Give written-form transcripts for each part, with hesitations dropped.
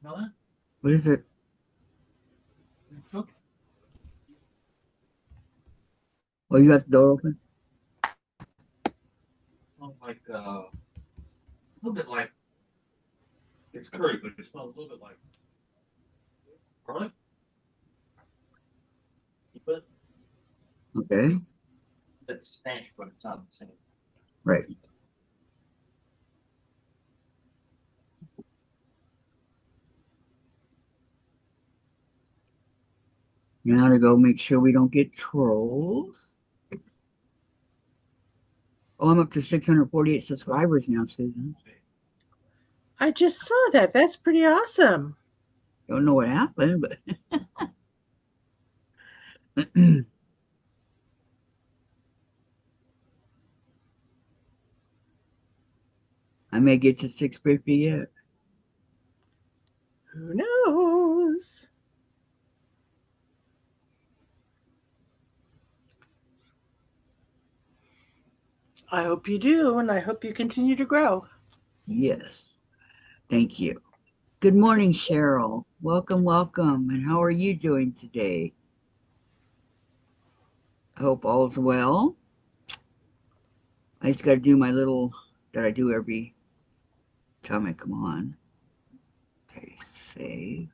What is it? Oh, you got the door open? Okay. Right. Now to go make sure we don't get trolls. Oh, I'm up to 648 subscribers now, Susan. I just saw that. That's pretty awesome. Don't know what happened, but I may get to 650 yet. Who knows? I hope you do, and I hope you continue to grow. Yes. Thank you. Good morning, Cheryl. Welcome, welcome. And how are you doing today? I hope all's well. I just got to do my little that I do every time I come on. Okay, save.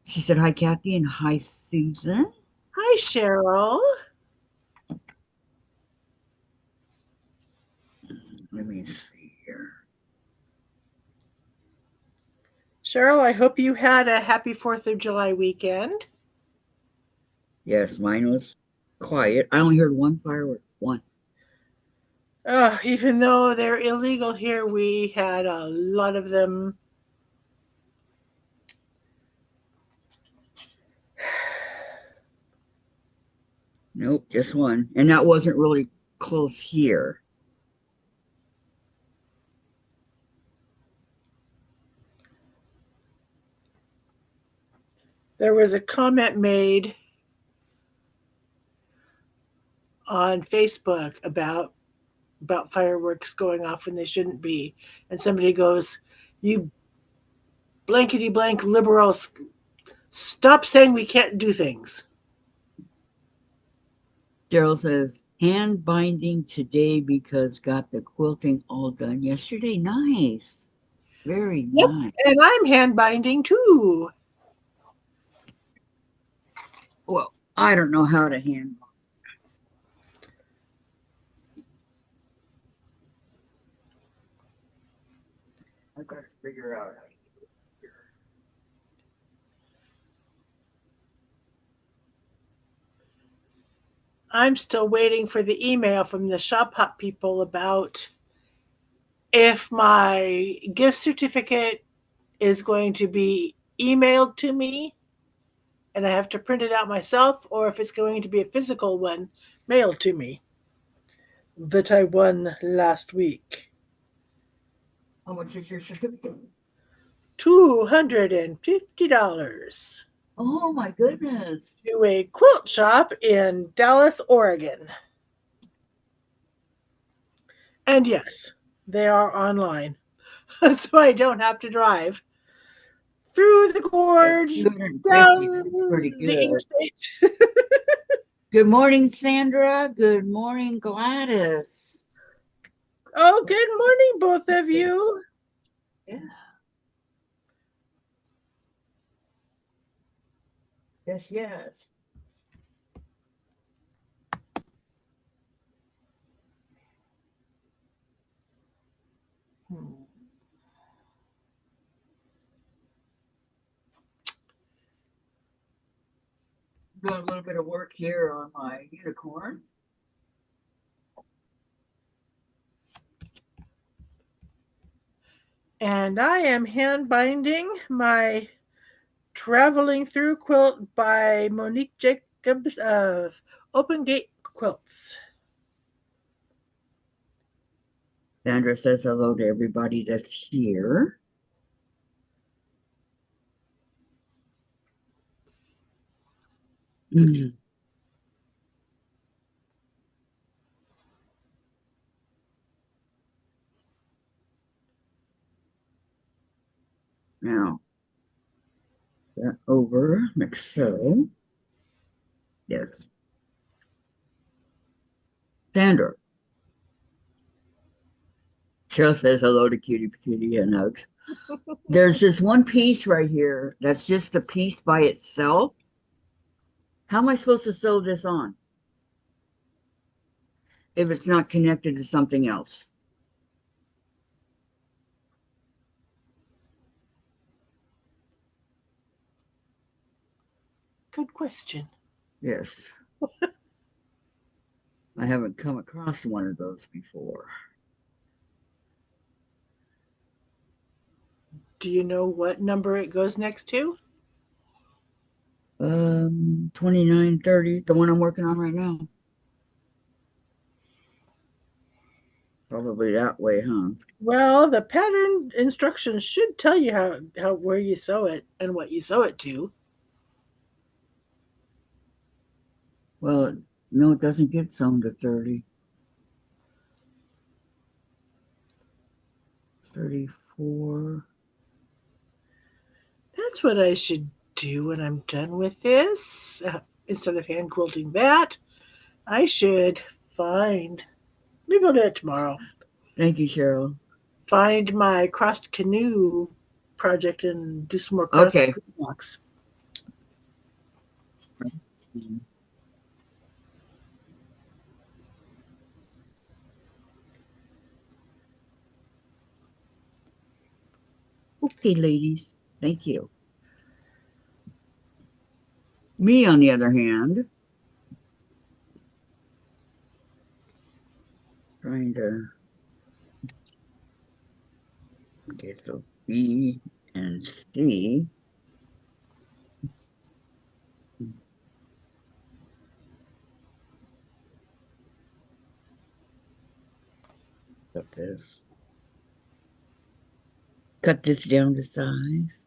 She said, hi, Kathy, and hi, Susan. Hi, Cheryl. Let me see here. Cheryl, I hope you had a happy 4th of July weekend. Yes, mine was quiet. I only heard one firework. One. Even though they're illegal here, we had a lot of them. Nope, just one. And that wasn't really close here. There was a comment made on Facebook about fireworks going off when they shouldn't be, and somebody goes, "You blankety blank liberals, stop saying we can't do things." Daryl says, hand binding today because got the quilting all done yesterday. Nice. Very Yep, nice. and I'm hand binding too. Well, I don't know how to hand. I've got to figure out how to do it here. I'm still waiting for the email from the Shop Hop people about if my gift certificate is going to be emailed to me and I have to print it out myself, or if it's going to be a physical one mailed to me that I won last week. How much is your certificate? $250 Oh my goodness. to a quilt shop in Dallas, Oregon. And yes, they are online, so I don't have to drive through the At gorge, 250, down that's pretty the good. interstate. Good morning, Sandra. Good morning, Gladys. Oh, good morning, both of you. Yeah. Yes, yes. Hmm. Doing a little bit of work here on my unicorn. And I am hand binding my Traveling Through quilt by Monique Jacobs of Open Gate Quilts. Sandra says hello to everybody that's here. Mm. Now, that over, like so. Yes. Sandra. Cheryl says hello to Cutie Cutie and hugs. There's this one piece right here that's just a piece by itself. How am I supposed to sew this on if it's not connected to something else? Good question. Yes. I haven't come across one of those before. Do you know what number it goes next to? 2930, the one I'm working on right now. Probably that way, huh? Well, the pattern instructions should tell you how where you sew it and what you sew it to. Well, no, it doesn't get sewn to 30. 34. That's what I should do when I'm done with this. Instead of hand quilting that, I should find, maybe I'll do it tomorrow. Thank you, Cheryl. Find my crossed canoe project and do some more cross Okay. blocks. Okay, ladies. Thank you. Me, on the other hand, trying to get the B and C. Cut this. Cut this down to size.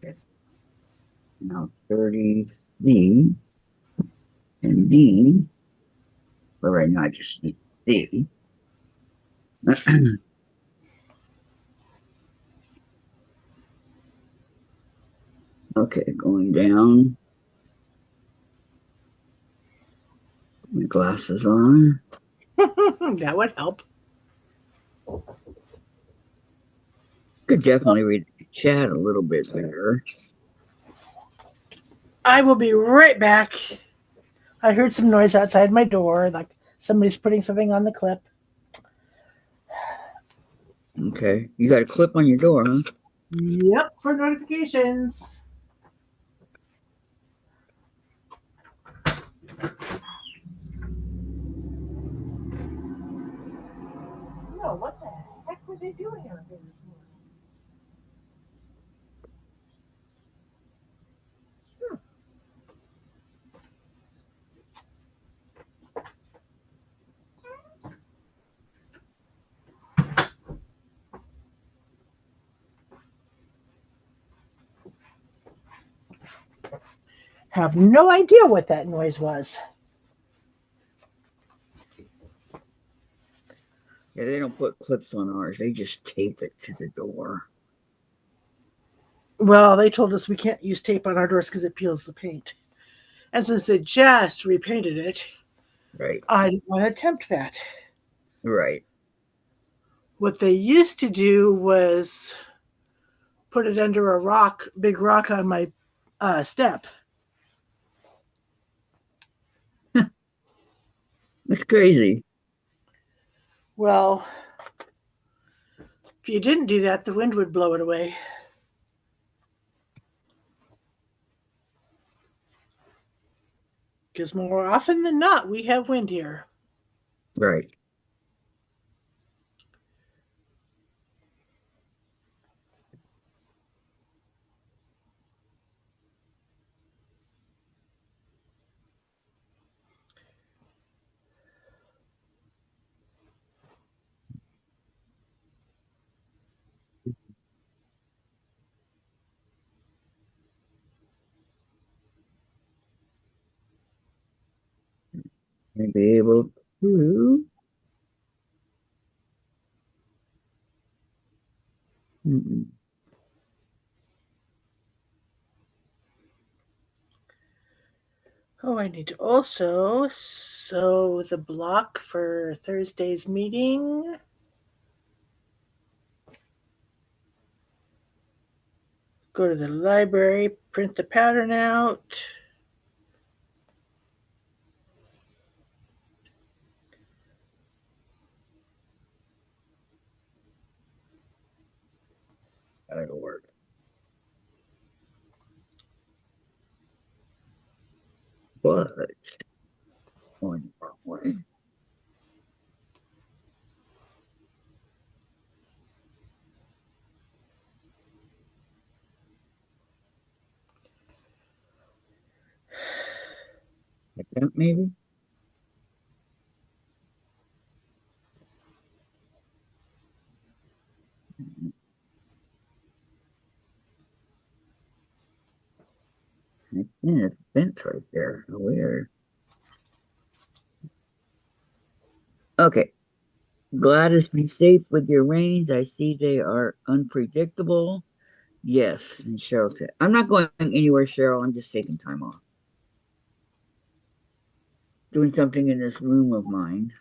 Okay. Now 30 C and D. But right now I just need C. Okay, going down. My glasses on. That would help. Could definitely read the chat a little bit better. I will be right back. I heard some noise outside my door, like somebody's putting something on the clip. Okay. You got a clip on your door, huh? Yep, for notifications. No, what the heck were they doing out there this morning? Have no idea what that noise was. Yeah, they don't put clips on ours. They just tape it to the door. Well, they told us we can't use tape on our doors because it peels the paint. And since they just repainted it, Right. I didn't want to attempt that. Right. What they used to do was put it under a rock, big rock on my step. That's crazy. Well, if you didn't do that, the wind would blow it away. Because more often than not, we have wind here. Right. And be able to. Mm-mm. Oh, I need to also sew the block for Thursday's meeting. Go to the library, print the pattern out. That'll work. But going the wrong way. Like that, maybe? Yeah, it's bent right there. Weird. Okay. Gladys, be safe with your rains. I see they are unpredictable. Yes, and Cheryl said, I'm not going anywhere, Cheryl. I'm just taking time off. Doing something in this room of mine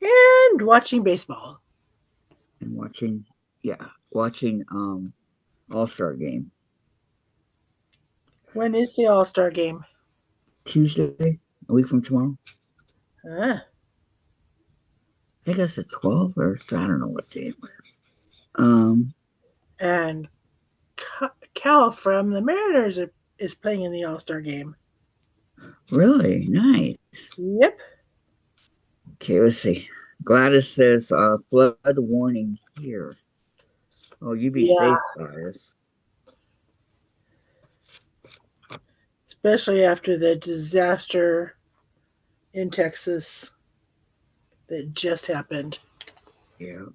And watching baseball. and watching, yeah, watching All-Star game. When is the All Star game? Tuesday, a week from tomorrow. Ah, I think that's the 12th or I don't know what day it was. Um, and Cal from the Mariners is playing in the All Star game. really nice. Yep. Okay, let's see. Gladys says flood warning here. Oh, you be Yeah. safe, Gladys. Especially after the disaster in Texas that just happened. Yeah.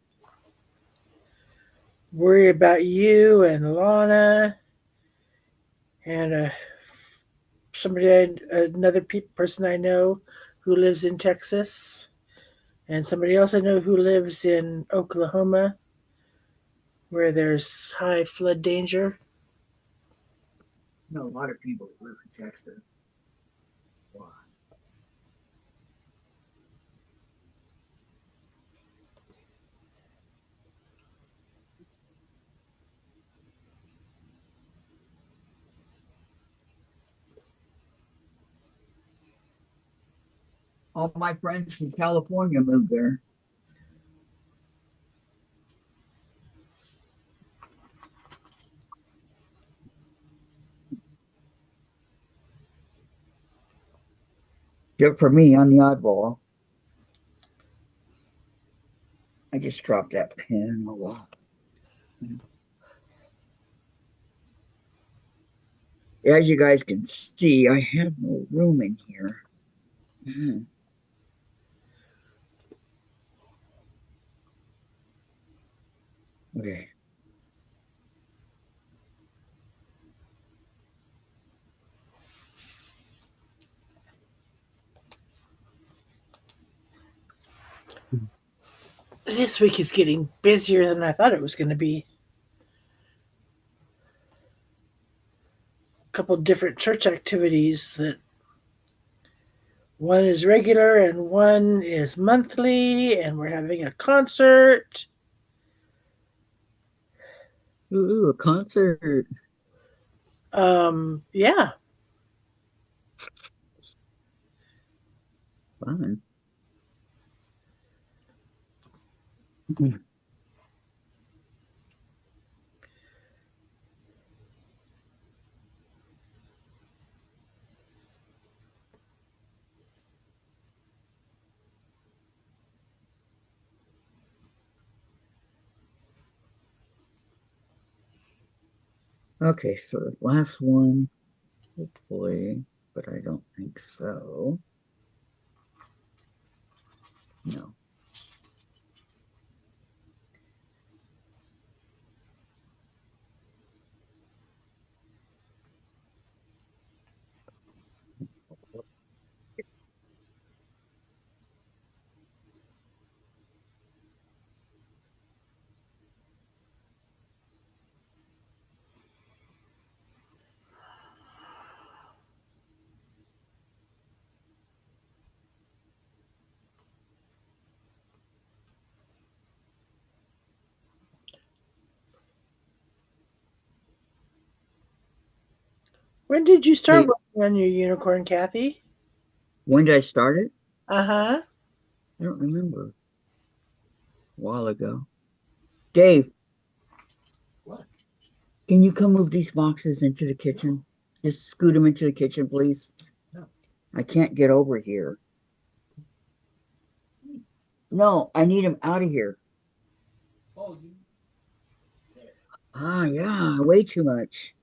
Worry about you and Lana and another person I know who lives in Texas, and somebody else I know who lives in Oklahoma, where there's high flood danger. I know a lot of people live in Texas. Wow. All my friends from California moved there. Except for me, I'm the oddball. I just dropped that pen. Oh, wow. As you guys can see, I have no room in here. Mhm. Okay. This week is getting busier than I thought it was going to be. A couple different church activities that one is regular and one is monthly, and we're having a concert. Ooh, a concert. Yeah. Fun. Okay, so the last one, hopefully, but I don't think so. No. When did you start Hey, working on your unicorn, Kathy? when did I start it? Uh huh. I don't remember. A while ago. Dave, can you come move these boxes into the kitchen? Just scoot them into the kitchen, please. I can't get over here. No, I need them out of here. Ah, yeah, way too much.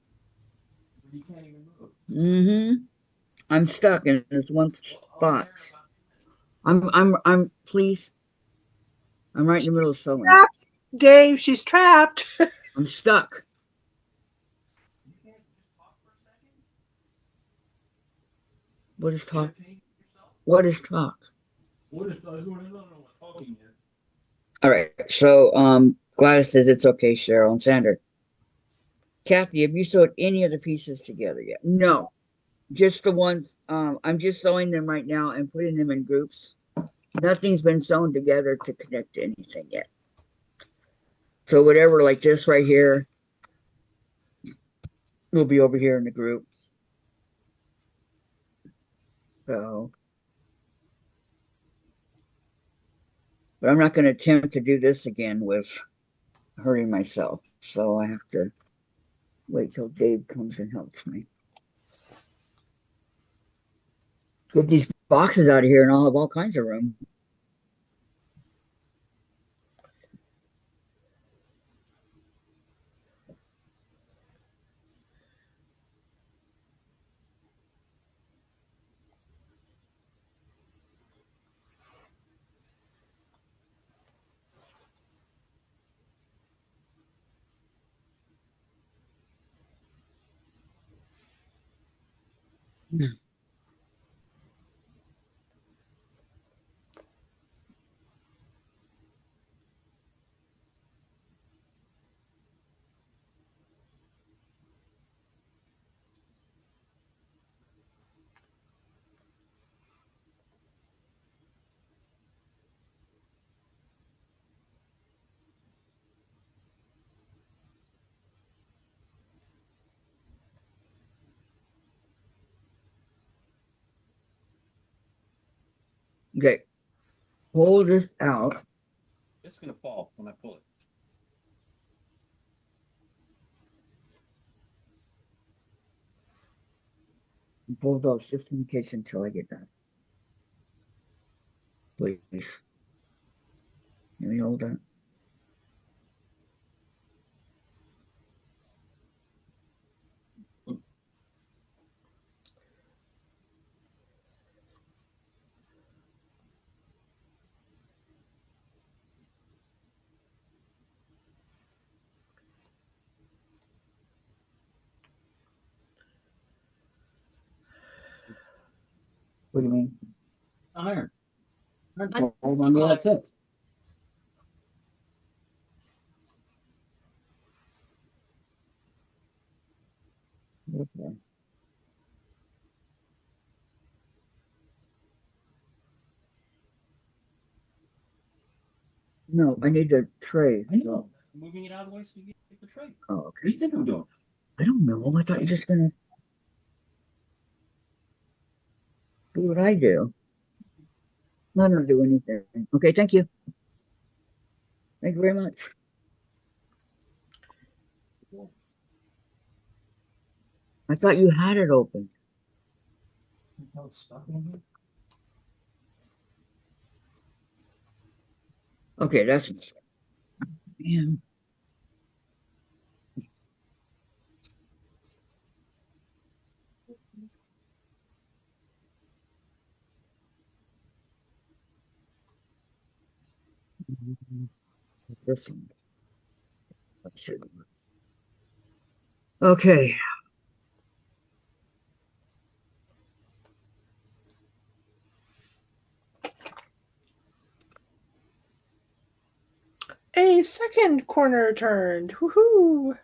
Mm-hmm. I'm stuck in this one spot. Please, I'm right in the middle of sewing. Trapped, Dave. She's trapped. I'm stuck. What is talk? What is talk? All right. So, Gladys says it's okay, Cheryl and Sandra. Kathy, have you sewed any of the pieces together yet? No, just the ones. I'm just sewing them right now and putting them in groups. Nothing's been sewn together to connect to anything yet. So whatever, like this right here, will be over here in the group. So, but I'm not going to attempt to do this again with hurting myself. So I have to wait till Dave comes and helps me. Get these boxes out of here and I'll have all kinds of room. Okay, pull this out. It's gonna fall when I pull it. And pull it off just in case until I get done. Please. Let me hold that. What do you mean? Iron. Hold on, that's it. Okay. No, I need the tray. I know. Moving it out of the way so you get the tray. Oh, What do okay. you think I'm doing? I don't know. I thought you were just gonna do what I do. I don't do anything. Okay, thank you. Thank you very much. I thought you had it open. Okay, that's man. This one. I should. Okay. A second corner turned. Woohoo!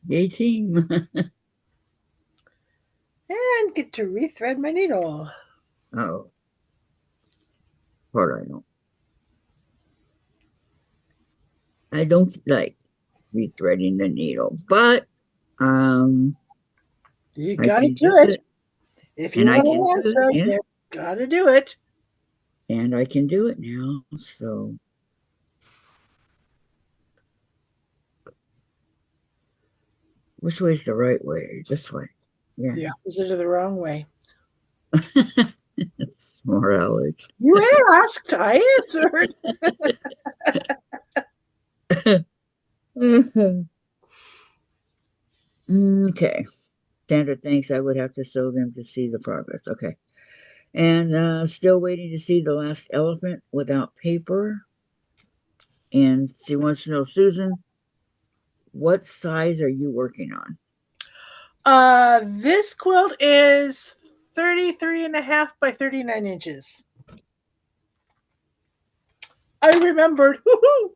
18. And get to rethread my needle. Oh, part I don't. I don't like rethreading the needle, but um You I gotta can do do it. it. If And you I want can do to it. answer, Yeah. you gotta do it. And I can do it now. So which way is the right way? This way. Yeah. The opposite of the wrong way. Smart Alex. You asked, I answered. Okay. Sandra thinks I would have to sew them to see the progress. Okay. And still waiting to see the last elephant without paper. And she wants to know, Susan, what size are you working on? This quilt is 33.5 by 39 inches. I remembered. Woo-hoo!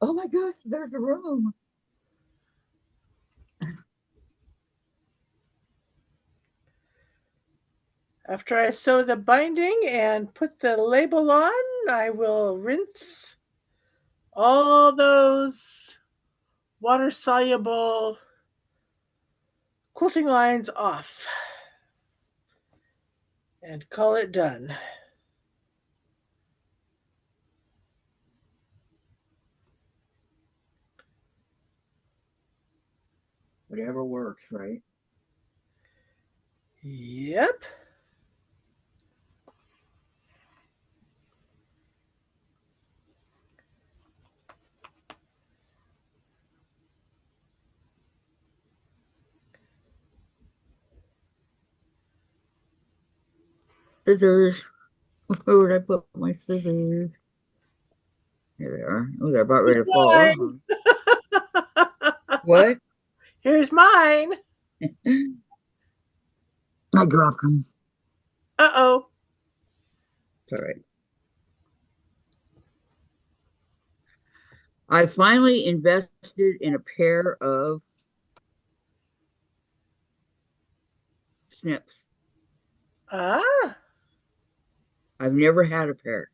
Oh my gosh, there's a room. After I sew the binding and put the label on, I will rinse all those water soluble quilting lines off and call it done. Whatever works, right? Yep. Scissors. Where would I put my scissors? Here they are. Oh, they're about ready to fall off. Mine. What? Here's mine. I dropped them. Uh-oh. It's all right. I finally invested in a pair of snips. Ah. I've never had a pair.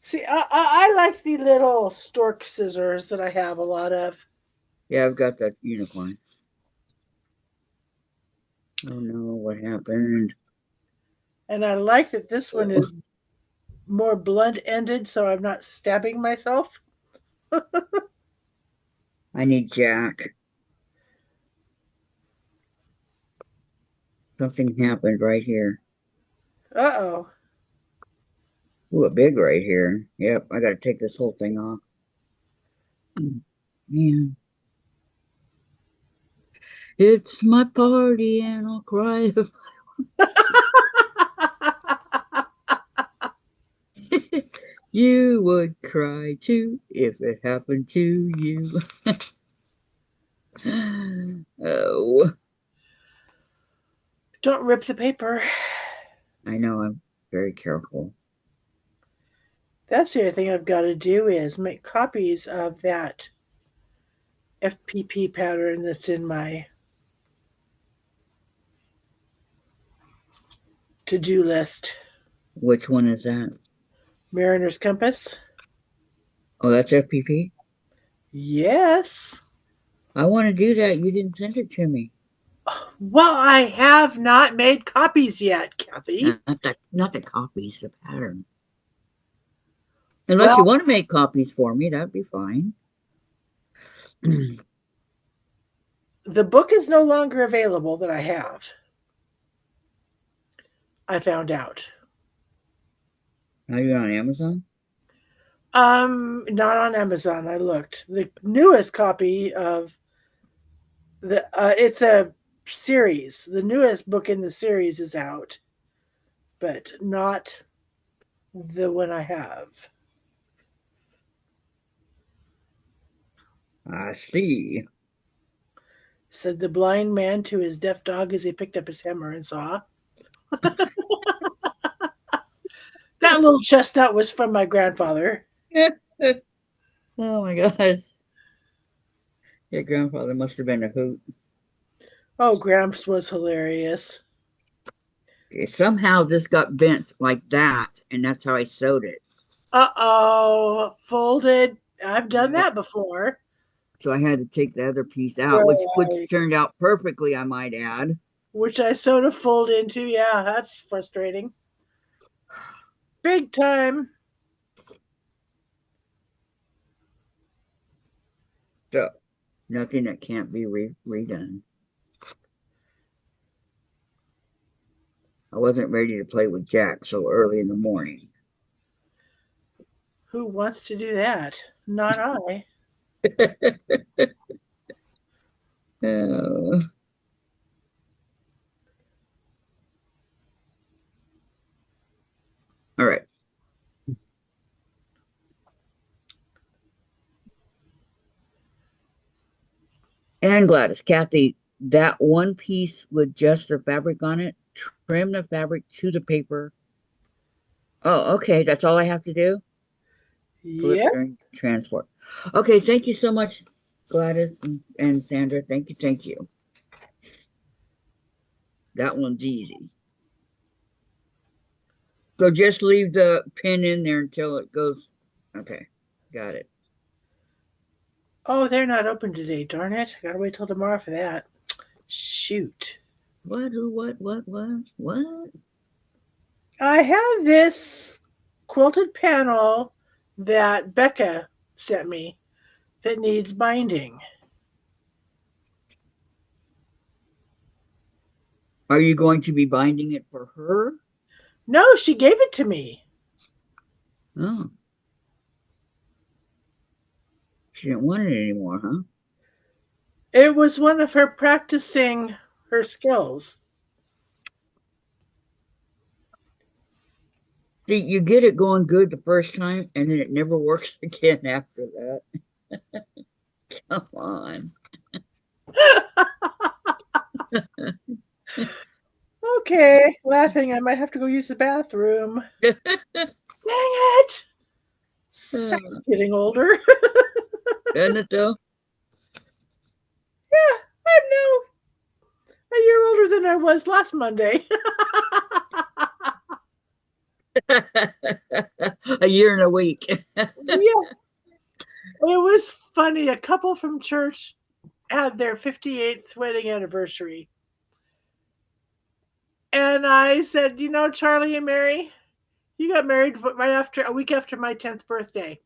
See, I like the little stork scissors that I have a lot of. Yeah, I've got that unicorn. Oh no, what happened? And I like that this one is more blunt ended so I'm not stabbing myself. I need Jack. Something happened right here. Uh-oh. Ooh, a big right here. Yep, I gotta take this whole thing off. Man, it's my party and I'll cry. You would cry too if it happened to you. Oh, Don't rip the paper. I know I'm very careful. That's the other thing I've got to do is make copies of that FPP pattern that's in my to-do list. Which one is that? Mariner's Compass. Oh, that's FPP? Yes. I want to do that. You didn't send it to me. Well, I have not made copies yet, Kathy. Not the copies, the pattern. Unless you Well, want to make copies for me, that'd be fine. the book is no longer available that I have. I found out. Are you on Amazon? Not on Amazon. I looked. The newest copy of the it's a series. The newest book in the series is out, but not the one I have. I see. Said the blind man to his deaf dog as he picked up his hammer and saw. That little chestnut was from my grandfather. Oh my gosh. Your grandfather must have been a hoot. Oh, Gramps was hilarious. Okay, somehow this got bent like that, and that's how I sewed it. Uh-oh, folded. I've done Yep. that before. So I had to take the other piece out, which Right. turned out perfectly, I might add. Which I sort of fold into. Yeah, that's frustrating. Big time. So nothing that can't be redone. I wasn't ready to play with Jack so early in the morning. Who wants to do that? Not I. Uh, all right. And Gladys, Kathy, that one piece with just the fabric on it, trim the fabric to the paper. Oh, okay. That's all I have to do? Flip Yep. during transport. Okay. Thank you so much, Gladys and Sandra. Thank you. Thank you. That one's easy. So just leave the pin in there until it goes. Okay. Got it. Oh, they're not open today. Darn it! I gotta wait till tomorrow for that. Shoot. What? I have this quilted panel that Becca sent me that needs binding. Are you going to be binding it for her? No, she gave it to me. Oh, she didn't want it anymore, huh? It was one of her practicing her skills. See, you get it going good the first time, and then it never works again after that. Come on. Okay, laughing. I might have to go use the bathroom. Dang it! Sucks getting older. Isn't it though? Yeah, I'm now a year older than I was last Monday. A year and a week. Yeah, it was funny. A couple from church had their 58th wedding anniversary. And I said, you know, Charlie and Mary, you got married right after a week after my 10th birthday.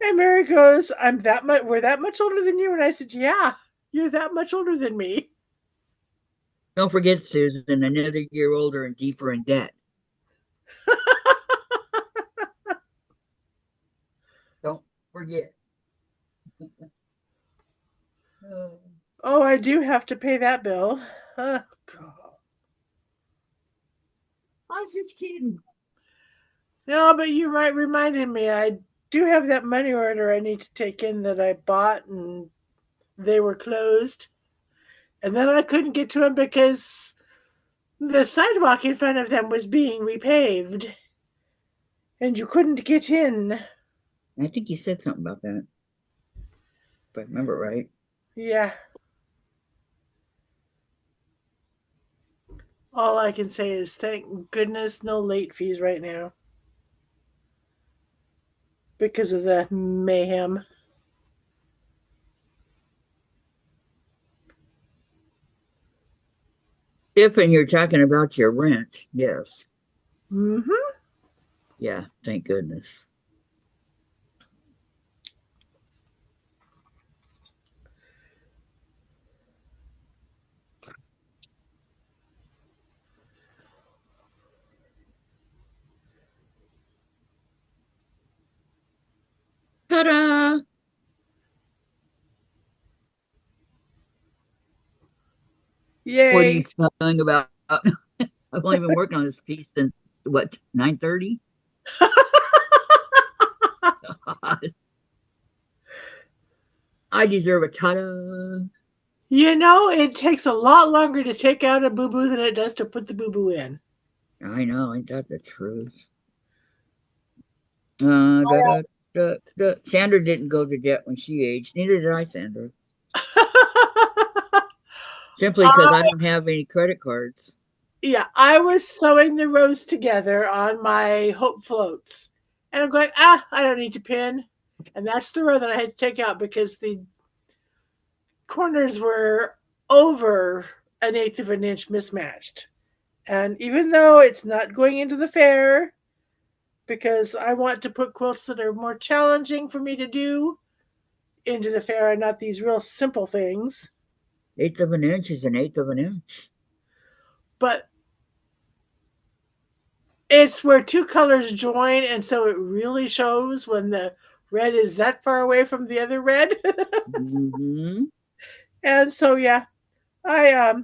And Mary goes, I'm that much, we're that much older than you. And I said, yeah, you're that much older than me. Don't forget, Susan, another year older and deeper in debt. Don't forget. Oh, I do have to pay that bill. Oh, God. I was just kidding. No, but you right reminded me. I do have that money order I need to take in that I bought and they were closed. And then I couldn't get to them because the sidewalk in front of them was being repaved and you couldn't get in. I think you said something about that, if I remember right. Yeah. All I can say is thank goodness no late fees right now because of the mayhem. If and you're talking about your rent, yes. Mm-hmm. Yeah, thank goodness. Ta-da! What are you Yay. talking about? I've only been working on this piece since what, 9:30? I deserve a ta-da. You know, it takes a lot longer to take out a boo boo than it does to put the boo boo in. I know, ain't that the truth? Da, da, da. Sandra didn't go to debt when she aged. Neither did I, Sandra. Simply because I don't have any credit cards. Yeah, I was sewing the rows together on my Hope floats. And I'm going, I don't need to pin. And that's the row that I had to take out because the corners were over 1/8 of an inch mismatched. And even though it's not going into the fair, because I want to put quilts that are more challenging for me to do into the fair and not these real simple things. 1/8 of an inch is 1/8 of an inch. But it's where two colors join, and so it really shows when the red is that far away from the other red. Mm-hmm. And so yeah, I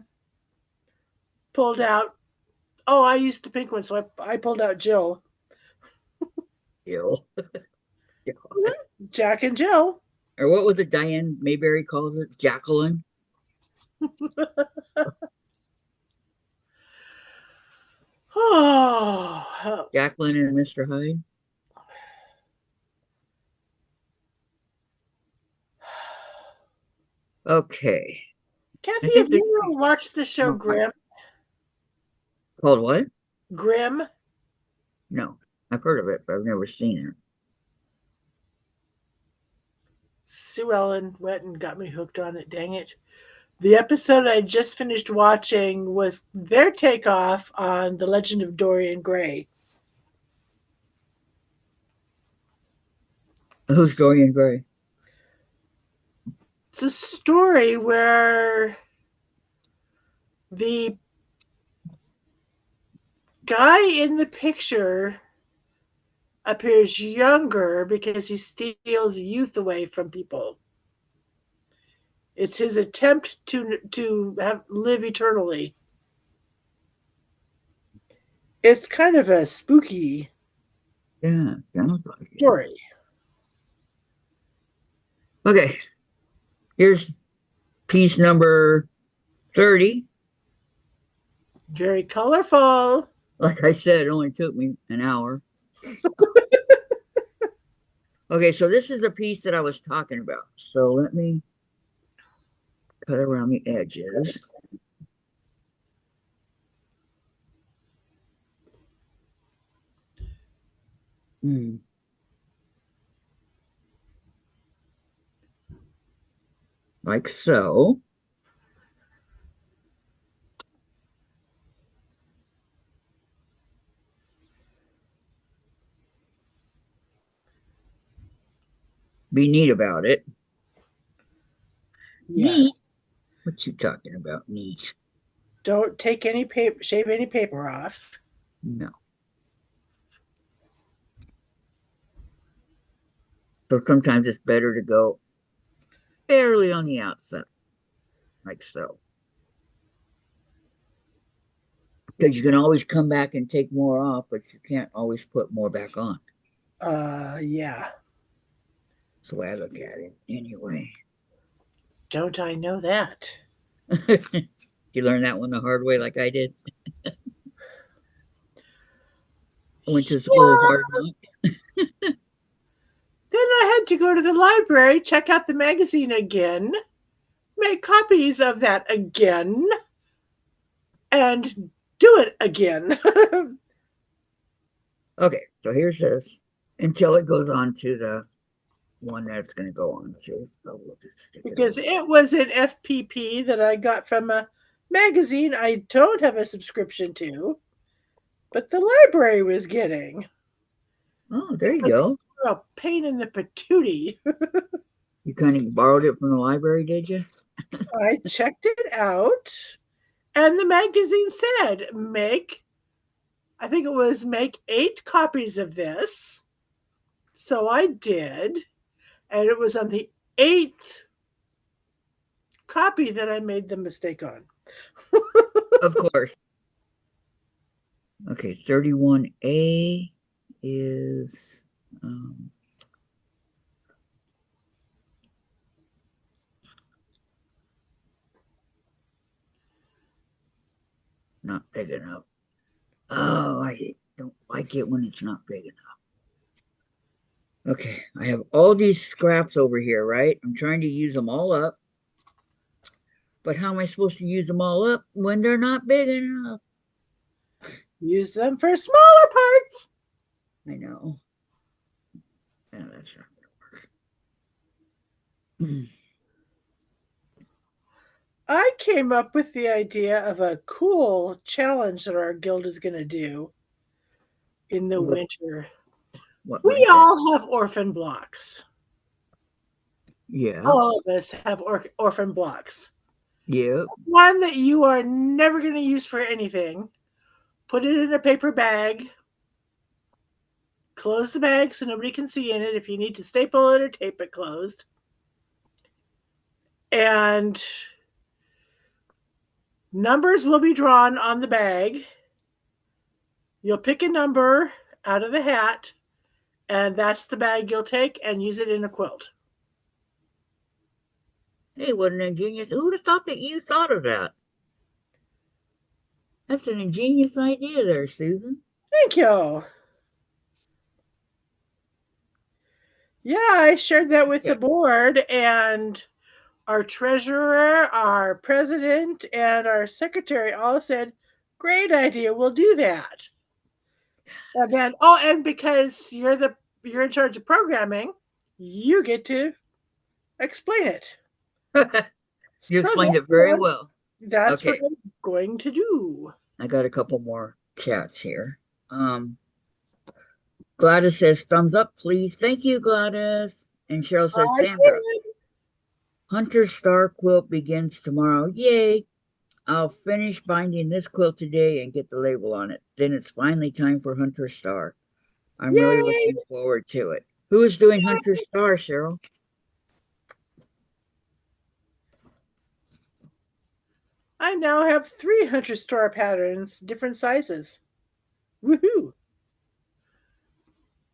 pulled out. Oh, I used the pink one, so I pulled out Jill, Jill. Jack and Jill. Or what was it Diane Mayberry calls it? Jacqueline? Oh, Jacqueline and Mr. Hyde? Okay. I Kathy, have think this you ever watched the show Grimm? called what? Grimm. No. I've heard of it, but I've never seen it. Sue Ellen went and got me hooked on it. Dang it. The episode I just finished watching was their takeoff on The Legend of Dorian Gray. Who's Dorian Gray? It's a story where the guy in the picture appears younger because he steals youth away from people. It's his attempt to live eternally. It's kind of a spooky Yeah, sounds like it. story. Okay. Here's piece number 30. Very colorful. Like I said, it only took me an hour. Okay, so this is the piece that I was talking about. So let me cut around the edges. Hmm. Like so. Be neat about it. Neat? Yes. What you talking about? Neat. Don't take any paper, shave any paper off. No. So sometimes it's better to go fairly on the outside, like so. Because you can always come back and take more off, but you can't always put more back on. Yeah. That's the way I look at it, anyway. Don't I know that? You learn that one the hard way, like I did. I went to school of hard knocks. Then I had to go to the library, check out the magazine again, make copies of that again, and do it again. Okay, so here's this until it goes on to the one that's going to go on to. So we'll just stick it Because over. it was an FPP that I got from a magazine I don't have a subscription to, but the library was getting. Oh, there you It was go. a pain in the patootie. You kind of borrowed it from the library, did you? I checked it out, and the magazine said, I think it was make 8 copies of this. So I did, and it was on the 8th copy that I made the mistake on. Of course. Okay, 31A is not big enough. Oh, I don't like it when it's not big enough. Okay, I have all these scraps over here, right? I'm trying to use them all up. But how am I supposed to use them all up when they're not big enough? Use them for smaller parts. I know. Yeah, that's not gonna work. I came up with the idea of a cool challenge that our guild is going to do in the What, winter. what We might that? all have orphan blocks. Yeah. All of us have orphan blocks. Yep. One that you are never going to use for anything. Put it in a paper bag. Close the bag so nobody can see in it if you need to staple it or tape it closed. And numbers will be drawn on the bag. You'll pick a number out of the hat, and that's the bag you'll take and use it in a quilt. Hey, what an ingenious. Who'd have thought that you thought of that? That's an ingenious idea there, Susan. Thank you. Yeah, I shared that with the Okay. board, and our treasurer, our president, and our secretary all said, "Great idea, we'll do that." And then, and because you're in charge of programming, you get to explain it. You So explained it very well. that's what Okay. I'm going to do. I got a couple more chats here. Um, Gladys says, thumbs up, please. Thank you, Gladys. And Cheryl says, I Sandra, did. Hunter's Star quilt begins tomorrow. Yay! I'll finish binding this quilt today and get the label on it. Then it's finally time for Hunter's Star. I'm really Yay! looking forward to it. Who is doing Hunter's Star, Cheryl? I now have 300 star patterns, different sizes. Woohoo!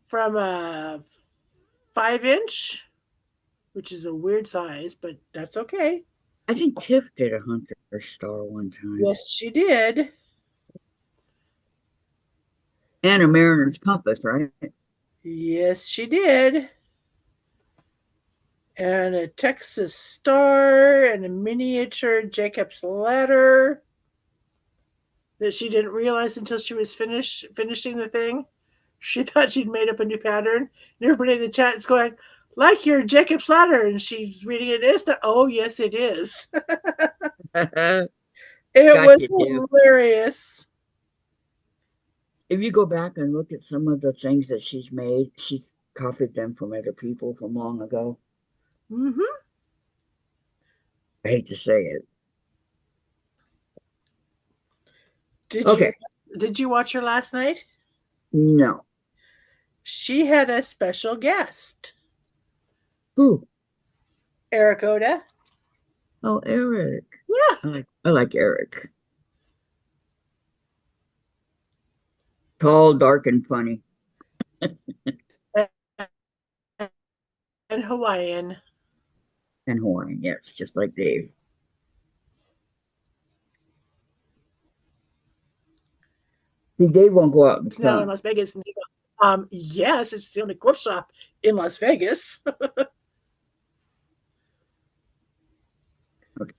From a 5 inch, which is a weird size, but that's okay. I think Tiff did a Hunter's Star one time. Yes, she did. And a Mariner's Compass, right? Yes, she did. And a Texas star and a miniature Jacob's ladder that she didn't realize until she was finishing the thing. She thought she'd made up a new pattern. And everybody in the chat is going, like your Jacob's ladder. And she's reading it. It's not, oh, yes, it is. It was Gotcha, Tiff. hilarious. If you go back and look at some of the things that she's made, she copied them from other people from long ago. Mm-hmm. I hate to say it. Did you Okay. did you watch her last night? No. She had a special guest, Who? Eric Oda. Oh, Eric. Yeah. I like Eric. Tall, dark, and funny. And Hawaiian. And Hawaiian, yes, just like Dave. See, Dave won't go out in the It's now in sun. Las Vegas. And yes, it's the only quilt shop in Las Vegas. Okay.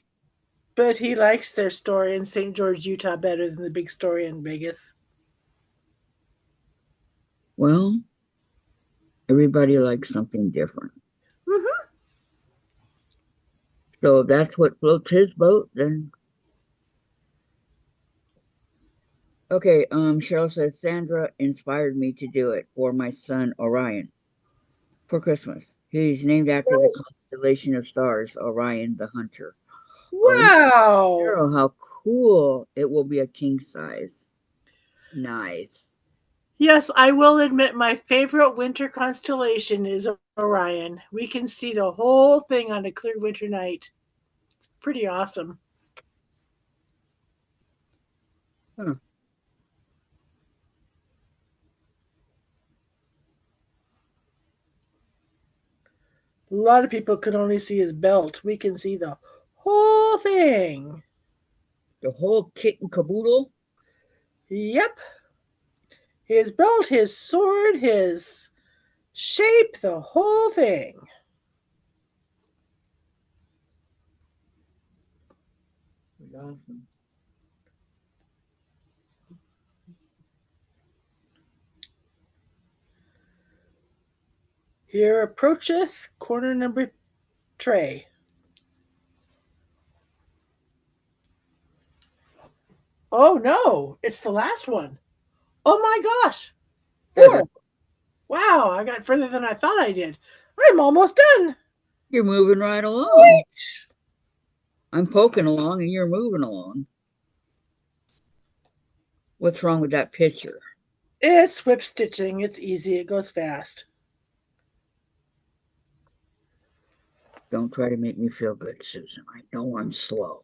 But he likes their store in St. George, Utah better than the big store in Vegas. Well, everybody likes something different. Mm-hmm. So if that's what floats his boat, then okay. Cheryl says Sandra inspired me to do it for my son Orion for Christmas. He's named after the constellation of stars, Orion the Hunter. Oh, Wow. Cheryl, how cool! It will be a king size. Nice. Yes, I will admit my favorite winter constellation is Orion. We can see the whole thing on a clear winter night. It's pretty awesome. Huh. A lot of people can only see his belt. We can see the whole thing. The whole kit and caboodle. Yep. His belt, his sword, his shape, the whole thing. Awesome. Here approacheth corner number tray. Oh no, it's the last one. Oh my gosh. 4. Wow, I got further than I thought I did. I'm almost done. You're moving right along. Wait. I'm poking along and you're moving along. What's wrong with that picture? It's whip stitching. It's easy. It goes fast. Don't try to make me feel good, Susan. I know I'm slow.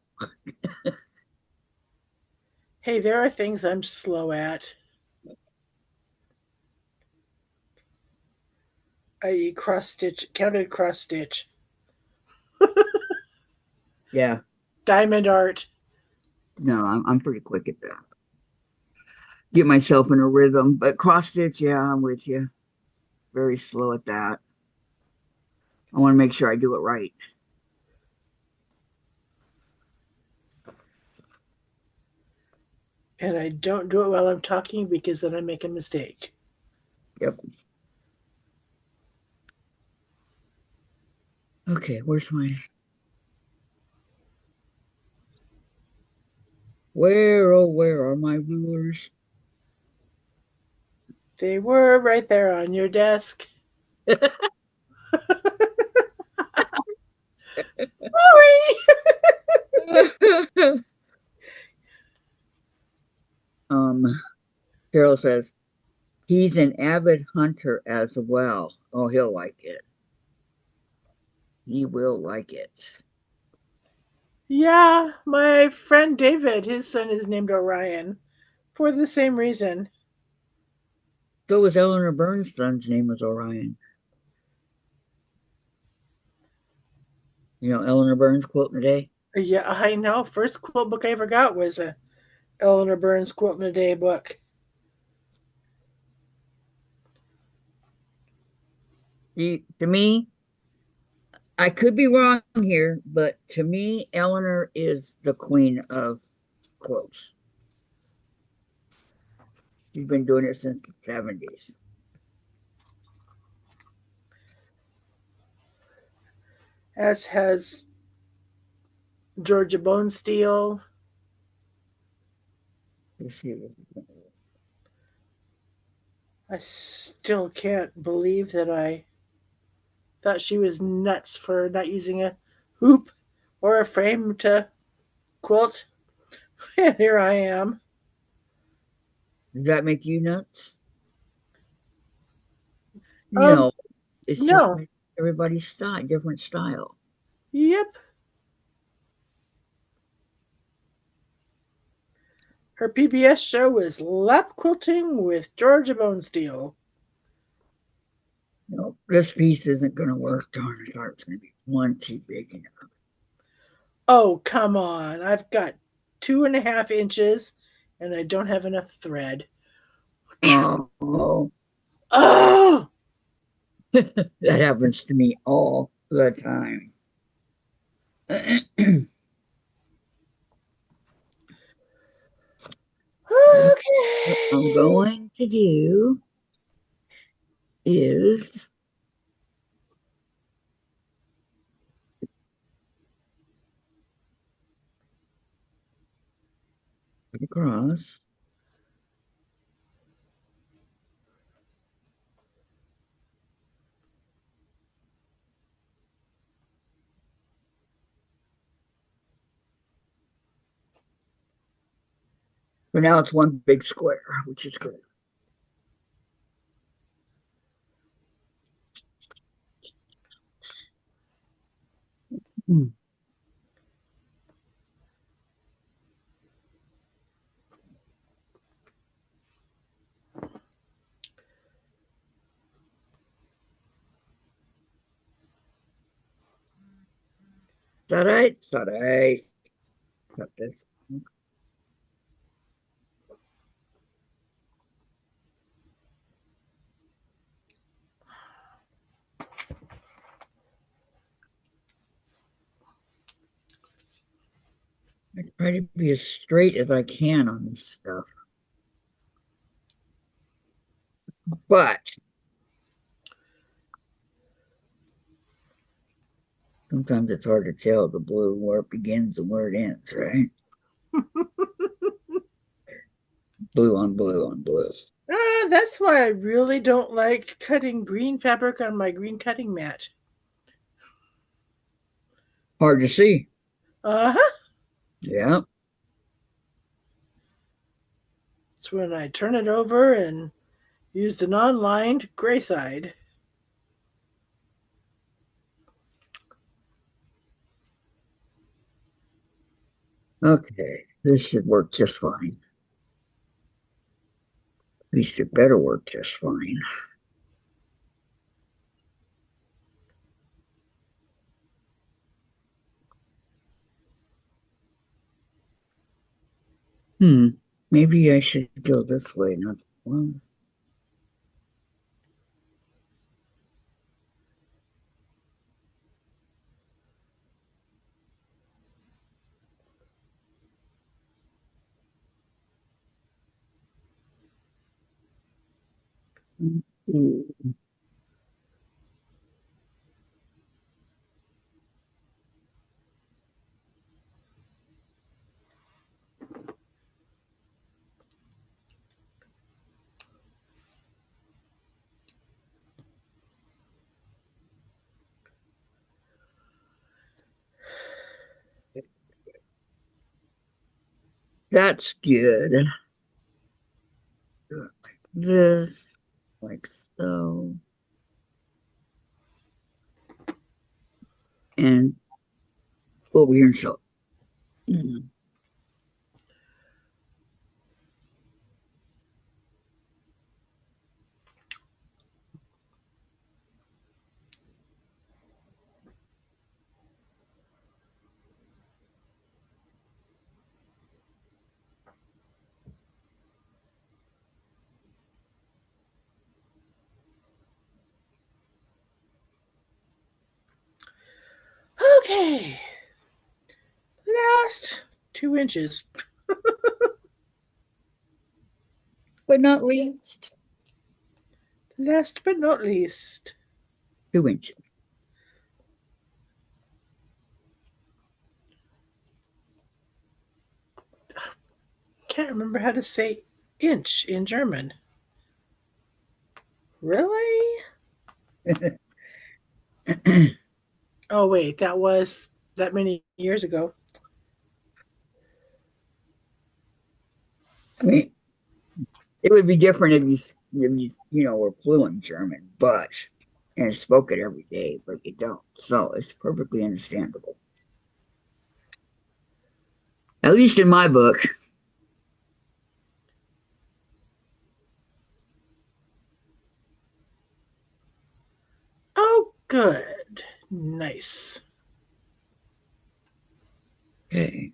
Hey, there are things I'm slow at. I.e. cross stitch, counted cross stitch, Yeah, diamond art. no, I'm pretty quick at that. Get myself in a rhythm, but cross stitch, yeah, I'm with you. Very slow at that. I want to make sure I do it right. And I don't do it while I'm talking because then I make a mistake. Yep. Okay, where's my where oh where are my rulers? They were right there on your desk. Sorry. um Carol says he's an avid hunter as well. Oh, he'll like it. He will like it. Yeah, my friend David, his son is named Orion for the same reason. So was Eleanor Burns' son's name was Orion. You know Eleanor Burns quote today? Yeah, I know. First quilt book I ever got was a Eleanor Burns Quilt in a Day book. To me, I could be wrong here, but to me, Eleanor is the queen of quotes. She's been doing it since the 70s. As has Georgia Bonesteel. I still can't believe that I thought she was nuts for not using a hoop or a frame to quilt. And here I am. Does that make you nuts? Um, No, it's just no. like everybody's style, different style. Yep. Her PBS show is Lap Quilting with Georgia Bonesteel. No, this piece isn't going to work. Darn it, it's going to be one too big enough. Oh, come on. I've got 2.5 inches and I don't have enough thread. Oh, Oh! that happens to me all the time. What I'm Okay. going to do is put across. For now, it's one big square, which is good. Mm. Is that right? Is that right? Got this. I try to be as straight as I can on this stuff. But Sometimes it's hard to tell the blue where it begins and where it ends, right? Blue on blue on blue. That's why I really don't like cutting green fabric on my green cutting mat. Hard to see. Uh-huh. Yeah. It's when I turn it over and use the non-lined gray side. Okay. This should work just fine. At least it better work just fine. Maybe I should go this way, not well. Hmm. That's good. Like this, like so. And over here and so. Hmm. Okay. Last 2 inches. But not least, Last but not least. 2 inches. Can't remember how to say inch in German. Really? Oh, wait, that was that many years ago. I mean, it would be different if you were fluent German, but and spoke it every day, but you don't. So it's perfectly understandable. At least in my book. Oh, good. Nice. Okay.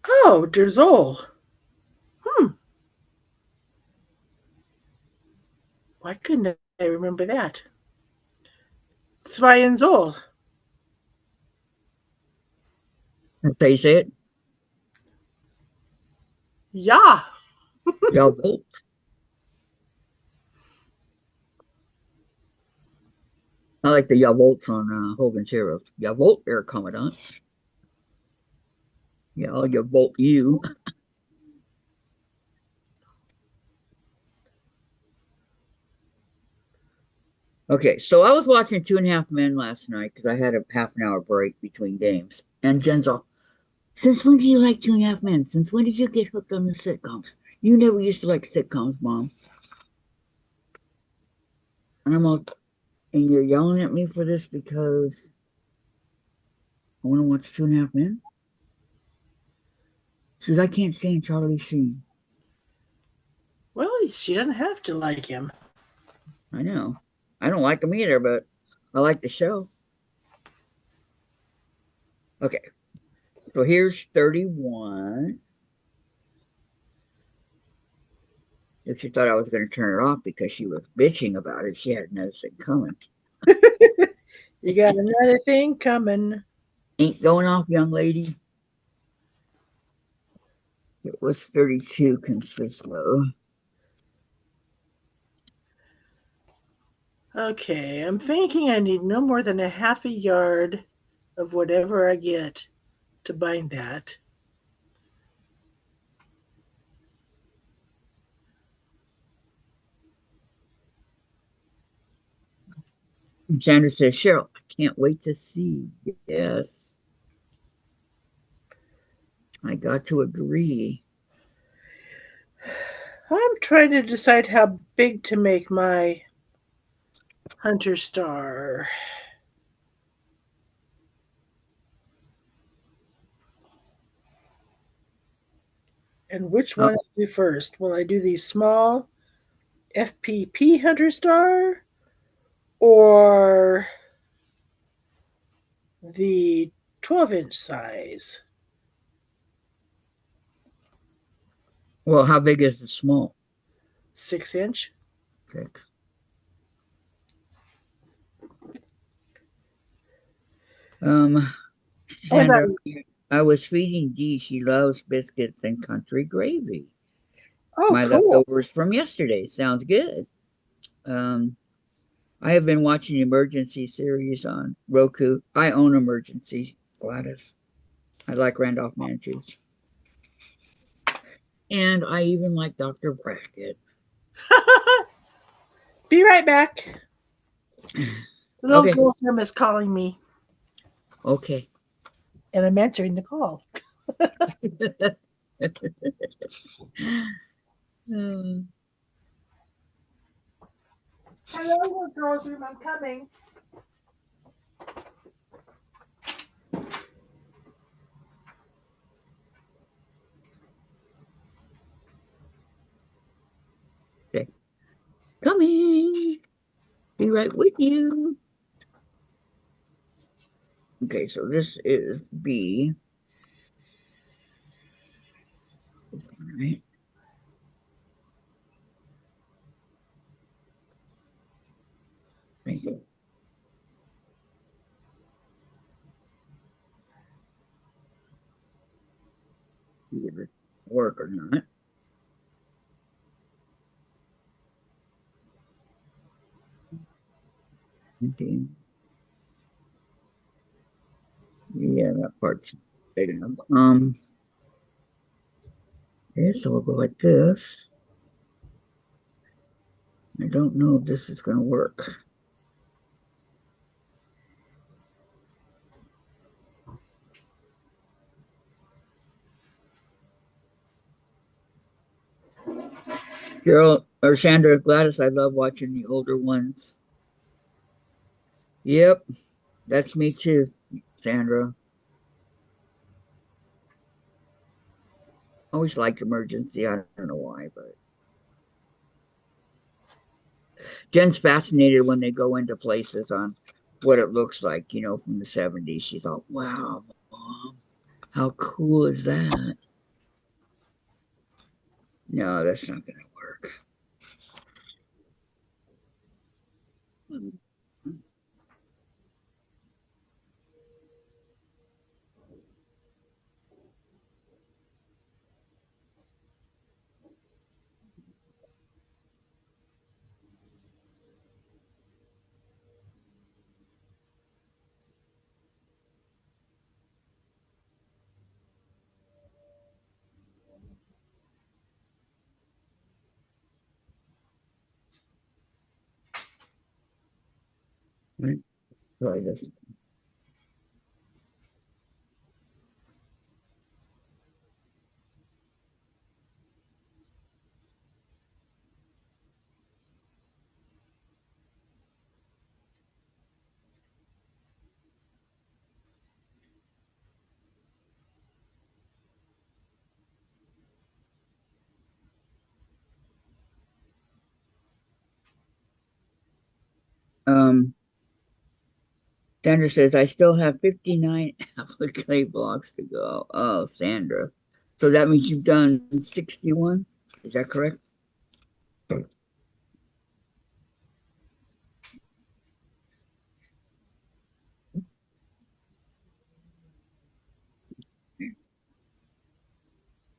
Oh, der Zoll. Hmm. Why couldn't I remember that? Zwei and Zoll. That's how you say it. Ja. Jawohl. I like the Jawohl's on Hogan's Heroes. Jawohl, Herr Commandant. Yeah, I'll Jawohl you. Okay, so I was watching Two and a Half Men last night because I had a half an hour break between games. And Jen's all, since when do you like Two and a Half Men? Since when did you get hooked on the sitcoms? You never used to like sitcoms, Mom. And I'm all, and you're yelling at me for this because I want to watch Two and a Half Men? She says, I can't stand Charlie Sheen. Well, she doesn't have to like him. I know. I don't like him either, but I like the show. Okay. So here's 31. If she thought I was going to turn it off because she was bitching about it, she had nothing coming. You got another thing coming. Ain't going off, young lady. It was 32 Consislo. Okay, I'm thinking I need no more than a half a yard of whatever I get to bind that. Sandra says, Cheryl, I can't wait to see. Yes, I got to agree. I'm trying to decide how big to make my Hunter Star. And which Oh, one I do first? Will I do the small FPP Hunter Star or the 12-inch size? well, how big is the small? 6-inch? Six. Um, And Sandra, I was feeding Dee. She loves biscuits and country gravy. oh, My cool. leftovers from yesterday. Sounds good. Um, I have been watching Emergency series on Roku. I own Emergency, Gladys. I like Randolph Manches. And I even like Dr. Brackett. Be right back. The little Okay. girl's room is calling me, Okay. and I'm answering the call. Um, Hello, little girl's room. I'm coming. okay. Coming. Be right with you. Okay, so this is B. All right. Thank you. See if it work or not. Okay. Yeah, that part's big enough. Okay, so we'll go like this. I don't know if this is going to work. Cheryl or Sandra, Gladys, I love watching the older ones. Yep, that's me too, Sandra. Always liked Emergency. I don't know why, but Jen's fascinated when they go into places on what it looks like, from the 70s. She thought, wow, Mom, how cool is that? No, that's not going to work. Right? Try this. Um, Sandra says, I still have 59 applique blocks to go. Oh, Sandra. So that means you've done 61? Is that correct?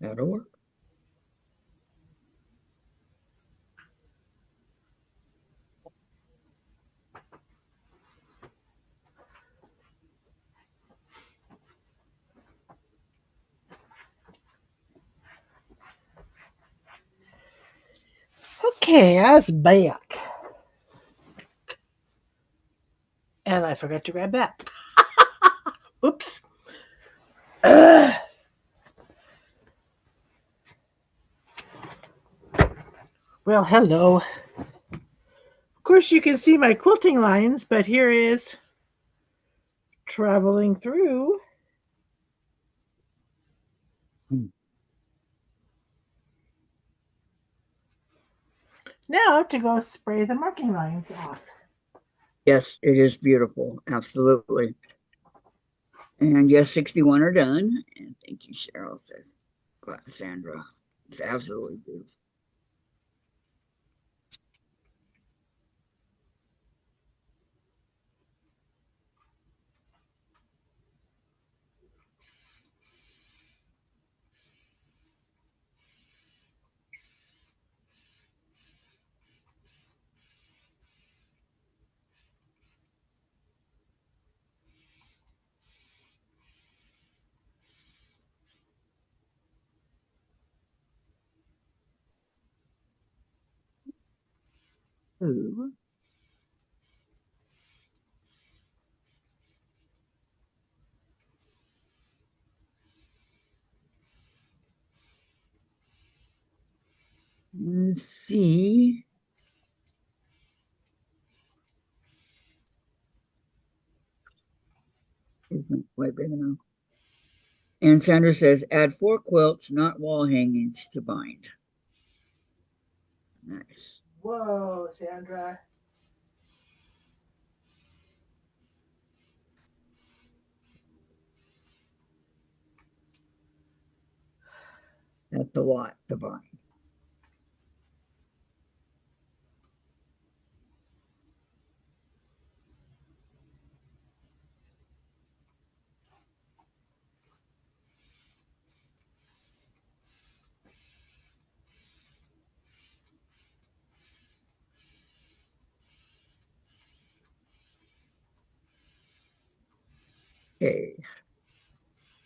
That'll work. Okay, that's back. And I forgot to grab that. Oops. Ugh. Well, hello. Of course, you can see my quilting lines, but here is traveling through. Now to go spray the marking lines off. Yes, it is beautiful. Absolutely. And yes, 61 are done. And thank you, Cheryl, says Sandra. It's absolutely beautiful. Ooh. Let's see. Isn't quite big enough. And Sandra says, add 4 quilts, not wall hangings, to bind. Nice. Whoa, Sandra. That's a lot to bind. Okay.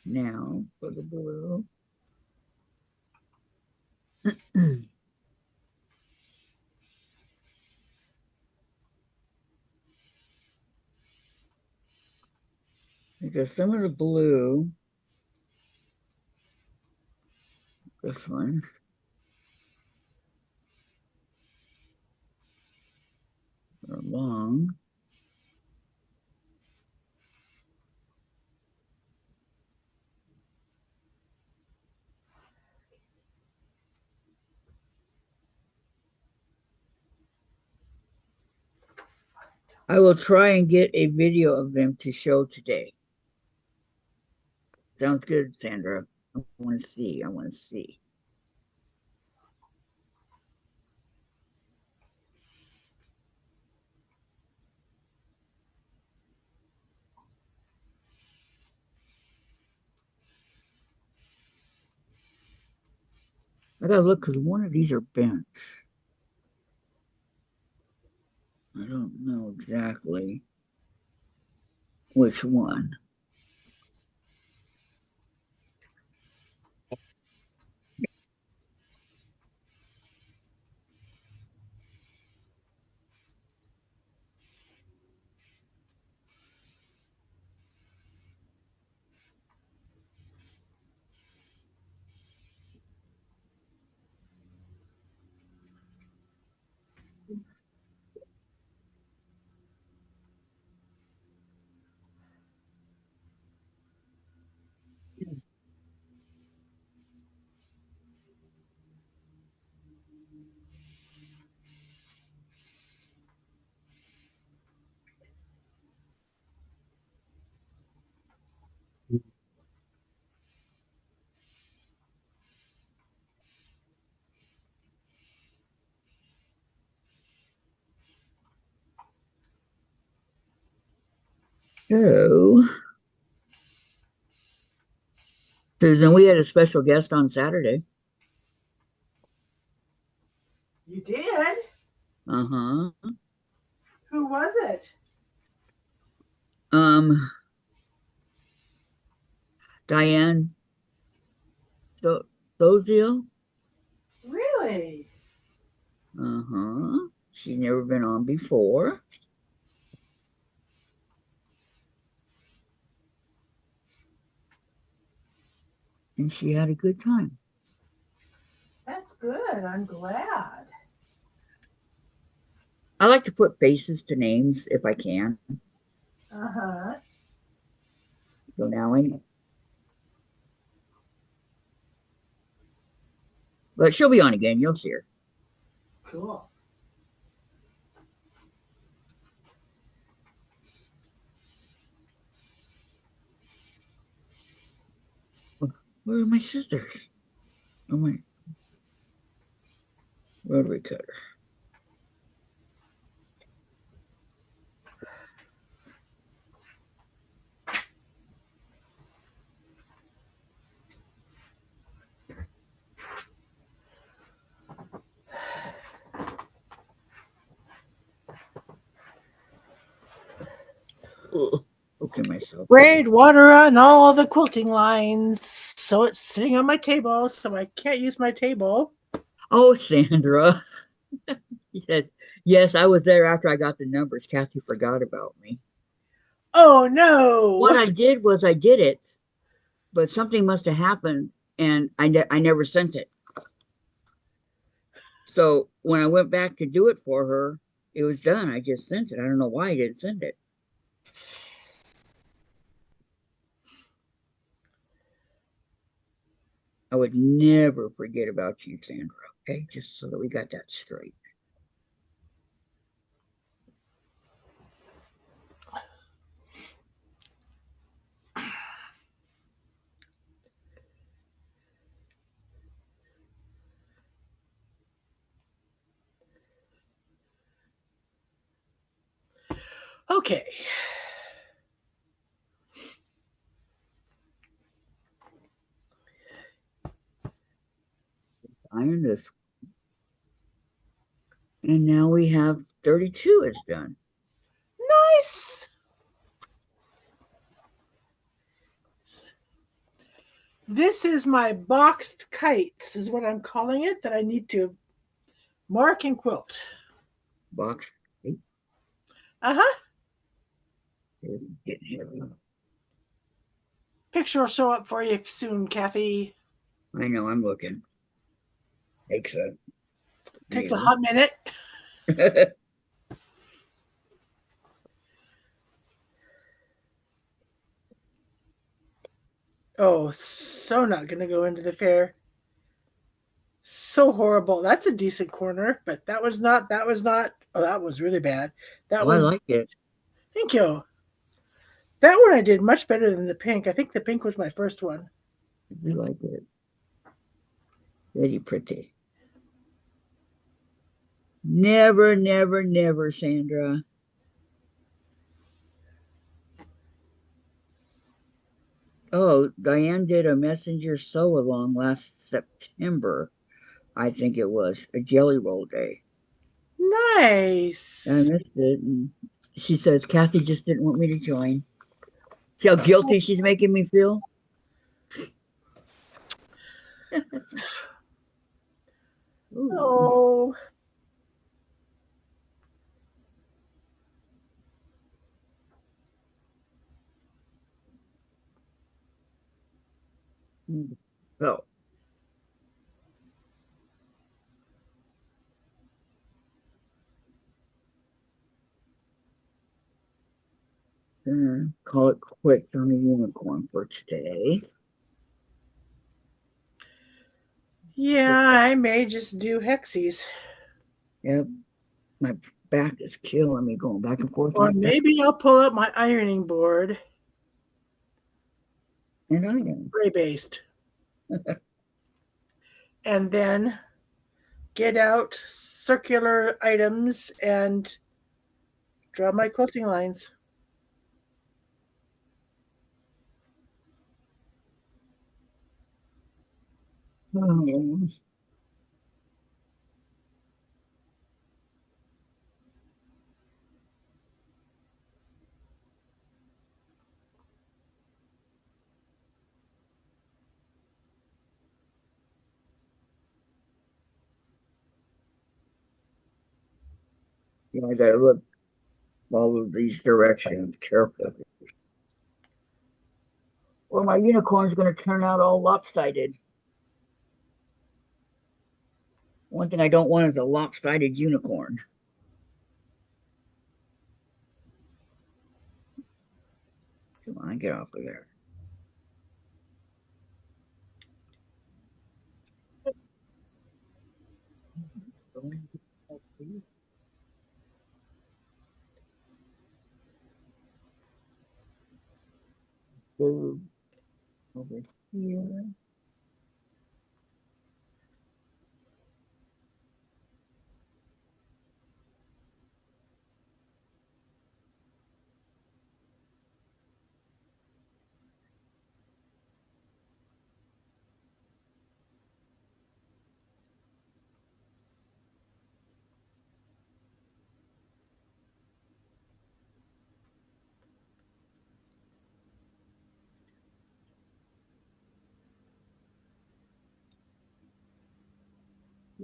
Now for the blue. Because some of the blue, this one, are long. I will try and get a video of them to show today. Sounds good, Sandra. I want to see. I want to see. I gotta look because one of these are bent. I don't know exactly which one. So, Susan, we had a special guest on Saturday. You did? Uh-huh. Who was it? Um, Diane Dozio. Really? Uh-huh. She's never been on before. And she had a good time. That's good. I'm glad. I like to put faces to names if I can. Uh-huh. So now I know. But she'll be on again. You'll see her. Cool. Where are my sisters? Oh, my rotary cutter. Ugh. Okay, myself. Sprayed water on all of the quilting lines, so it's sitting on my table, so I can't use my table. Oh, Sandra. He said, yes, I was there after I got the numbers. Kathy forgot about me. Oh no! What I did was I did it, but something must have happened and I never sent it. So when I went back to do it for her, it was done. I just sent it. I don't know why I didn't send it. I would never forget about you, Sandra. Okay, just so that we got that straight. Okay. Iron this. And now we have 32 is done. Nice! This is my boxed kites, is what I'm calling it, that I need to mark and quilt. Box. Eight. Uh-huh. Getting heavy. Picture will show up for you soon, Kathy. I know, I'm looking. Takes a Takes a minute. hot minute. Oh, so not going to go into the fair. So horrible. That's a decent corner, but that was not, oh, that was really bad. That Oh, I was, like it. thank you. That one I did much better than the pink. I think the pink was my first one. I do like it. Very pretty. Never, never, never, Sandra. Oh, Diane did a messenger sew along last September. I think it was a jelly roll day. I Nice. missed it. And she says, Kathy just didn't want me to join. See how guilty she's making me feel? Ooh. Oh, So, call it quits on the unicorn for today. yeah, I may just do hexies. Yep, my back is killing me going back and forth Or like that. maybe I'll pull up my ironing board, And I am. gray based, and then get out circular items and draw my quilting lines. Oh, yeah, I gotta look all of these directions carefully. Or my unicorn's gonna turn out all lopsided. One thing I don't want is a lopsided unicorn. Come on, get off of there. Go over here.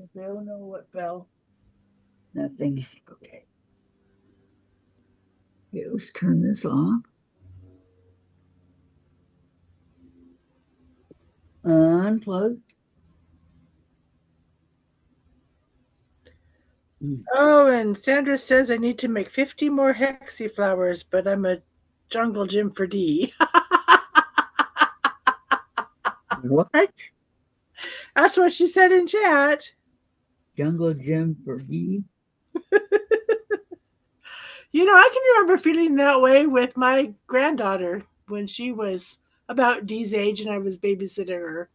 If they don't know what fell. Nothing. Okay. Okay, let's turn this off. Unplug. Mm. Oh, and Sandra says I need to make 50 more hexy flowers, but I'm a jungle gym for D. What? That's what she said in chat. Jungle gym for me? You know, I can remember feeling that way with my granddaughter when she was about Dee's age and I was babysitting her.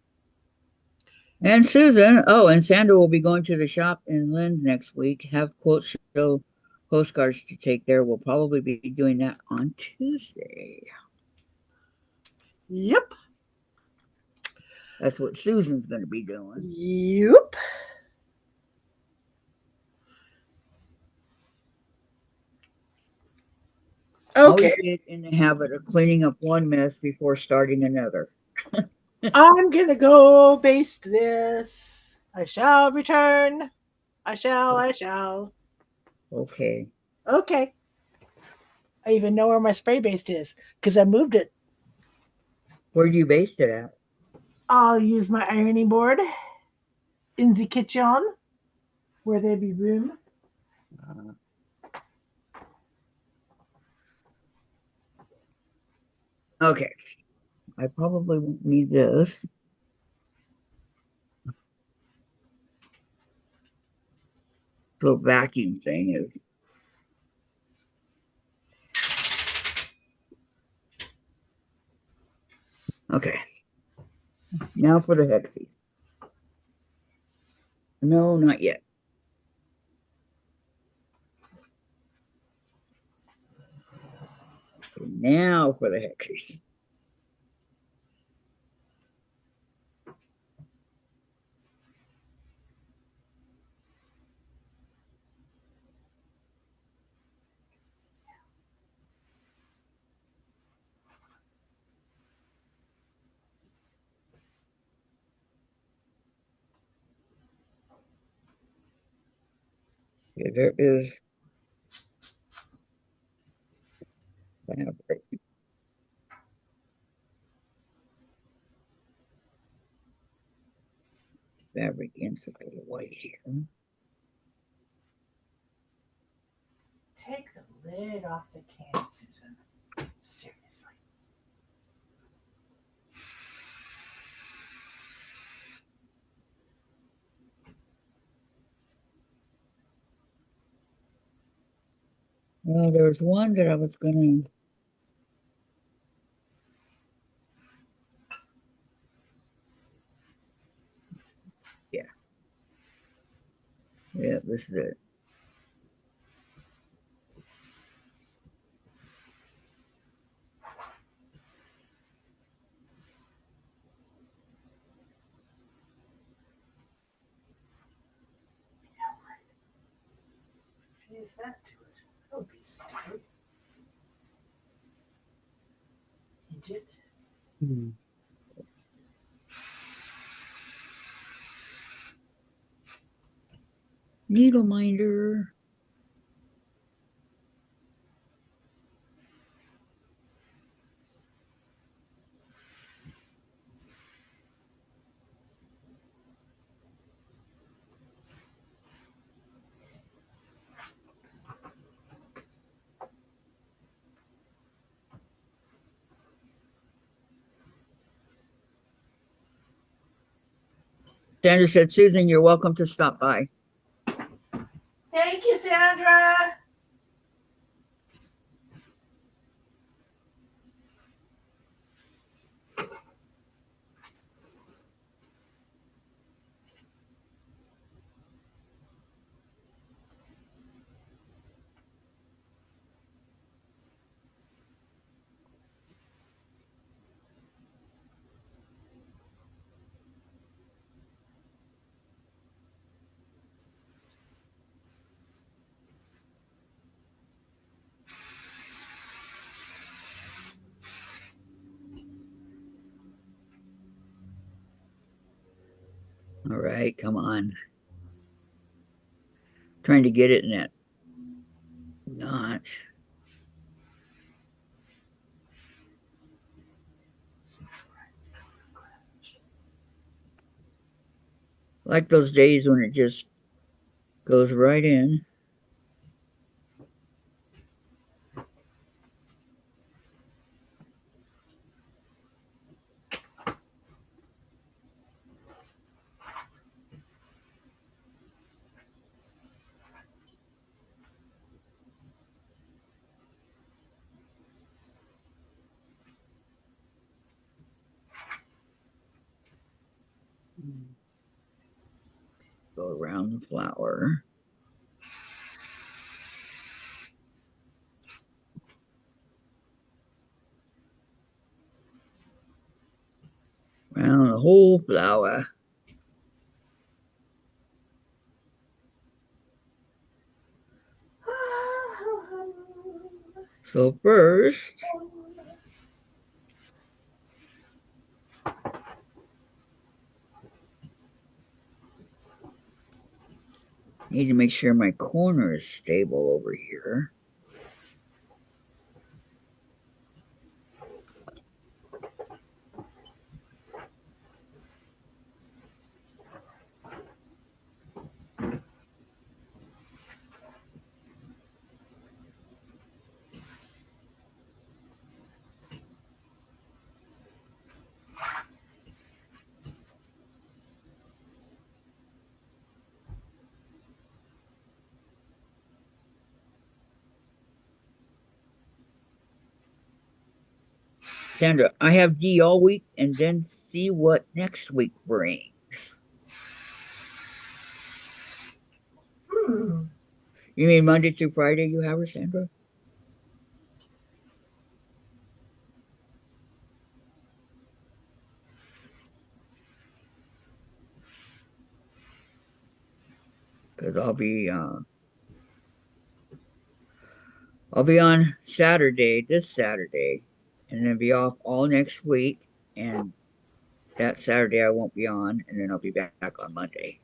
And Susan. Oh, and Sandra will be going to the shop in Lynn's next week. Have quote show postcards to take there. We'll probably be doing that on Tuesday. Yep. That's what Susan's going to be doing. Yep. Okay. Always get in the habit of cleaning up one mess before starting another. I'm gonna go baste this. I shall return. I shall. Okay. Okay. I even know where my spray baste is because I moved it. Where do you base it at? I'll use my ironing board in the kitchen where there be room. Uh, okay. I probably won't need this. Little vacuum thing is. Okay. Now for the hexie. No, not yet. Okay, now for the hexies. Okay, there is fabric. Fabric inside the white here. Take the lid off the can, Susan. Seriously. Well, there was one that I was gonna. Yeah, yeah, this is it. Use that to it. That would be stupid. Idiot. Needle minder. Sandra said, Susan, you're welcome to stop by. Thank you, Sandra. All right, come on. Trying to get it in that knot. Like those days when it just goes right in. Go around the flower. Around the whole flower. So first, need to make sure my corner is stable over here. Sandra, I have D all week and then see what next week brings. You mean Monday through Friday you have her, Sandra? Because I'll be on Saturday, this Saturday, and then be off all next week. And that Saturday I won't be on, and then I'll be back on Monday.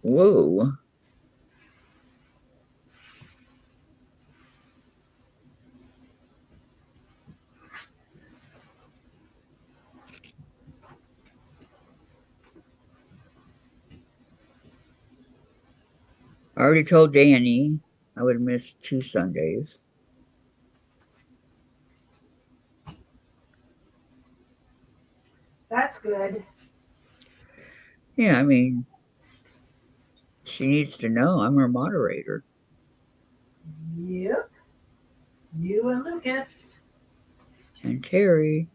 Whoa. I already told Danny I would miss 2 Sundays. That's good. Yeah, I mean, she needs to know I'm her moderator. Yep. You and Lucas. And Terry.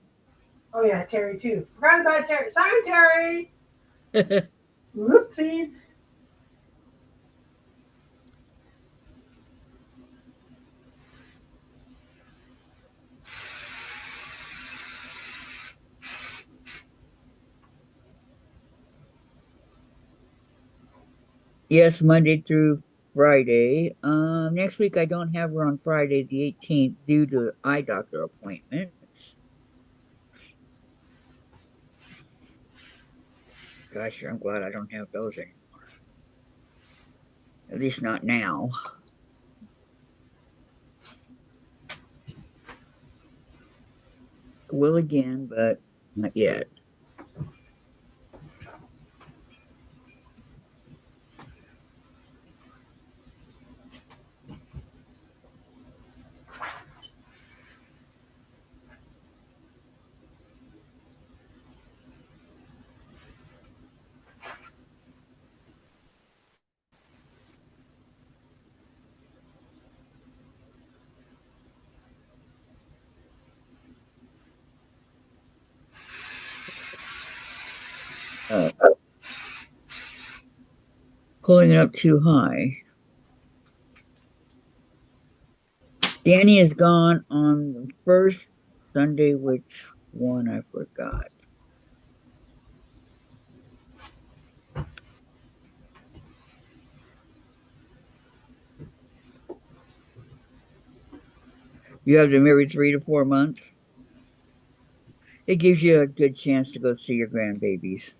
Oh yeah, Terry too. Forgot about Terry. Sorry, Terry. Whoopsie. Yes, Monday through Friday. Next week I don't have her on Friday the 18th due to eye doctor appointments. Gosh, I'm glad I don't have those anymore. At least not now. I will again, but not yet. Uh, Pulling it up too high. Danny is gone on the first Sunday, which one I forgot. You have them every 3 to 4 months. It gives you a good chance to go see your grandbabies.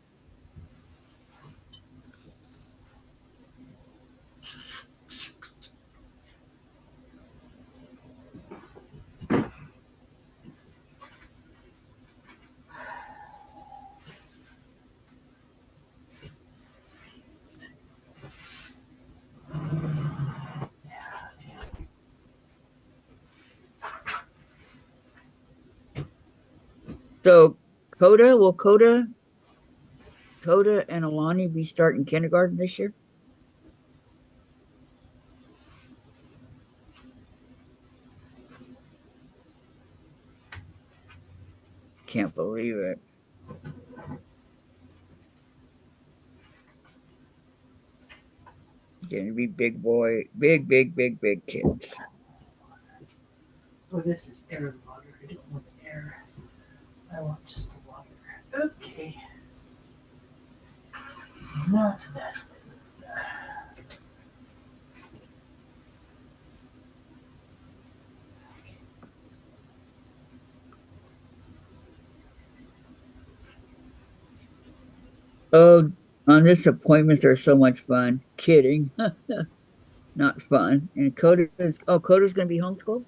So Coda and Alani be starting kindergarten this year? Can't believe it. Going to be big boy, big kids. Oh, this is air and water. I don't want air. I want just the water. Okay. Not that. Oh, on this appointments are so much fun. Kidding. Not fun. And Coda's going to be homeschooled?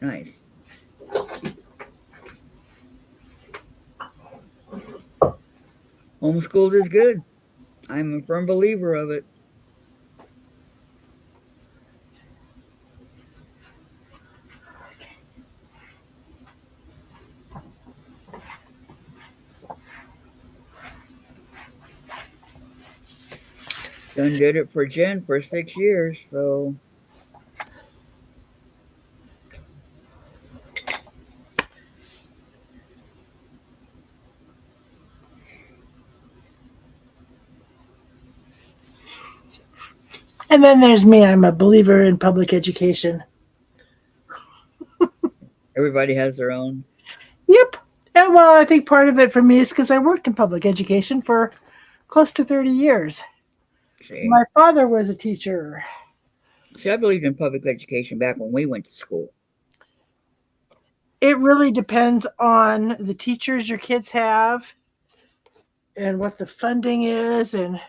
Nice. Homeschooled is good. I'm a firm believer of it. Done did it for Jen for 6 years, so And then there's me. I'm a believer in public education. everybody has their own. Yep. And well, I think part of it for me is because I worked in public education for close to 30 years. See, My father was a teacher. see, I believed in public education back when we went to school. It really depends on the teachers your kids have and what the funding is. And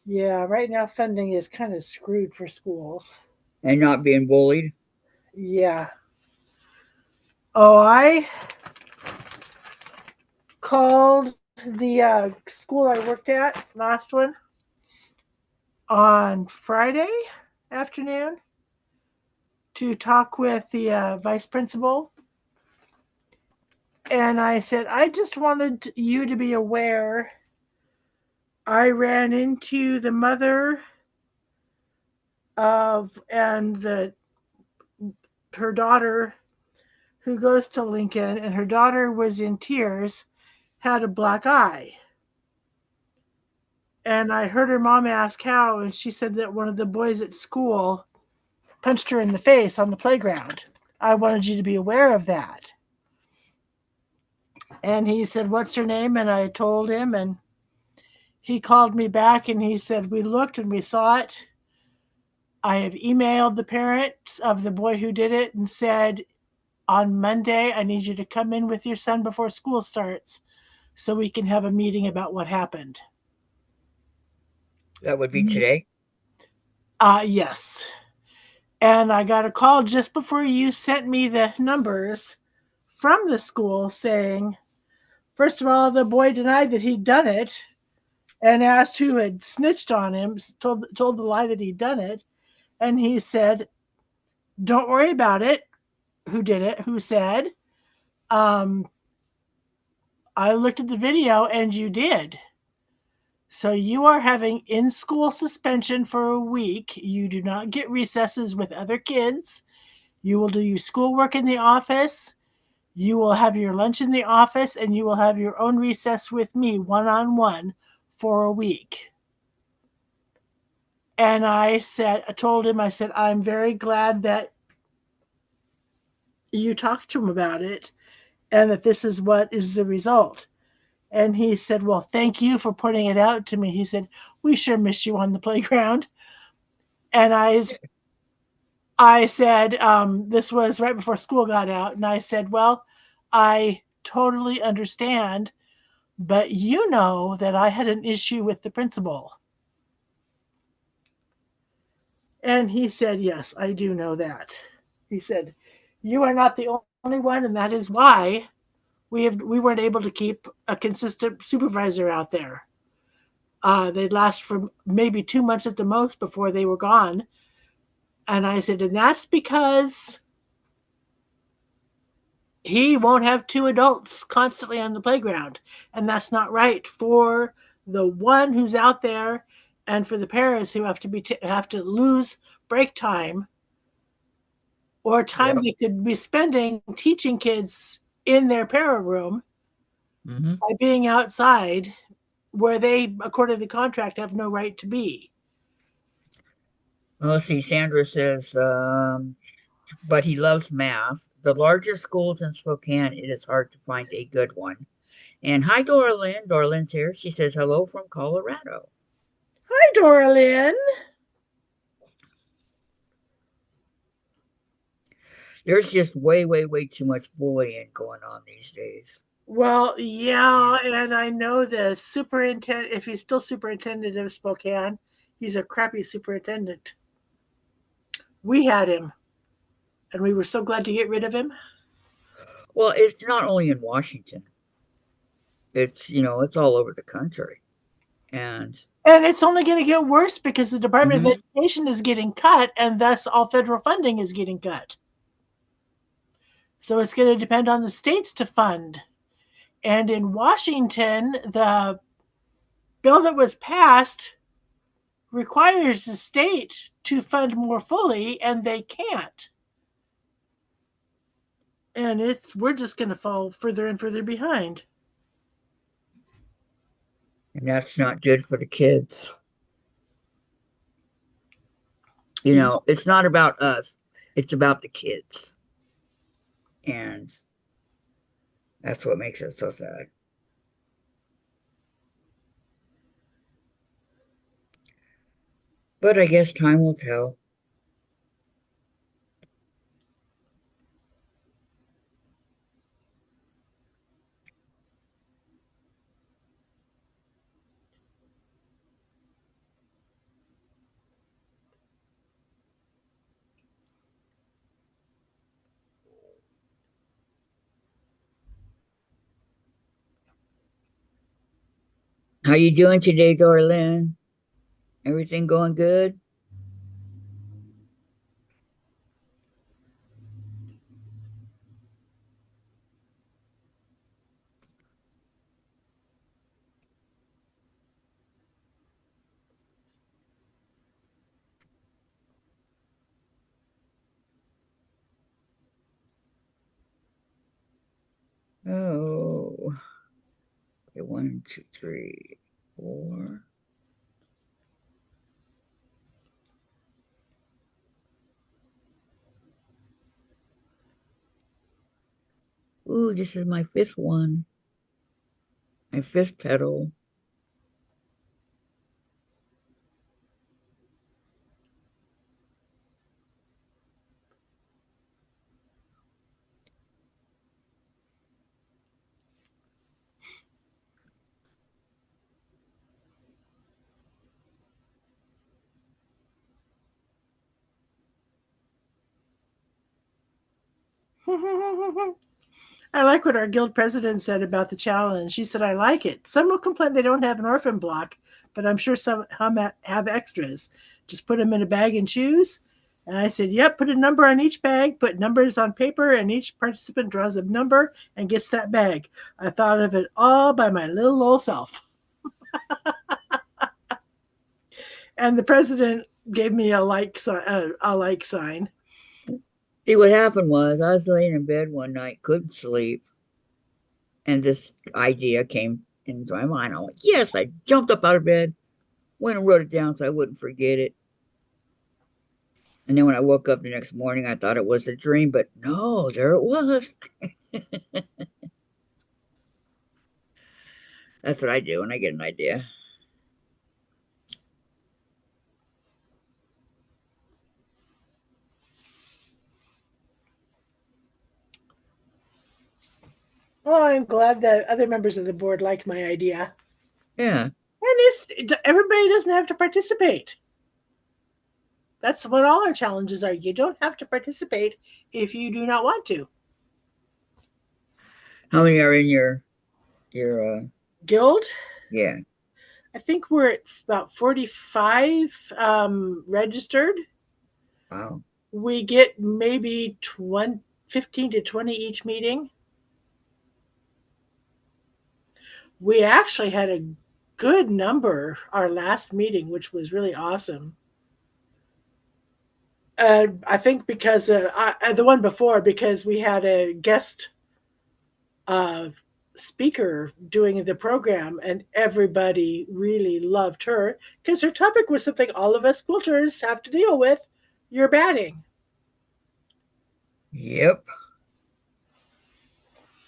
yeah, right now funding is kind of screwed for schools. And not being bullied. Yeah. Oh, I called the school I worked at, last one, on Friday afternoon to talk with the vice principal. And I said, I just wanted you to be aware. I ran into the mother of and her daughter who goes to Lincoln, and her daughter was in tears, had a black eye. And I heard her mom ask how, and she said that one of the boys at school punched her in the face on the playground. I wanted you to be aware of that. And he said, "What's her name?" And I told him, and he called me back and he said, "We looked and we saw it. I have emailed the parents of the boy who did it and said, on Monday, I need you to come in with your son before school starts so we can have a meeting about what happened." That would be today. Yes. And I got a call just before you sent me the numbers from the school saying, first of all, the boy denied that he'd done it and asked who had snitched on him, told the lie that he'd done it. And he said, "Don't worry about it. Who did it? Who said? Um, I looked at the video and you did. So you are having in school suspension for a week. You do not get recesses with other kids. You will do your schoolwork in the office. You will have your lunch in the office, and you will have your own recess with me one on one for a week." And I told him, I said, "I'm very glad that you talked to him about it and that this is what is the result." And he said, "Well, thank you for putting it out to me." He said, "We sure miss you on the playground." And I said, this was right before school got out. And I said, "Well, I totally understand, but you know that I had an issue with the principal." And he said, "Yes, I do know that." He said, "You are not the only one, and that is why we weren't able to keep a consistent supervisor out there. They'd last for maybe 2 months at the most before they were gone." And I said, "And that's because he won't have two adults constantly on the playground. And that's not right for the one who's out there and for the parents who have to lose break time or time Yep. they could be spending teaching kids in their para room Hmm. by being outside where they, according to the contract, have no right to be." Well, let's see. Sandra says, but he loves math. The larger schools in Spokane, it is hard to find a good one. And hi, Dorlin. Dorlin's here. She says hello from Colorado. Hi, Dorlin. There's just way, way, way too much bullying going on these days. Well, Yeah. yeah, and I know the superintendent, if he's still superintendent of Spokane, he's a crappy superintendent. We had him, and we were so glad to get rid of him. Well, it's not only in Washington. It's all over the country. And And it's only going to get worse because the Department of mhm, Education is getting cut, and thus all federal funding is getting cut. So it's going to depend on the states to fund. And in Washington, the bill that was passed requires the state to fund more fully, and they can't. And we're just going to fall further and further behind. and that's not good for the kids. Yeah. It's not about us. It's about the kids. And that's what makes it so sad. But I guess time will tell. How you doing today, Dorlin? Everything going good? Oh, okay, 1, 2, 3, 4. Ooh, this is my fifth one. My fifth petal. I like what our guild president said about the challenge. She said, I like it. Some will complain they don't have an orphan block, but I'm sure some have extras. Just put them in a bag and choose. And I said, yep, put a number on each bag, put numbers on paper, and each participant draws a number and gets that bag. I thought of it all by my little old self. And the president gave me a like sign. See, what happened was I was laying in bed one night, couldn't sleep, and this idea came into my mind. I'm like, yes, I jumped up out of bed, went and wrote it down so I wouldn't forget it. And then when I woke up the next morning, I thought it was a dream, but no, there it was. That's what I do when I get an idea. Well, I'm glad that other members of the board like my idea. Yeah. And everybody doesn't have to participate. That's what all our challenges are. You don't have to participate if you do not want to. How many are in your Guild, yeah. I think we're at about 45 registered. Wow. We get maybe 15 to 20 each meeting. We actually had a good number our last meeting, which was really awesome. I think because the one before, because we had a guest uh, speaker doing the program, and everybody really loved her because her topic was something all of us quilters have to deal with: your batting. Yep.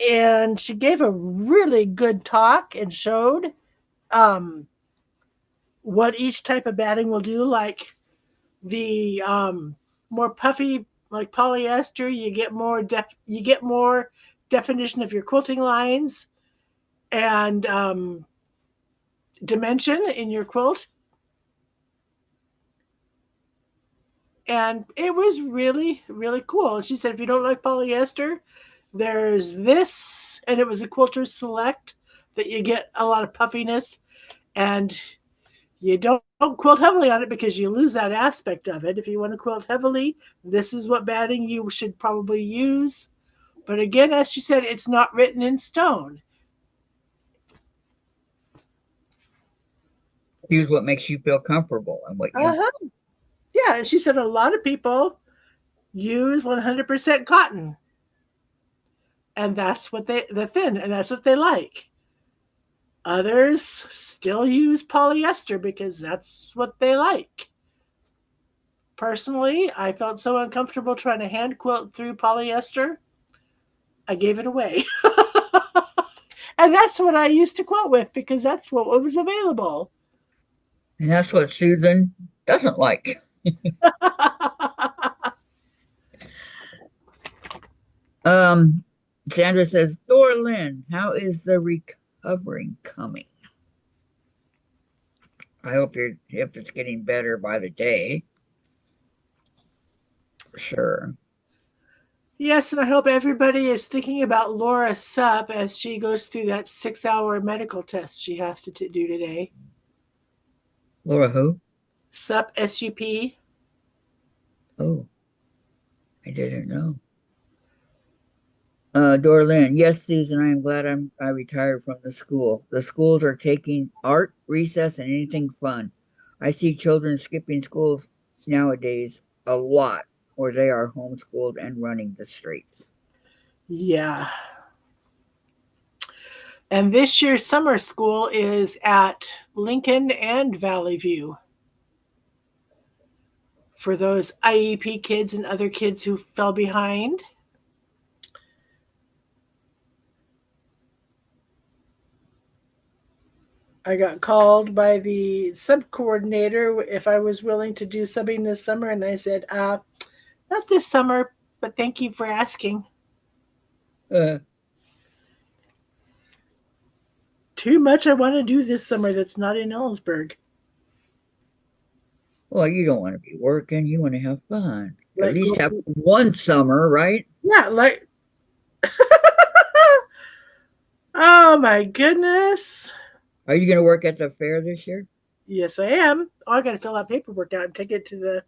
And she gave a really good talk and showed um, what each type of batting will do. Like the more puffy, like polyester, you get more definition of your quilting lines and dimension in your quilt. And it was really, really cool. And she said, if you don't like polyester, there's this, and it was a quilter select that you get a lot of puffiness, and you don't quilt heavily on it because you lose that aspect of it. If you want to quilt heavily, this is what batting you should probably use. But again, as she said, it's not written in stone. Use what makes you feel comfortable and what you Uh-huh. Yeah, and she said a lot of people use 100% cotton, and that's what the thin, and that's what they like. Others still use polyester because that's what they like. Personally, I felt so uncomfortable trying to hand quilt through polyester, I gave it away. And that's what I used to quilt with because that's what was available. and that's what Susan doesn't like. Um Sandra says, Dora Lynn, how is the recovering coming? I hope it's getting better by the day. For sure. Yes, and I hope everybody is thinking about Laura Sup as she goes through that 6 hour medical test she has to do today. Laura who? Sup, SUP. Oh, I didn't know. Dorlin, yes, Susan, I am glad I retired from the school. The schools are taking art, recess, and anything fun. I see children skipping schools nowadays a lot, or they are homeschooled and running the streets. Yeah. And this year's summer school is at Lincoln and Valley View for those IEP kids and other kids who fell behind. I got called by the sub coordinator if I was willing to do subbing this summer, and I said, not this summer, but thank you for asking. Uh, Too much I want to do this summer that's not in Ellensburg. well, you don't want to be working. You want to have fun. At Like, least have one summer, right? yeah, like, oh my goodness. Are you going to work at the fair this year? Yes, I am. Oh, I got to fill out paperwork out and take it to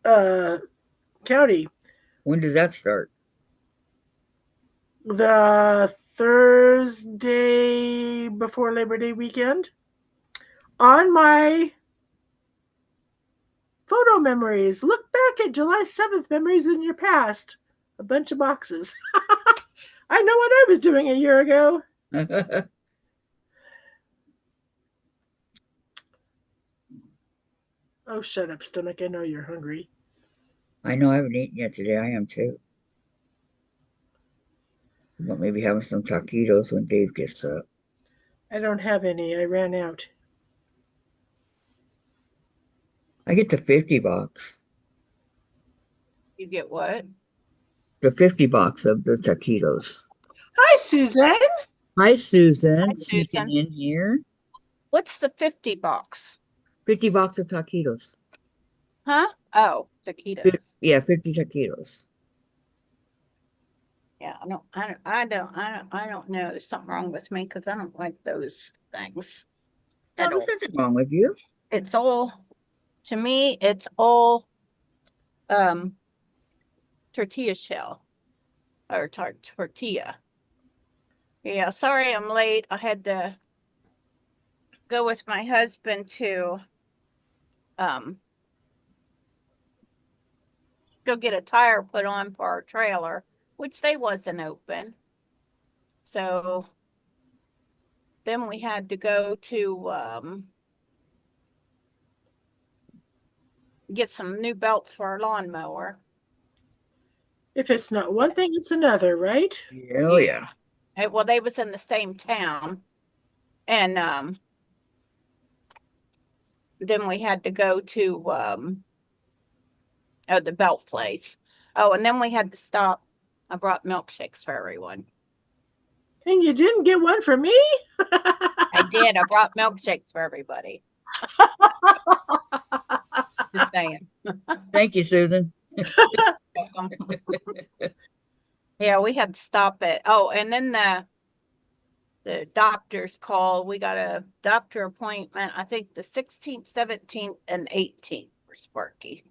the county. When does that start? The Thursday before Labor Day weekend. On my photo memories, look back at July 7th, memories in your past. A bunch of boxes. I know what I was doing a year ago. Oh, shut up, stomach. I know you're hungry. I know I haven't eaten yet today. I am too. But maybe having some taquitos when Dave gets up. I don't have any. I ran out. I get the 50 box. You get what? The 50 box of the taquitos. Hi, Susan. Hi, Susan. Hi, Sneaking Susan. in here. What's the 50 box? 50 box of taquitos. Huh? Oh, taquitos. Yeah, 50 taquitos. Yeah, I don't know. There's something wrong with me because I don't like those things at Oh, all. there's nothing wrong with you. It's all, to me, it's all tortilla shell or tortilla. Yeah, sorry I'm late. I had to go with my husband to go get a tire put on for our trailer, which they wasn't open. So then we had to go to get some new belts for our lawnmower. If it's not one thing, it's another, right? Oh, yeah. Well, they was in the same town. And then we had to go to the belt place. Oh, and then we had to stop. I brought milkshakes for everyone. And you didn't get one for me? I did. I brought milkshakes for everybody. Just saying. Thank you, Susan. Yeah, we had to stop it. Oh, and then the doctor's call. We got a doctor appointment, I think the 16th, 17th, and 18th for Sparky.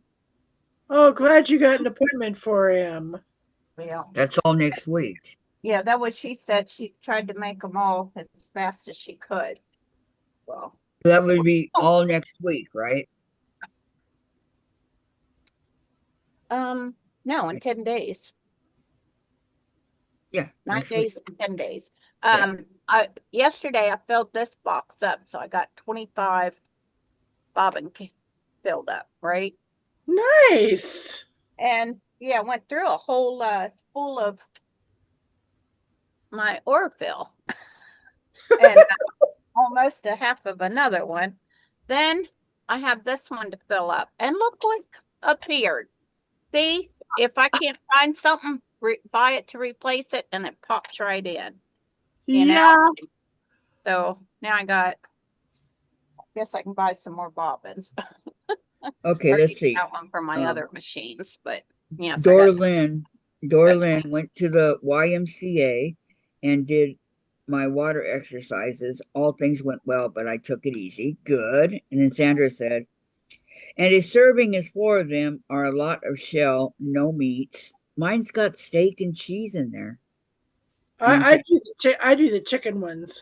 Oh, glad you got an appointment for him. Yeah. That's all next week. Yeah, that was, she said she tried to make them all as fast as she could. Well, That would be all next week, right? no, in 10 days. Yeah. 9 next week. days and 10 days. Yeah. Yesterday I filled this box up, so I got 25 bobbin filled up, right? Nice. And yeah, I went through a whole full of my Orville and almost a half of another one. Then I have this one to fill up, and look what appeared. See, if I can't find something, buy it to replace it, and it pops right in. You know? So now I guess I can buy some more bobbins. Okay, let's see. That one for my other machines, but yes. Dora Lynn went to the YMCA and did my water exercises. All things went well, but I took it easy. Good. And then Sandra said, and a serving is 4 of them are a lot of shell, no meats. Mine's got steak and cheese in there. I do the chicken ones.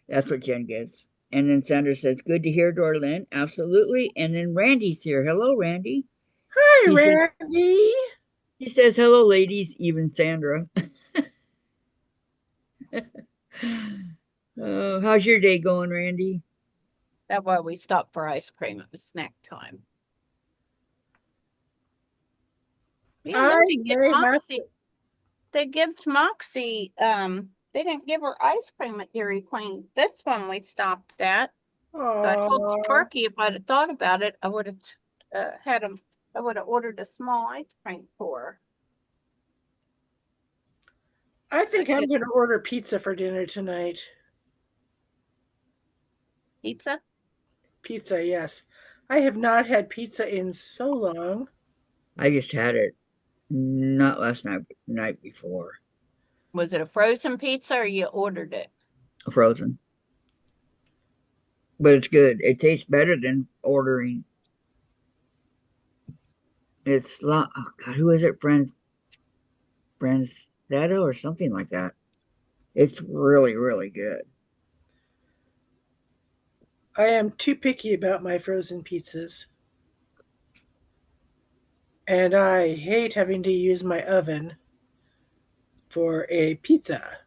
That's what Jen gets. And then Sandra says, good to hear, Dorlin. Absolutely. And then Randy's here. Hello, Randy. Hi, Randy. He says, hello, ladies, even Sandra. Oh, how's your day going, Randy? That's why we stopped for ice cream. It was snack time. Yeah, I then they give gave my Moxie. They give Moxie. They didn't give her ice cream at Dairy Queen. This one we stopped at. So I told Aw. Sparky if I'd have thought about it, I would have had him. I would have ordered a small ice cream for her. I think I'm did. going to order pizza for dinner tonight. Pizza. Pizza, yes. I have not had pizza in so long. I just had it not last night, but the night before. Was it a frozen pizza or you ordered it? Frozen. But it's good. It tastes better than ordering. It's oh God, who is it? Franzetto or something like that. It's really, really good. I am too picky about my frozen pizzas. And I hate having to use my oven for a pizza.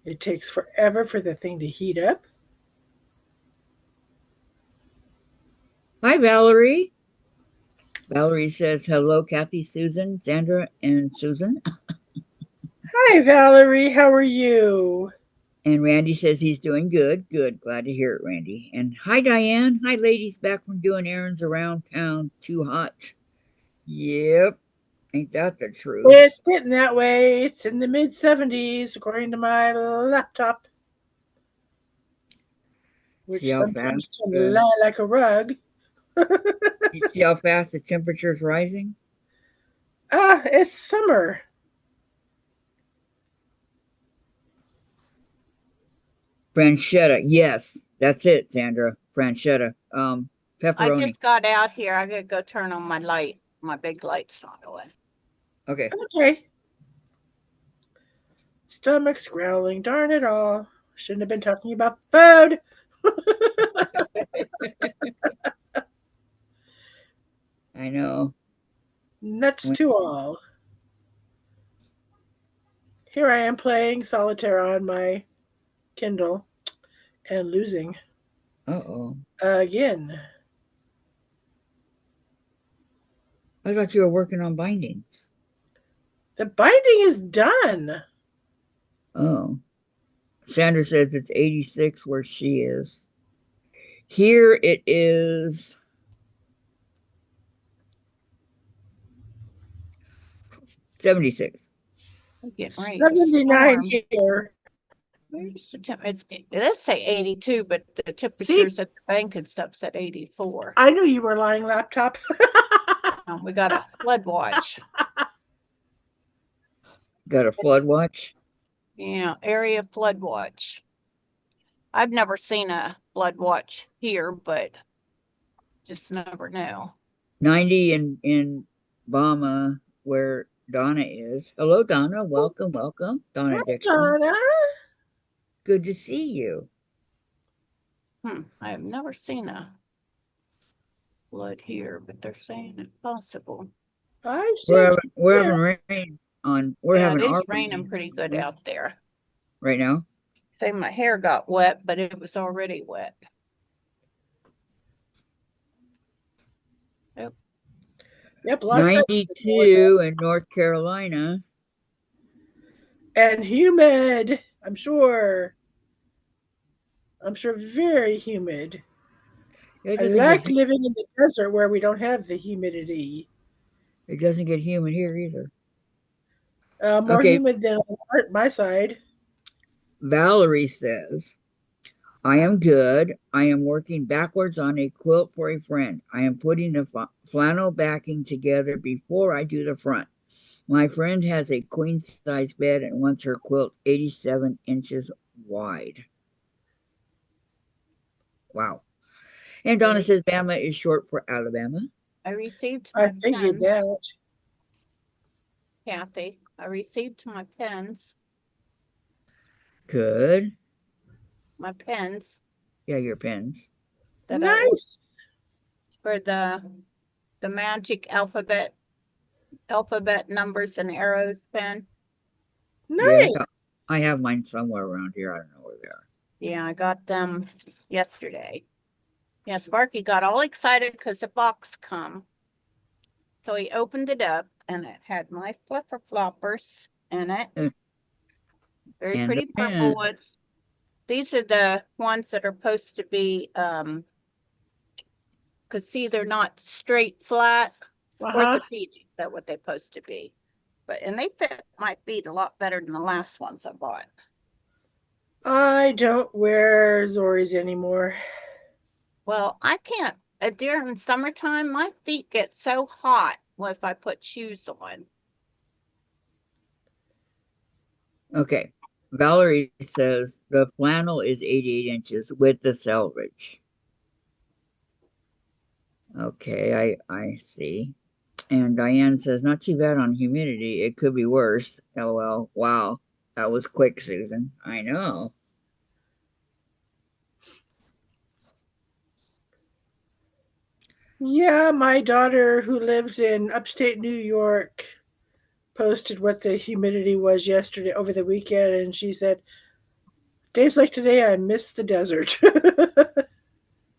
It takes forever for the thing to heat up. Hi, Valerie. Valerie says, hello, Kathy, Susan, Sandra, and Susan. Hi, Valerie. How are you? And Randy says he's doing good. Good. Glad to hear it, Randy. And hi, Diane. Hi, ladies. Back from doing errands around town. Too hot. Yep. Ain't that the truth? It's getting that way. It's in the mid 70s, according to my laptop, See which how fast sometimes can lie like a rug. you see how fast the temperature's rising? It's summer. Franchetta. Yes, that's it, Sandra. Franchetta. I Pepperoni. just got out here. I gotta go turn on my light. My big light's not on. Okay. Okay. Stomach's growling. Darn it all. Shouldn't have been talking about food. I know. Nuts to all. Here I am playing solitaire on my Kindle and losing Uh-oh. again. I thought you were working on bindings. The binding is done. Oh. Sandra says it's 86 where she is. Here it is 76. I'm getting ready to 79 storm. here. Where's the temp? It does say 82, but the See, temperatures at the bank and stuff said 84. I knew you were lying, laptop. We got a flood watch. Got a flood watch? Yeah, area flood watch. I've never seen a flood watch here, but just never know. 90 in Bama where Donna is. Hello, Donna. Welcome, welcome. Donna Hi, Dixon. Donna. Good to see you. I have never seen a flood here, but they're saying it's possible. We're having rain on. We're Yeah, having it is our raining pretty good out there. right now. Say my hair got wet, but it was already wet. Yep, last night was 92 in North Carolina. and humid. I'm sure. Very humid. It I doesn't like get living in the desert where we don't have the humidity. it doesn't get humid here either. More Okay, humid than on my side. Valerie says, I am good. I am working backwards on a quilt for a friend. I am putting the flannel backing together before I do the front. My friend has a queen size bed and wants her quilt 87 inches wide. Wow. And Donna says Bama is short for Alabama. I received I my figured pens, that. Kathy. I received my pens. Good. My pens Yeah, your pens. that I ordered Nice. for the magic alphabet numbers and arrows pen. Yeah, Nice. I have mine somewhere around here. I don't know where they are. Yeah, I got them yesterday. Yeah, Sparky got all excited because the box come. So he opened it up and it had my fluffer floppers in it. Eh, Very And pretty purple then, ones. These are the ones that are supposed to be because see they're not straight flat orthopedic. That's what they're supposed to be. But and they fit my feet a lot better than the last ones I bought. I don't wear Zoris anymore. Well, I can't. During summertime, my feet get so hot if I put shoes on. okay. Valerie says the flannel is 88 inches with the selvage. Okay, I see. And Diane says, not too bad on humidity. It could be worse. LOL. Wow. That was quick, Susan. I know. Yeah, my daughter who lives in upstate New York posted what the humidity was yesterday over the weekend, and she said, days like today, I miss the desert.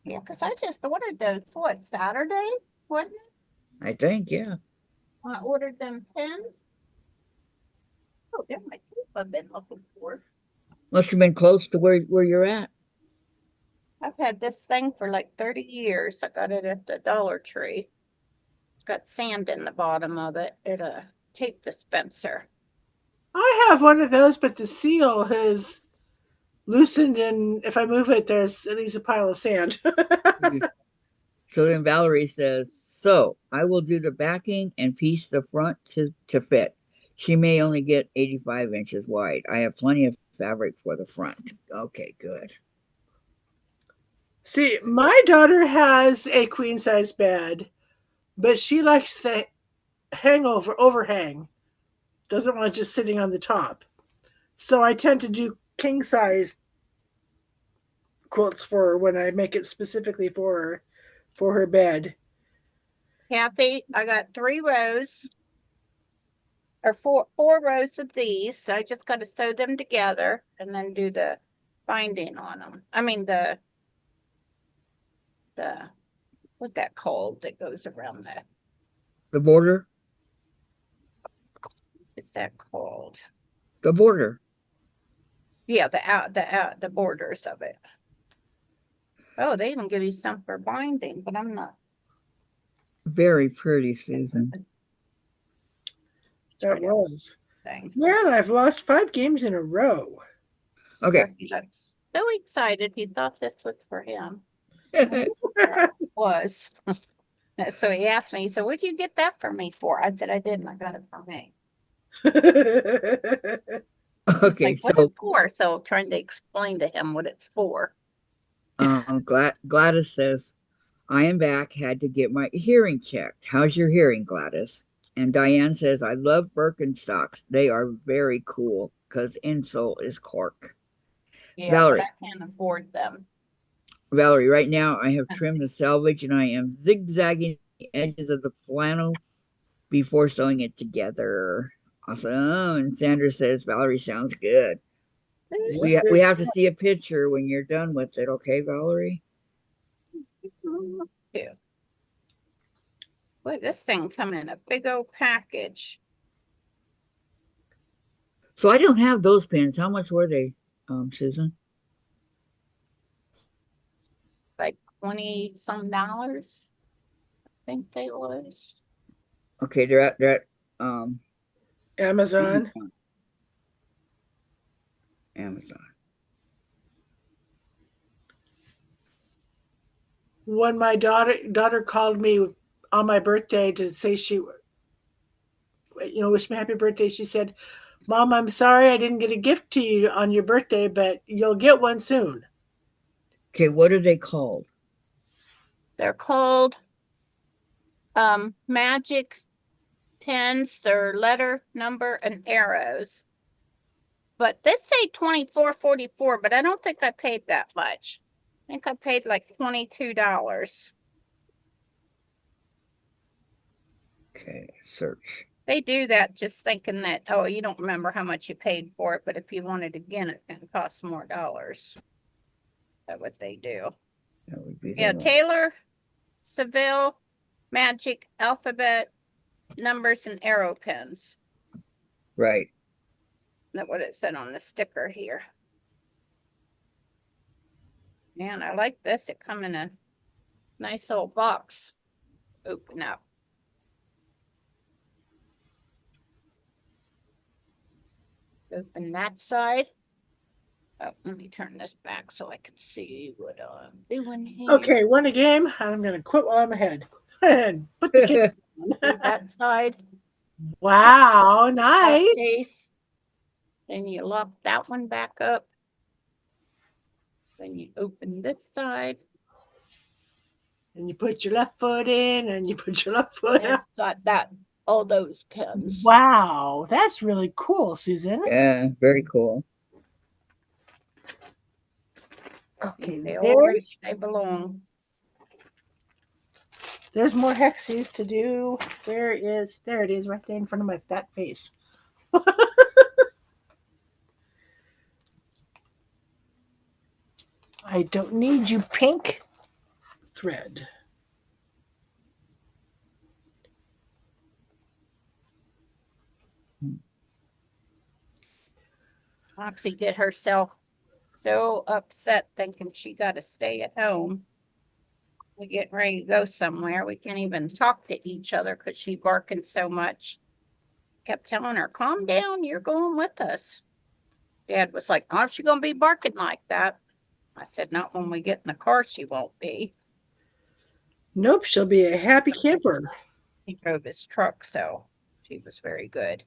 Yeah, because I just ordered those, what, Saturday? What? I think, yeah. I ordered them pins. Oh, they're my teeth I've been looking for. Must have been close to where you're at. I've had this thing for like 30 years. I got it at the Dollar Tree. It's got sand in the bottom of it. It's a tape dispenser. I have one of those, but the seal has loosened, and if I move it, it leaves a pile of sand. So then Valerie says, so I will do the backing and piece the front to fit. She may only get 85 inches wide. I have plenty of fabric for the front. Okay, good. See, my daughter has a queen size bed, but she likes the overhang. Doesn't want just sitting on the top. So I tend to do king size quilts for her when I make it specifically for her bed. Kathy, I got 3 rows or four rows of these. So I just got to sew them together and then do the binding on them. I mean the what's that called that goes around The border? what's that called? The border. Yeah, the borders of it. Oh, they even give you some for binding, but I'm not. Very pretty, Susan. That was. Thing. Yeah, and I've lost 5 games in a row. Okay. He looks so excited. He thought this was for him. It was. So he asked me, so what'd you get that for me for? I said, I didn't. I got it for me. Okay, like, what it's for? So trying to explain to him what it's for. Gladys says, I am back, had to get my hearing checked. How's your hearing, Gladys? And Diane says, I love Birkenstocks. They are very cool because insole is cork. Yeah, Valerie. but I can't afford them. Valerie, right now I have trimmed the selvage and I am zigzagging the edges of the flannel before sewing it together. Awesome. And Sandra says, Valerie sounds good. We have to see a picture when you're done with it, okay, Valerie? Yeah. Boy, this thing come in a big old package. So I don't have those pins. How much were they, Susan? Like 20 some dollars. I think they was. Okay, they're at Amazon. Amazon. When my daughter called me on my birthday to say wish me happy birthday, she said, Mom, I'm sorry I didn't get a gift to you on your birthday, but you'll get one soon. Okay, what are they called? They're called magic pens. They're letter, number, and arrows. But this say $24.44, but I don't think I paid that much. I think I paid like $22. Okay, search. They do that just thinking that, oh, you don't remember how much you paid for it, but if you want it again, it's going to cost more dollars. That's what they do. That would be Yeah, the Taylor, Seville, Magic, Alphabet, Numbers, and Arrow pens. right. That's what it said on the sticker here. Man, I like this. It come in a nice little box. Open up. Open that side. Oh, let me turn this back so I can see what I'm doing here. Okay, won a game. I'm going to quit while I'm ahead. And put the camera Do on. that side. Wow, That nice. case. Then you lock that one back up. Then you open this side. And you put your left foot in and you put your left foot And out. it's got that, all those pins. Wow, that's really cool, Susan. Yeah, very cool. Okay, They all where there's they belong. more hexes to do. There it is right there in front of my fat face. I don't need you, pink thread. Moxie get herself so upset thinking she got to stay at home. We getting ready to go somewhere. We can't even talk to each other because she's barking so much. Kept telling her, calm down, you're going with us. Dad was like, aren't she going to be barking like that? I said, not when we get in the car, she won't be. Nope, she'll be a happy camper. He drove his truck, so she was very good.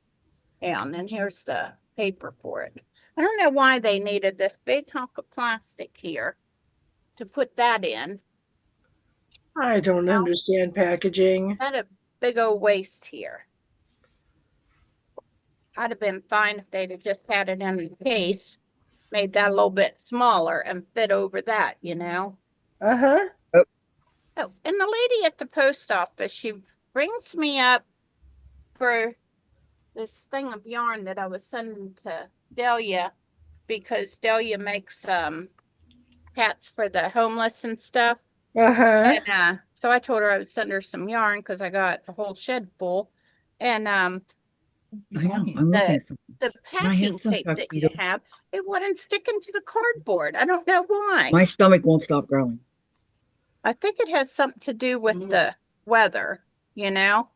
Yeah, and then here's the paper for it. I don't know why they needed this big hunk of plastic here to put that in. I don't understand packaging. Had a big old waste here. I'd have been fine if they'd have just had it in the case, made that a little bit smaller and fit over that, you know? Uh-huh. Oh, and the lady at the post office, she brings me up for this thing of yarn that I was sending to Delia because Delia makes hats for the homeless and stuff. Uh-huh. And so I told her I would send her some yarn because I got the whole shed full. And I know. I'm looking at something. the Can I have packing some tape that you tuxedos? have, it wouldn't stick into the cardboard. I don't know why. My stomach won't stop growling. I think it has something to do with the weather, you know?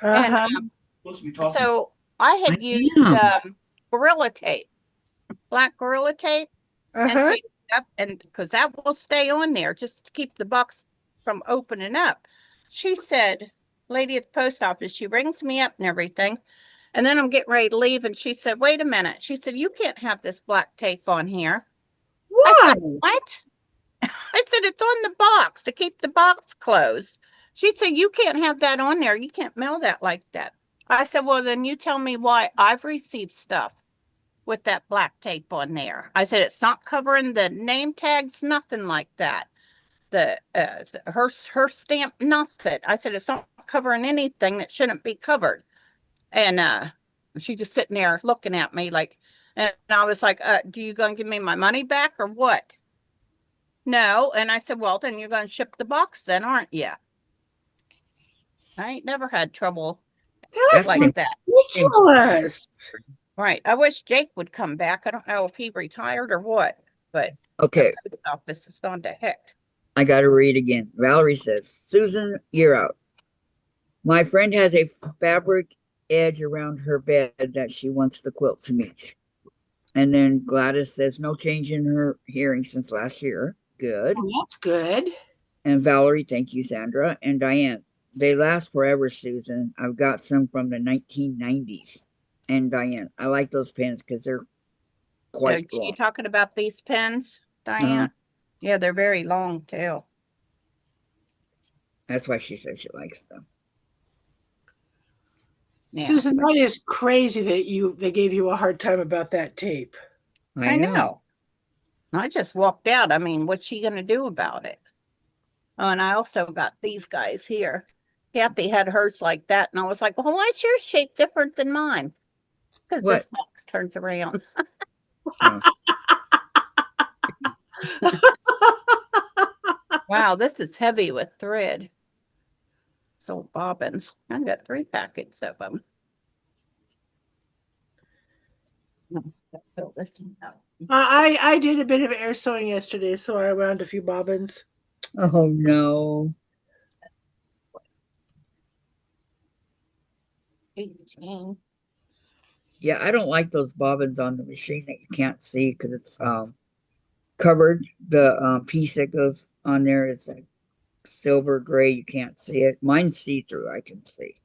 And Uh-huh. Supposed to be talking. so I I had used am. Gorilla tape, black Gorilla tape, and Uh-huh. taped it up, and because that will stay on there just to keep the box from opening up. She said, lady at the post office, she rings me up and everything. And then I'm getting ready to leave, and she said, wait a minute. She said, you can't have this black tape on here. I Why? said, what? I said, it's on the box to keep the box closed. She said, you can't have that on there. You can't mail that like that. I said, well, then you tell me why I've received stuff with that black tape on there. I said, it's not covering the name tags, nothing like that. Her stamp, nothing. I said, it's not covering anything that shouldn't be covered. And she just sitting there looking at me like, and I was like, do you gonna give me my money back or what? No. And I said, well, then you're gonna ship the box then, aren't you? I ain't never had trouble That's like seems- that. Ridiculous. Right. I wish Jake would come back. I don't know if he retired or what, but Okay, the post office has gone to heck. I got to read again. Valerie says, Susan, you're out. My friend has a fabric edge around her bed that she wants the quilt to meet. And then Gladys says, no change in her hearing since last year. Good. Oh, that's good. And Valerie, thank you, Sandra. And Diane, they last forever, Susan. I've got some from the 1990s. And Diane, I like those pens because they're quite You long. talking about these pens, Diane? Yeah, they're very long too. That's why she says she likes them. Yeah. Susan, that is crazy that they gave you a hard time about that tape. I know. I just walked out. I mean, what's she going to do about it? Oh, and I also got these guys here. Kathy had hers like that, and I was like, well, why is yours shaped different than mine? Because this What? box turns around. Oh, Wow, this is heavy with thread. So bobbins. I got 3 packets of them. Fill this one up. I did a bit of air sewing yesterday, so I wound a few bobbins. oh no. 18. Yeah, I don't like those bobbins on the machine that you can't see because it's covered. The piece that goes on there is like silver gray. You can't see it. Mine's see through. I can see.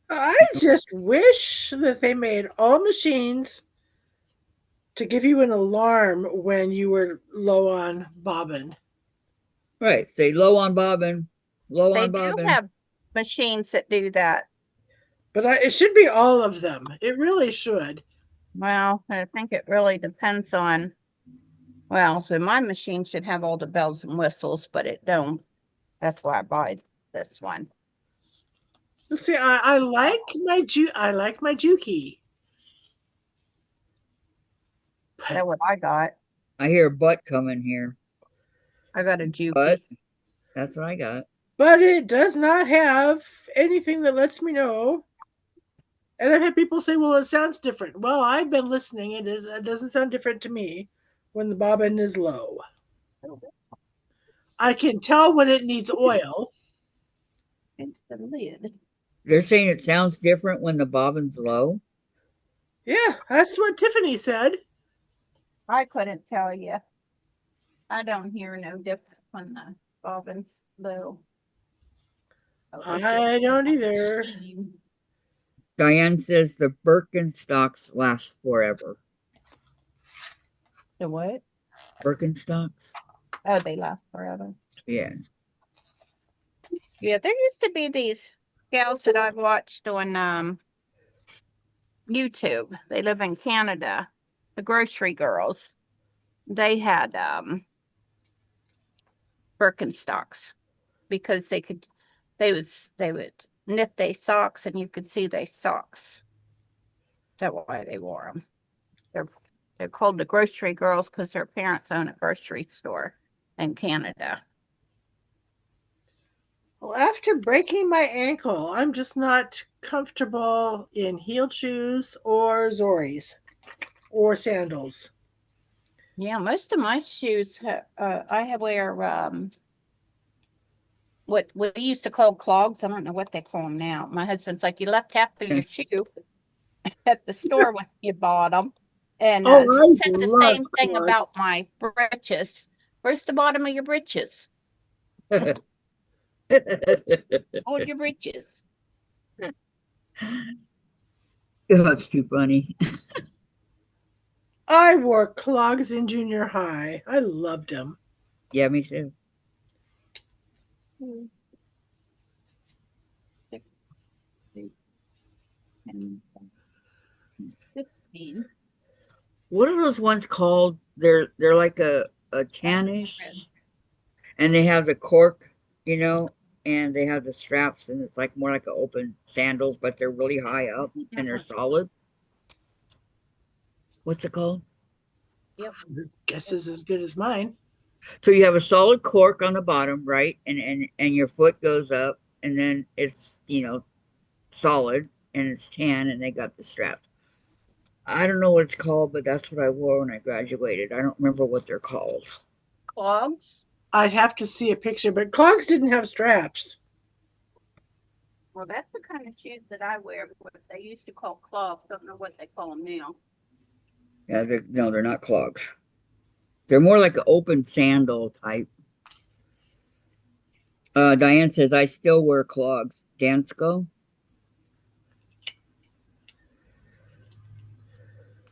I just wish that they made all machines to give you an alarm when you were low on bobbin. Right. Say low on bobbin. Low They on do bobbin. have machines that do that. But it should be all of them. It really should. Well, I think it really depends on, well, so my machine should have all the bells and whistles, but it don't. That's why I buy this one. You see, I like my Juki. That's what I got. I hear a butt coming here. I got a Juki. But that's what I got. But it does not have anything that lets me know. And I've had people say, well, it sounds different. Well, I've been listening, and it doesn't sound different to me when the bobbin is low. I can tell when it needs oil. It's the lid. They're saying it sounds different when the bobbin's low. Yeah, that's what Tiffany said. I couldn't tell you. I don't hear no difference when the bobbin's low. I don't either. Diane says the Birkenstocks last forever. The what? Birkenstocks? Oh, they last forever. Yeah. Yeah, there used to be these gals that I've watched on YouTube. They live in Canada. The grocery girls. They had Birkenstocks because they would knit their socks and you could see their socks. That's why they wore them. They're called the grocery girls because their parents own a grocery store in Canada. Well, after breaking my ankle, I'm just not comfortable in heeled shoes or Zoris or sandals. Yeah, most of my shoes, I wear what we used to call clogs. I don't know what they call them now. My husband's like, you left half of your shoe at the store when you bought them. And Oh, so I he said the love same thing about clogs. my breeches. Where's the bottom of your breeches? Hold your breeches. That's too funny. I wore clogs in junior high. I loved them. Yeah, me too. 6, 8, 10, 16. What are those ones called? They're like a tannish, and they have the cork, and they have the straps, and it's like more like an open sandals, but they're really high up and they're solid. What's it called? Yep. The guess is as good as mine. So you have a solid cork on the bottom, right? And your foot goes up, and then it's solid and it's tan, and they got the straps. I don't know what it's called, but that's what I wore when I graduated. I don't remember what they're called. Clogs? I'd have to see a picture, but clogs didn't have straps. Well, that's the kind of shoes that I wear. What they used to call clogs. Don't know what they call them now. Yeah, no, they're not clogs. They're more like an open sandal type. Diane says, I still wear clogs. Dansko?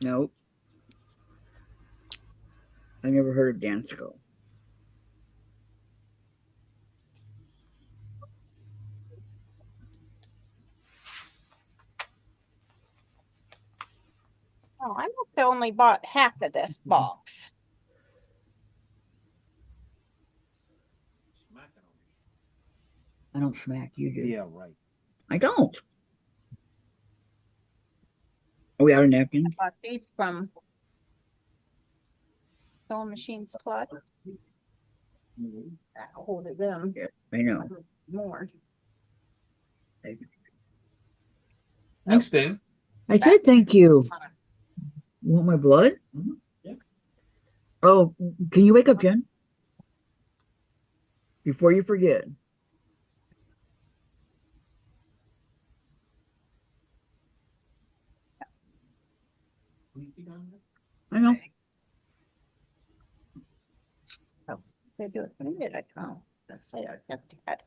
Nope. I never heard of Dansko. Oh, I must have only bought half of this box. I don't smack. You do. Yeah, right. I don't. Are we out of napkins? Bought these from Sewing Machines Club. I ordered them Yeah, I know. more. Thanks, Dave. I said thank you. You want my blood? Yeah. Oh, can you wake up, Jen? Before you forget. I know. Oh, they do it. When did I come? Let's say I got to cut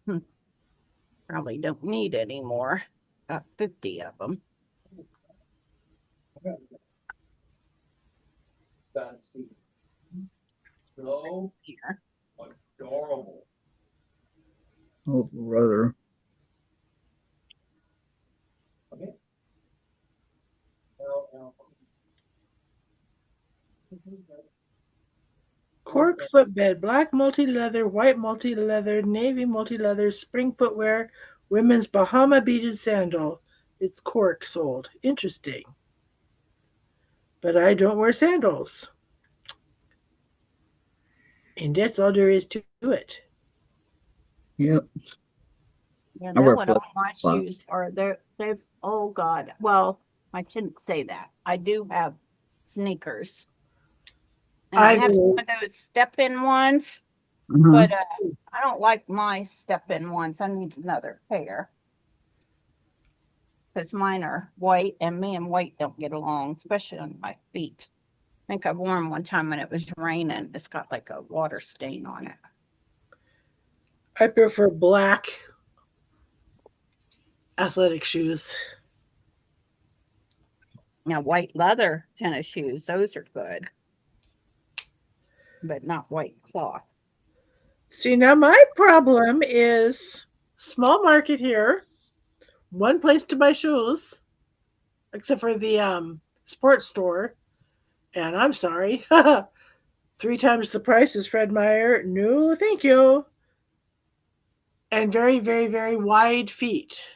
them. Probably don't need any more. Got 50 of them. So Here. adorable. Oh, brother. Okay. Cork footbed, black multi-leather, white multi-leather, navy multi-leather, spring footwear, women's Bahama beaded sandal. It's cork sold. Interesting. But I don't wear sandals. And that's all there is to it. Yep. Yeah, I that wear what flip all my flops. shoes are. They've, oh God. Well, I shouldn't say that. I do have sneakers. And I I have some of those step-in ones, Uh-huh. but I don't like my step-in ones. I need another pair. Because mine are white, and me and white don't get along, especially on my feet. I think I wore them one time when it was raining. It's got like a water stain on it. I prefer black athletic shoes. Now, white leather tennis shoes, those are good, but not white cloth. See, now my problem is small market here, one place to buy shoes, except for the sports store. And I'm sorry, 3 times the price is Fred Meyer. No, thank you. And very, very, very wide feet.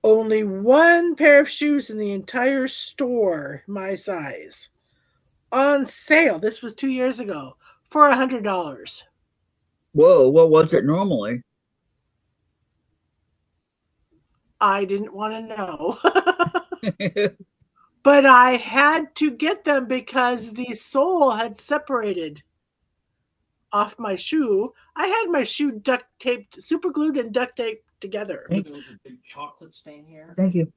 Only one pair of shoes in the entire store, my size, on sale. This was 2 years ago for $100. Whoa, what was it normally? I didn't want to know. But I had to get them because the sole had separated off my shoe. I had my shoe duct taped, super glued and duct taped together. There was a big chocolate stain here. Thank you.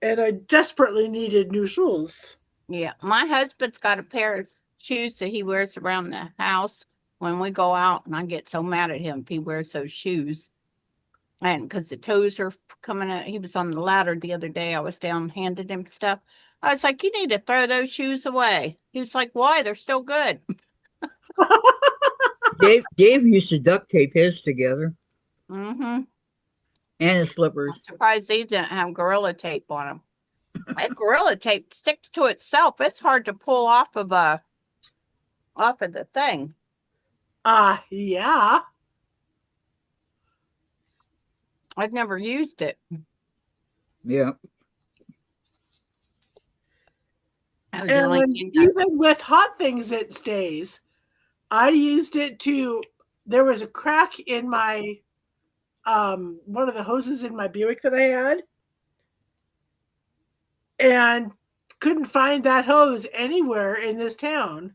And I desperately needed new shoes. Yeah, my husband's got a pair of shoes that he wears around the house when we go out, and I get so mad at him if he wears those shoes. And because the toes are coming out, he was on the ladder the other day. I was down handing him stuff. I was like, you need to throw those shoes away. He was like, why? They're still good. Dave used to duct tape his together Mm-hmm. and his I'm slippers. surprised these didn't have Gorilla Tape on them. That Gorilla Tape sticks to itself. It's hard to pull off of the thing. Yeah. I've never used it. Yeah. That was the only And thing even with hot things, it stays. I used it to, there was a crack in my, one of the hoses in my Buick that I had, and couldn't find that hose anywhere in this town.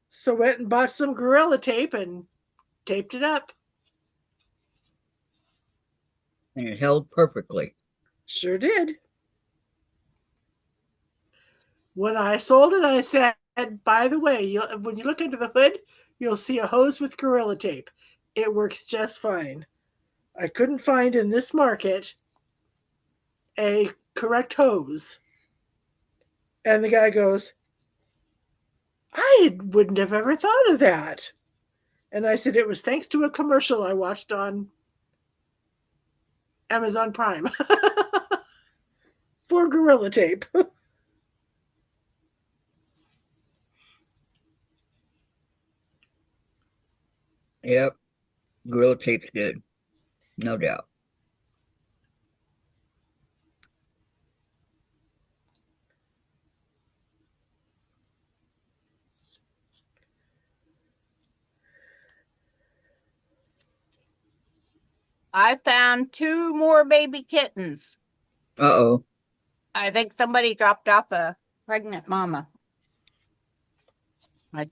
So went and bought some Gorilla Tape and taped it up. And it held perfectly. Sure did. When I sold it, I said, by the way, when you look under the hood, you'll see a hose with Gorilla Tape. It works just fine. I couldn't find in this market a correct hose. And the guy goes, I wouldn't have ever thought of that. And I said, it was thanks to a commercial I watched on Amazon Prime for Gorilla Tape. Yep. Gorilla tape's good. No doubt. I found 2 more baby kittens. Uh-oh. I think somebody dropped off a pregnant mama. I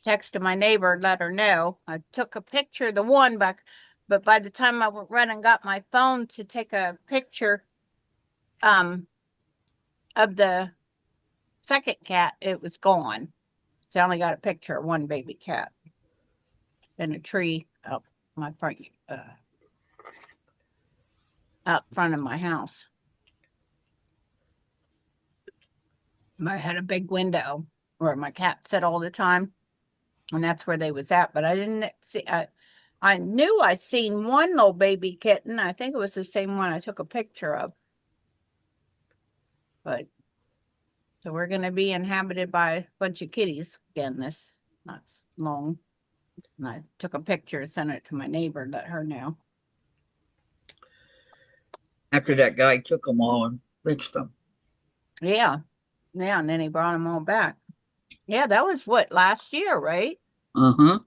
texted my neighbor, let her know. I took a picture of the one back, but by the time I went and got my phone to take a picture of the second cat, it was gone. So I only got a picture of one baby cat in a tree up my front out front of my house. I had a big window where my cat sat all the time, and that's where they was at. But I didn't see. I knew I seen one little baby kitten. I think it was the same one I took a picture of. But so we're gonna be inhabited by a bunch of kitties again this not long. And I took a picture, sent it to my neighbor, let her know. After that guy took them all and fixed them. Yeah, yeah, and then he brought them all back. Yeah, that was what, last year, right? Uh-huh.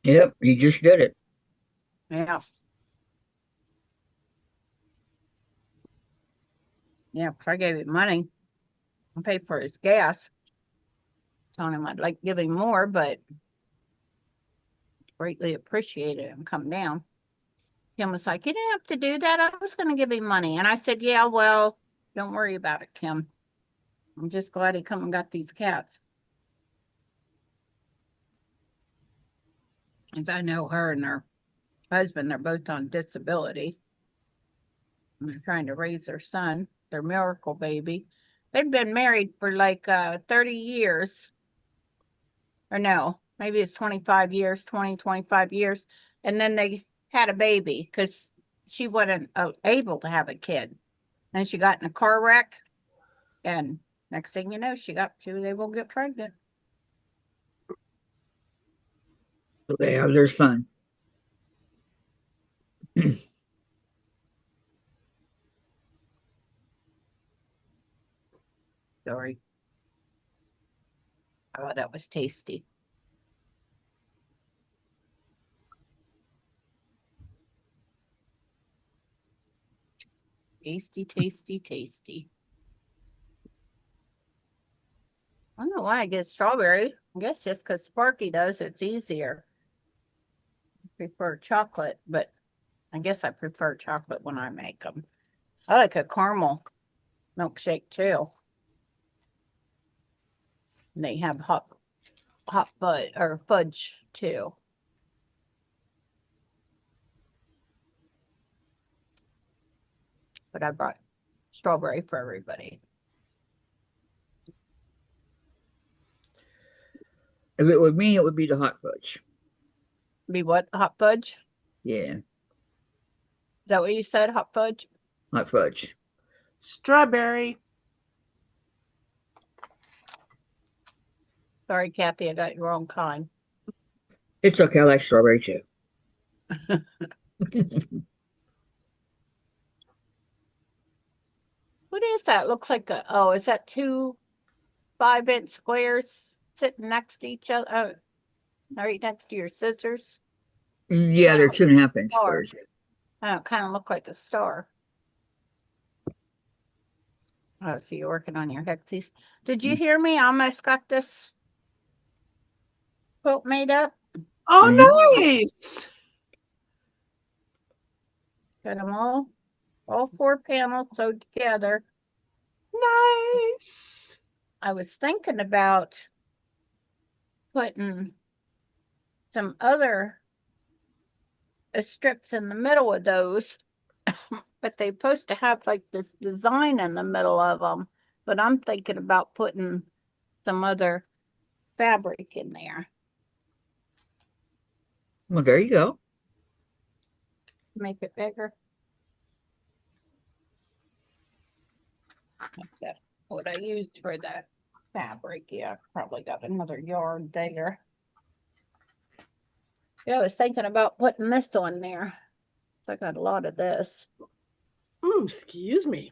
Yep, he just did it. Yeah. Yeah, 'cause I gave him money. I paid for his gas. Telling him I'd like to give him more, but greatly appreciated him come down. Kim was like, you didn't have to do that. I was going to give him money. And I said, yeah, well, don't worry about it, Kim. I'm just glad he come and got these cats. As I know her and her husband, they're both on disability. And they're trying to raise their son, their miracle baby. They've been married for like 30 years. Or no, maybe it's 25 years, 25 years. And then they had a baby because she wasn't able to have a kid. And she got in a car wreck. And next thing you know, she was able to get pregnant. So they have their son. Sorry. Oh, that was tasty. Tasty, tasty, tasty. I don't know why I get strawberry. I guess just because Sparky does, it's easier. I prefer chocolate, but I guess I prefer chocolate when I make them. I like a caramel milkshake too. And they have hot fudge or fudge too. But I brought strawberry for everybody. If it would me, it would be the hot fudge. Be what? Hot fudge? Yeah, Is that what you said? Hot fudge? hot fudge. Strawberry. Sorry, Kathy, I got your wrong kind. It's okay. I like strawberry too. What is that? Looks like oh, is that 2 5-inch squares sitting next to each other? Right next to your scissors? Yeah, they're 2.5 inch Star. squares. Oh, it kind of look like a star. Oh, so you're working on your hexies. Did you hear me? I almost got this quilt made up. Oh, nice. Got them all 4 panels sewed together. Nice. I was thinking about putting some other strips in the middle of those, but they're supposed to have like this design in the middle of them. But I'm thinking about putting some other fabric in there. Well, there you go. Make it bigger. That's what I used for that fabric. Yeah, probably got another yard there. Yeah, I was thinking about putting this on there. So I got a lot of this. Excuse me.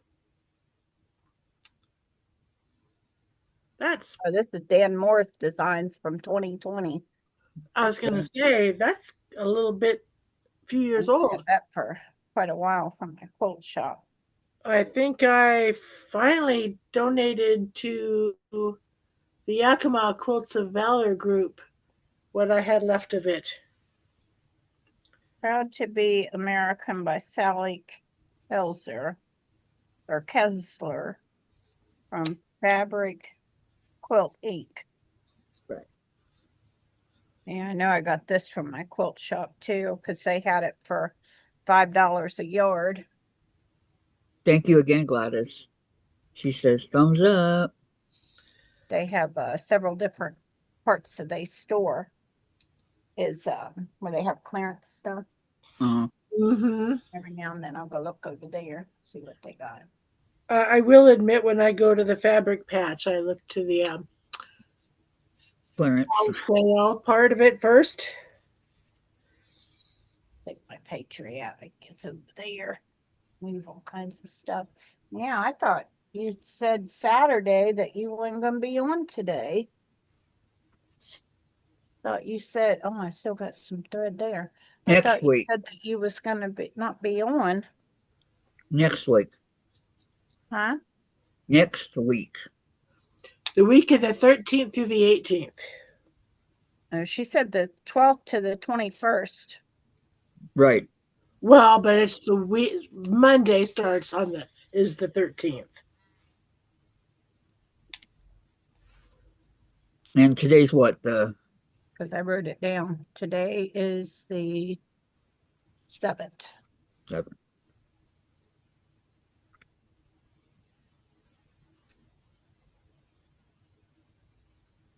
That's, Oh, this is Dan Morris Designs from 2020. I was going to say, that's a little bit, few years I've old. had that for quite a while from my quilt shop. I think I finally donated to the Yakima Quilts of Valor group what I had left of it. Proud to be American by Sally Kelsler or Kessler from Fabric Quilt Inc. Right. Yeah, I know I got this from my quilt shop too, because they had it for $5 a yard. Thank you again, Gladys. She says thumbs up. They have several different parts that they store. Is where they have clearance stuff. Mm-hmm. Every now and then I'll go look over there, see what they got. I will admit, when I go to the fabric patch, I look to the Clearance. sale part of it first. Take my patriotic gets over there. Move all kinds of stuff. Yeah, I thought you said Saturday that you weren't going to be on today. Thought you said, oh, I still got some thread there. I Next thought you week. said that you was going to be not be on, Next week. huh? Next week. The week of the 13th through the 18th. She said the 12th to the 21st. Right. Well, but it's the week. Monday starts on is the 13th. And today's what? The Because I wrote it down. Today is the 7th. 7th.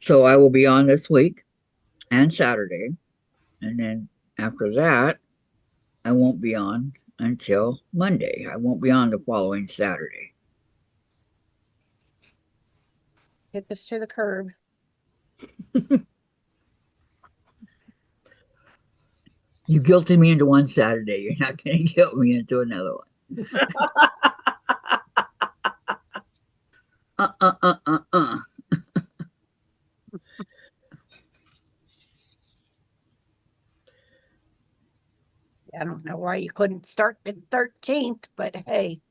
So I will be on this week and Saturday. And then after that, I won't be on until Monday. I won't be on the following Saturday. Hit this to the curb. You guilted me into one Saturday. You're not going to guilt me into another one. uh. I don't know why you couldn't start the 13th, but hey.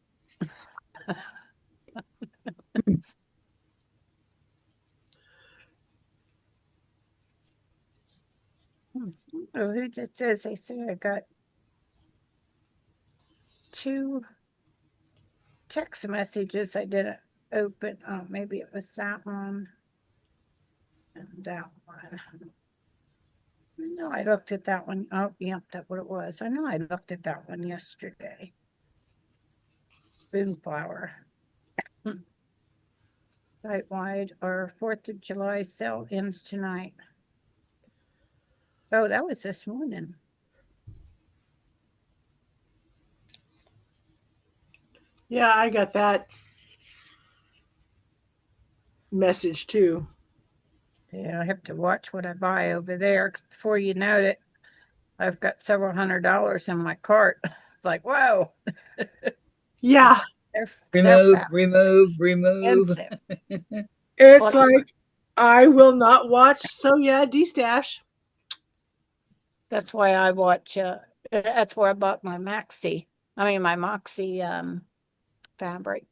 Oh, who just says they say I got 2 text messages I didn't open. Oh, maybe it was that one and that one. No, I looked at that one. Oh, yep, that's what it was. I know I looked at that one yesterday. Spoonflower. Site wide or 4th of July sale ends tonight. Oh, that was this morning. Yeah, I got that message too. Yeah, I have to watch what I buy over there 'cause before you know it, I've got several $100s in my cart. It's like, whoa. Yeah, They're Remove. expensive. it's Well, like I will not watch. So yeah, D-stash. that's why I watch. That's where I bought my maxi. I mean, my Moxie fabric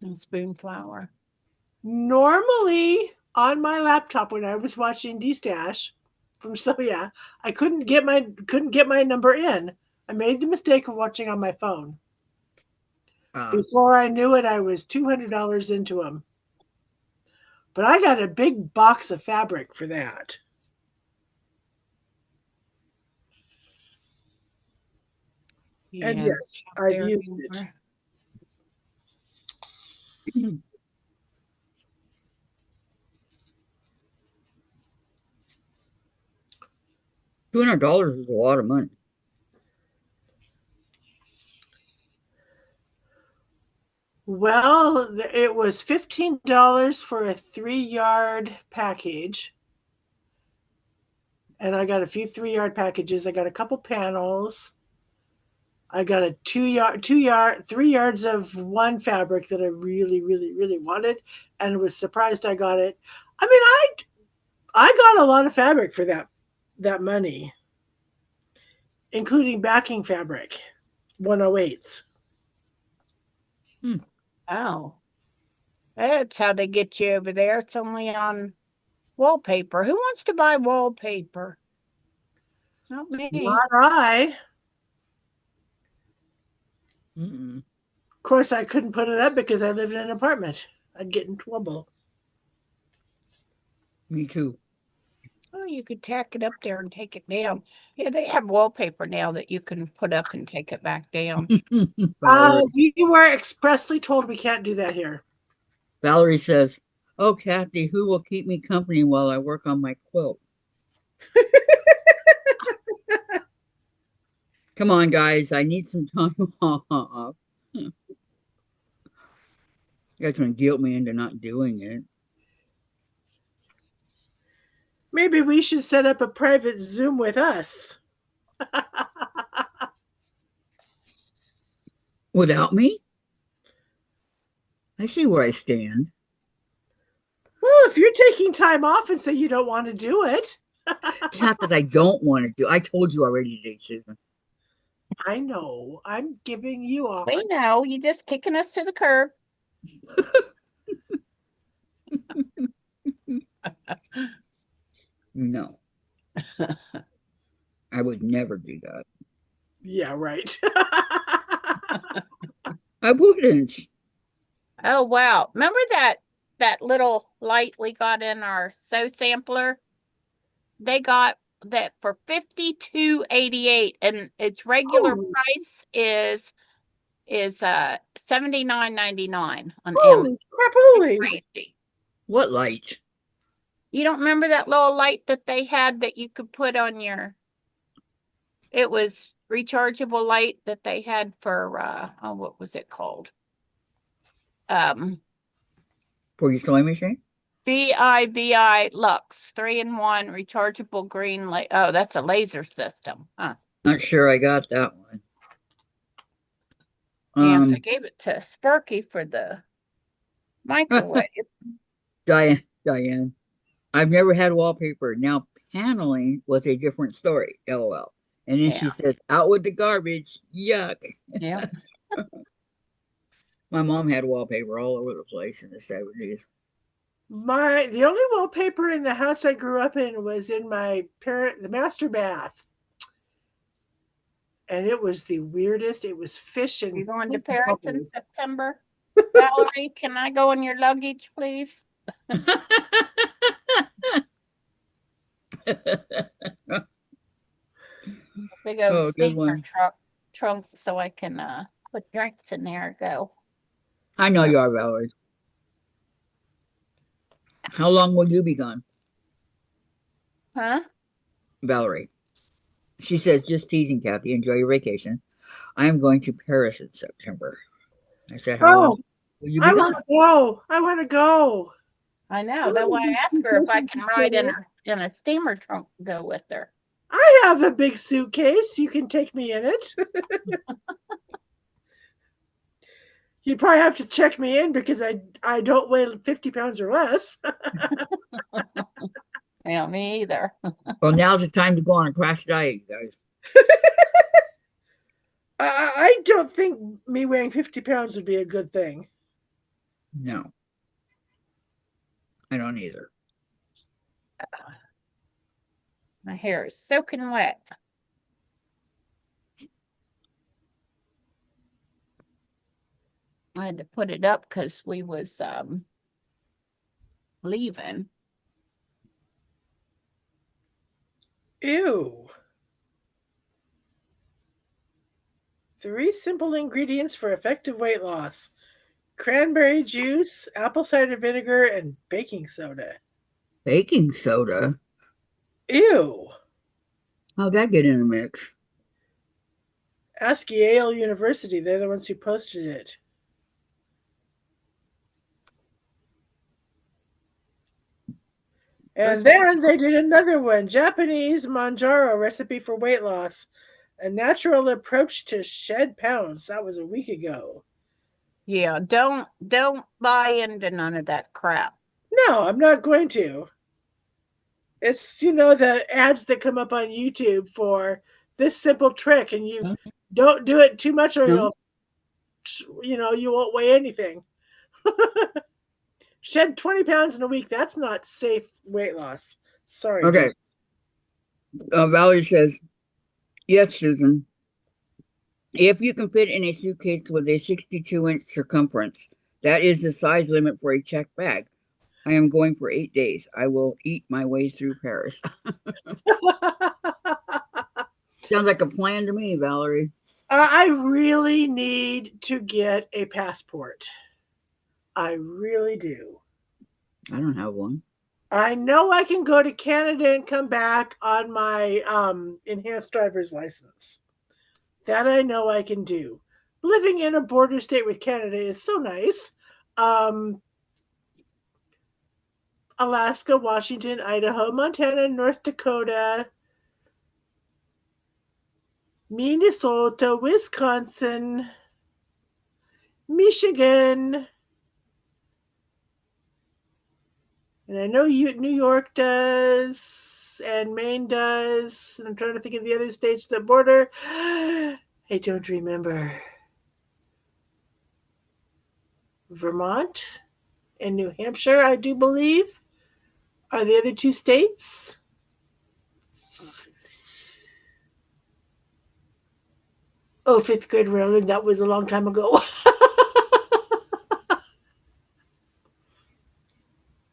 and spoon flour. Normally on my laptop when I was watching D-stash from Soya, I couldn't get my number in. I made the mistake of watching on my phone. Before I knew it, I was $200 into them. But I got a big box of fabric for that. Yeah, And yes, I've used it. $200 is a lot of money. Well, it was $15 for a 3-yard package. And I got a few 3-yard packages. I got a couple panels. I got a 3 yards of one fabric that I really, really, really wanted, and was surprised I got it. I mean, I got a lot of fabric for that money, including backing fabric, 108s. Oh, that's how they get you over there. It's only on wallpaper. Who wants to buy wallpaper? Not me. Not I. Mm-mm. Of course, I couldn't put it up because I live in an apartment. I'd get in trouble. Me too. Oh, you could tack it up there and take it down. Yeah, they have wallpaper now that you can put up and take it back down. Valerie, We were expressly told we can't do that here. Valerie says, "Oh, Kathy, who will keep me company while I work on my quilt?" Come on, guys. I need some time off. You guys want to guilt me into not doing it. Maybe we should set up a private Zoom with us. Without me? I see where I stand. Well, if you're taking time off and say you don't want to do it. It's not that I don't want to do. I told you already today, Susan. I know. I'm giving you off. We know, you just kicking us to the curb. No. I would never do that. Yeah, right. I wouldn't. Oh, wow. Remember that little light we got in our sew sampler? They got that for $52.88, and its regular Holy- price is $79.99 on Amazon. Holy crapoly. Crazy. What light? You don't remember that little light that they had that you could put on your? It was rechargeable light that they had for what was it called? For your sewing machine? VIVI Lux 3-in-1 rechargeable green light. Oh, that's a laser system. Huh. Not sure I got that one. Yes, I gave it to Sparky for the microwave. Diane, I've never had wallpaper. Now paneling was a different story. LOL. And then she Yeah. says, "Out with the garbage. Yuck." Yeah. My mom had wallpaper all over the place in the 70s. The only wallpaper in the house I grew up in was in the master bath. And it was the weirdest. It was fish and You going to Paris in September? Valerie, can I go in your luggage, please? Big old Oh, good steamer one. trunk so I can put drinks in there. Go. I know you are, Valerie. How long will you be gone, Huh? Valerie? She says, "Just teasing, Kathy. Enjoy your vacation. I am going to Paris in September." I said, "How long will you be I gone?" want to go. I want to go. I know. That's why I asked her if I can ride in a steamer trunk to go with her. I have a big suitcase. You can take me in it. You'd probably have to check me in because I don't weigh 50 pounds or less. Yeah, me either. Well, now's the time to go on a crash diet, you guys. I don't think me weighing 50 pounds would be a good thing. No, I don't either. My hair is soaking wet. I had to put it up because we was leaving. Ew. 3 simple ingredients for effective weight loss: cranberry juice, apple cider vinegar, and baking soda. Baking soda? Ew. How'd that get in the mix? Ask Yale University. They're the ones who posted it. And then they did another one, Japanese Manjaro recipe for weight loss, a natural approach to shed pounds. That was a week ago. Yeah, don't buy into none of that crap. No, I'm not going to. It's, the ads that come up on YouTube for this simple trick, and you don't do it too much or you won't weigh anything. Shed 20 pounds in a week. That's not safe weight loss. Sorry. Okay. Valerie says, yes, Susan. If you can fit in a suitcase with a 62-inch circumference, that is the size limit for a checked bag. I am going for 8 days. I will eat my way through Paris. Sounds like a plan to me, Valerie. I really need to get a passport. I really do. I don't have one. I know I can go to Canada and come back on my enhanced driver's license. That I know I can do. Living in a border state with Canada is so nice. Alaska, Washington, Idaho, Montana, North Dakota, Minnesota, Wisconsin, Michigan, and I know New York does, and Maine does. And I'm trying to think of the other states that border. I don't remember. Vermont and New Hampshire, I do believe, are the other two states. Oh, fifth grade Maryland, that was a long time ago.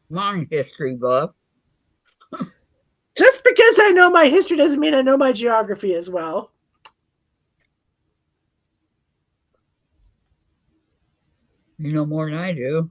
Long history buff. Just because I know my history doesn't mean I know my geography as well. You know more than I do.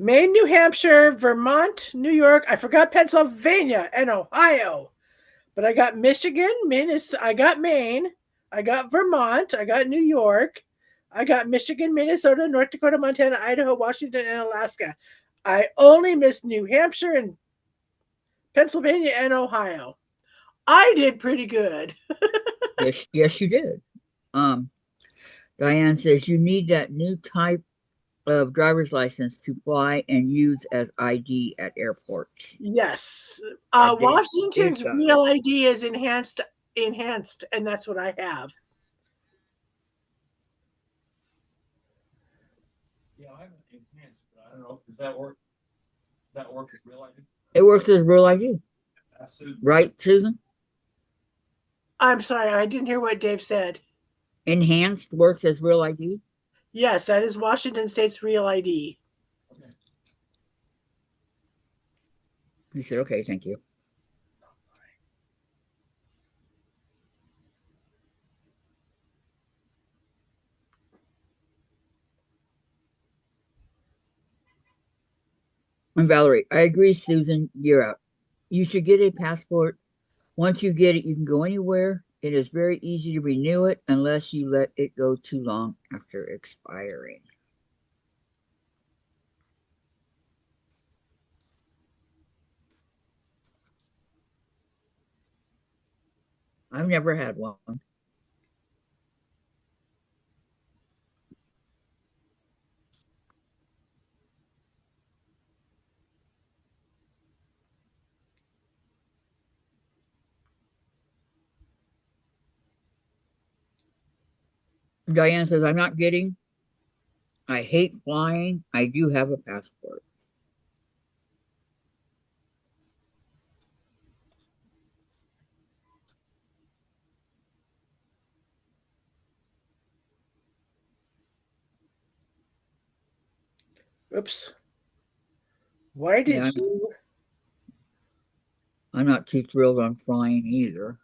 Maine, New Hampshire, Vermont, New York. I forgot Pennsylvania and Ohio. But I got Michigan, Minnesota, I got Maine, I got Vermont, I got New York, I got Michigan, Minnesota, North Dakota, Montana, Idaho, Washington, and Alaska. I only missed New Hampshire and Pennsylvania and Ohio. I did pretty good. Yes, you did. Diane says you need that new type of driver's license to fly and use as ID at airports. Yes. Dave Washington's got real ID is enhanced, and that's what I have. Yeah, I have an enhanced, but I don't know. Does that work? Does that work as real ID? It works as real ID. Right, Susan? I'm sorry, I didn't hear what Dave said. Enhanced works as real ID? Yes, that is Washington State's real ID. Okay. You said, okay, thank you. And Valerie, I agree, Susan, you're out. You should get a passport. Once you get it, you can go anywhere. It is very easy to renew it unless you let it go too long after expiring. I've never had one. Diana says, I'm not getting. I hate flying. I do have a passport. Oops. Why did Yeah, you? I'm not too thrilled on flying either.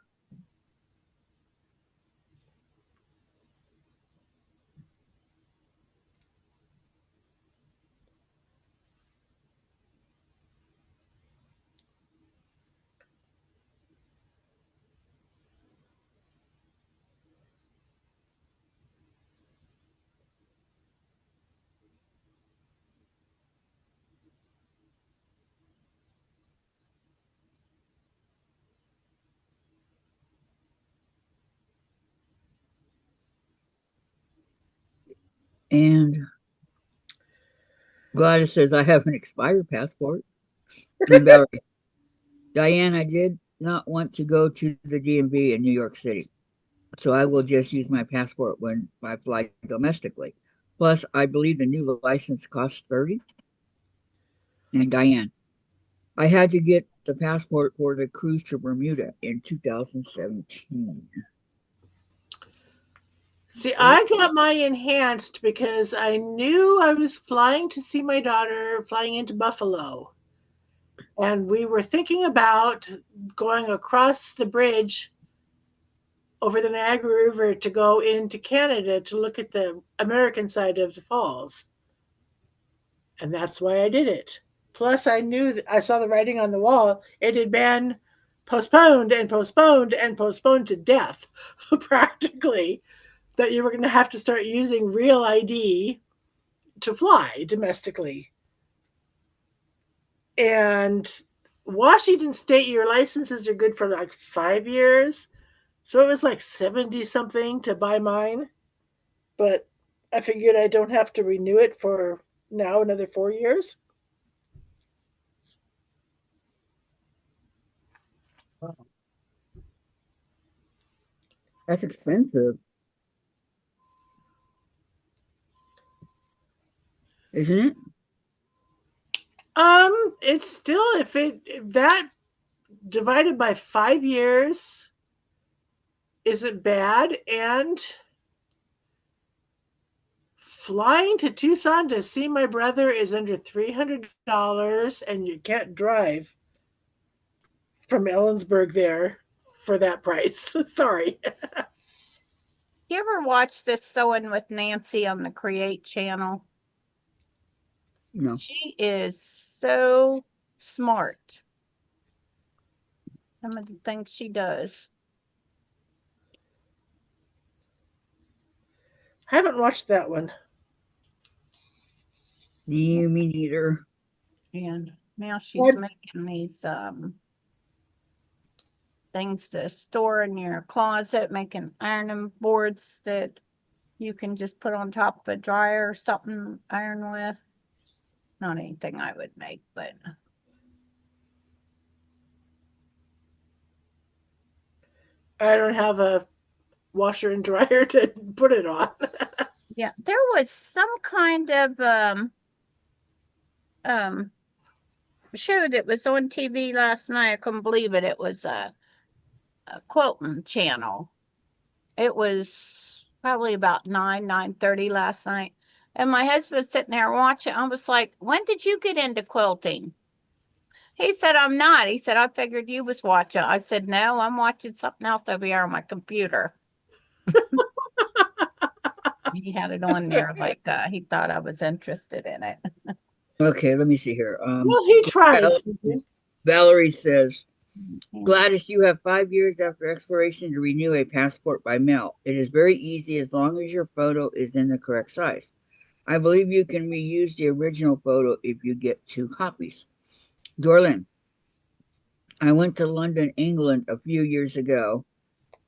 And Gladys says, I have an expired passport. And Valerie, Diane, I did not want to go to the DMV in New York City, so I will just use my passport when I fly domestically. Plus, I believe the new license costs 30. And Diane, I had to get the passport for the cruise to Bermuda in 2017. See, I got my enhanced because I knew I was flying to see my daughter, flying into Buffalo. And we were thinking about going across the bridge over the Niagara River to go into Canada to look at the American side of the falls. And that's why I did it. Plus, I knew that I saw the writing on the wall. It had been postponed and postponed and postponed to death, practically, that you were going to have to start using real ID to fly domestically. And Washington State, your licenses are good for like 5 years. So it was like 70 something to buy mine. But I figured I don't have to renew it for now another 4 years. That's expensive, isn't it? It's still if that divided by 5 years isn't bad, and flying to Tucson to see my brother is under $300, and you can't drive from Ellensburg there for that price. Sorry. You ever watch this Sewing with Nancy on the Create channel? No. She is so smart. Some of the things she does. I haven't watched that one. Me neither. And now she's What? making these things to store in your closet, making ironing boards that you can just put on top of a dryer or something, iron with. Not anything I would make, but I don't have a washer and dryer to put it on. yeah, there was some kind of show that was on TV last night. I couldn't believe it. It was a quilting channel. It was probably about 9:30 last night. And my husband was sitting there watching. I was like, when did you get into quilting? He said, I'm not. He said, I figured you was watching. I said, no, I'm watching something else over here on my computer. He had it on there like he thought I was interested in it. Okay, let me see here. Well, he tried, Valerie, Susan. Valerie says, Yeah. Gladys, you have 5 years after expiration to renew a passport by mail. It is very easy as long as your photo is in the correct size. I believe you can reuse the original photo if you get 2 copies. Dorlin, I went to London, England a few years ago.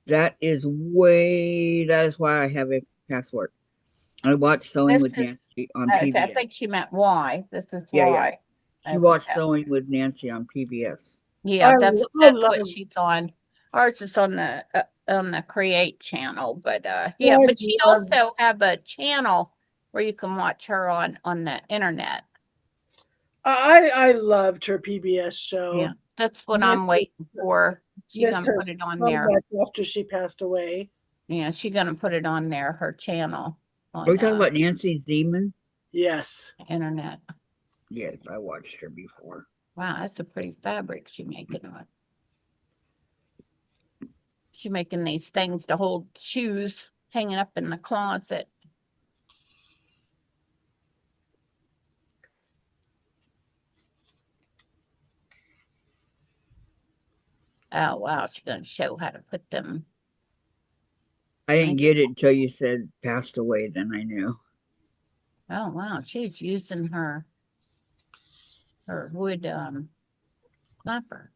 That is why I have a passport. I watched Sewing This with is, Nancy on I PBS. think she meant why. This is Yeah, yeah. why. She Okay. watched Sewing with Nancy on PBS. Yeah, I that's love what she's on. Ours is on the Create channel, but yeah, I but she love also have a channel where you can watch her on the internet. I loved her PBS show. Yeah, that's what I'm Miss waiting for. She's Miss gonna her put it on so there. much after she passed away. Yeah, she's gonna put it on there, her channel Are we on talking about Nancy Zeman? Yes. internet. Yes, I watched her before. Wow, that's a pretty fabric she making on. She making these things to hold shoes hanging up in the closet. Oh wow, she's gonna show how to put them. I didn't get it until you said passed away, then I knew. Oh wow, she's using her wood clapper.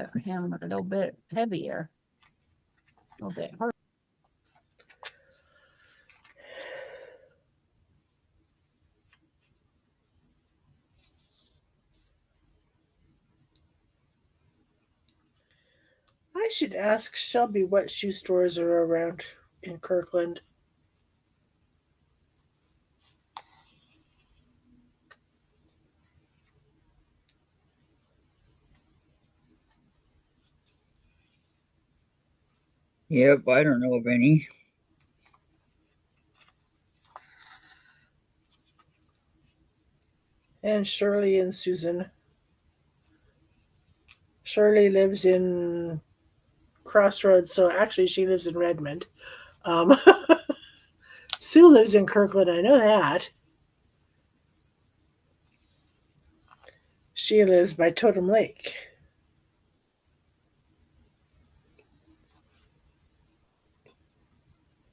Put him a little bit heavier. A little bit hard. I should ask Shelby what shoe stores are around in Kirkland. Yep, I don't know of any. And Shirley and Susan. Shirley lives in Crossroads, so actually she lives in Redmond. Um, Sue lives in Kirkland, I know that. She lives by Totem Lake.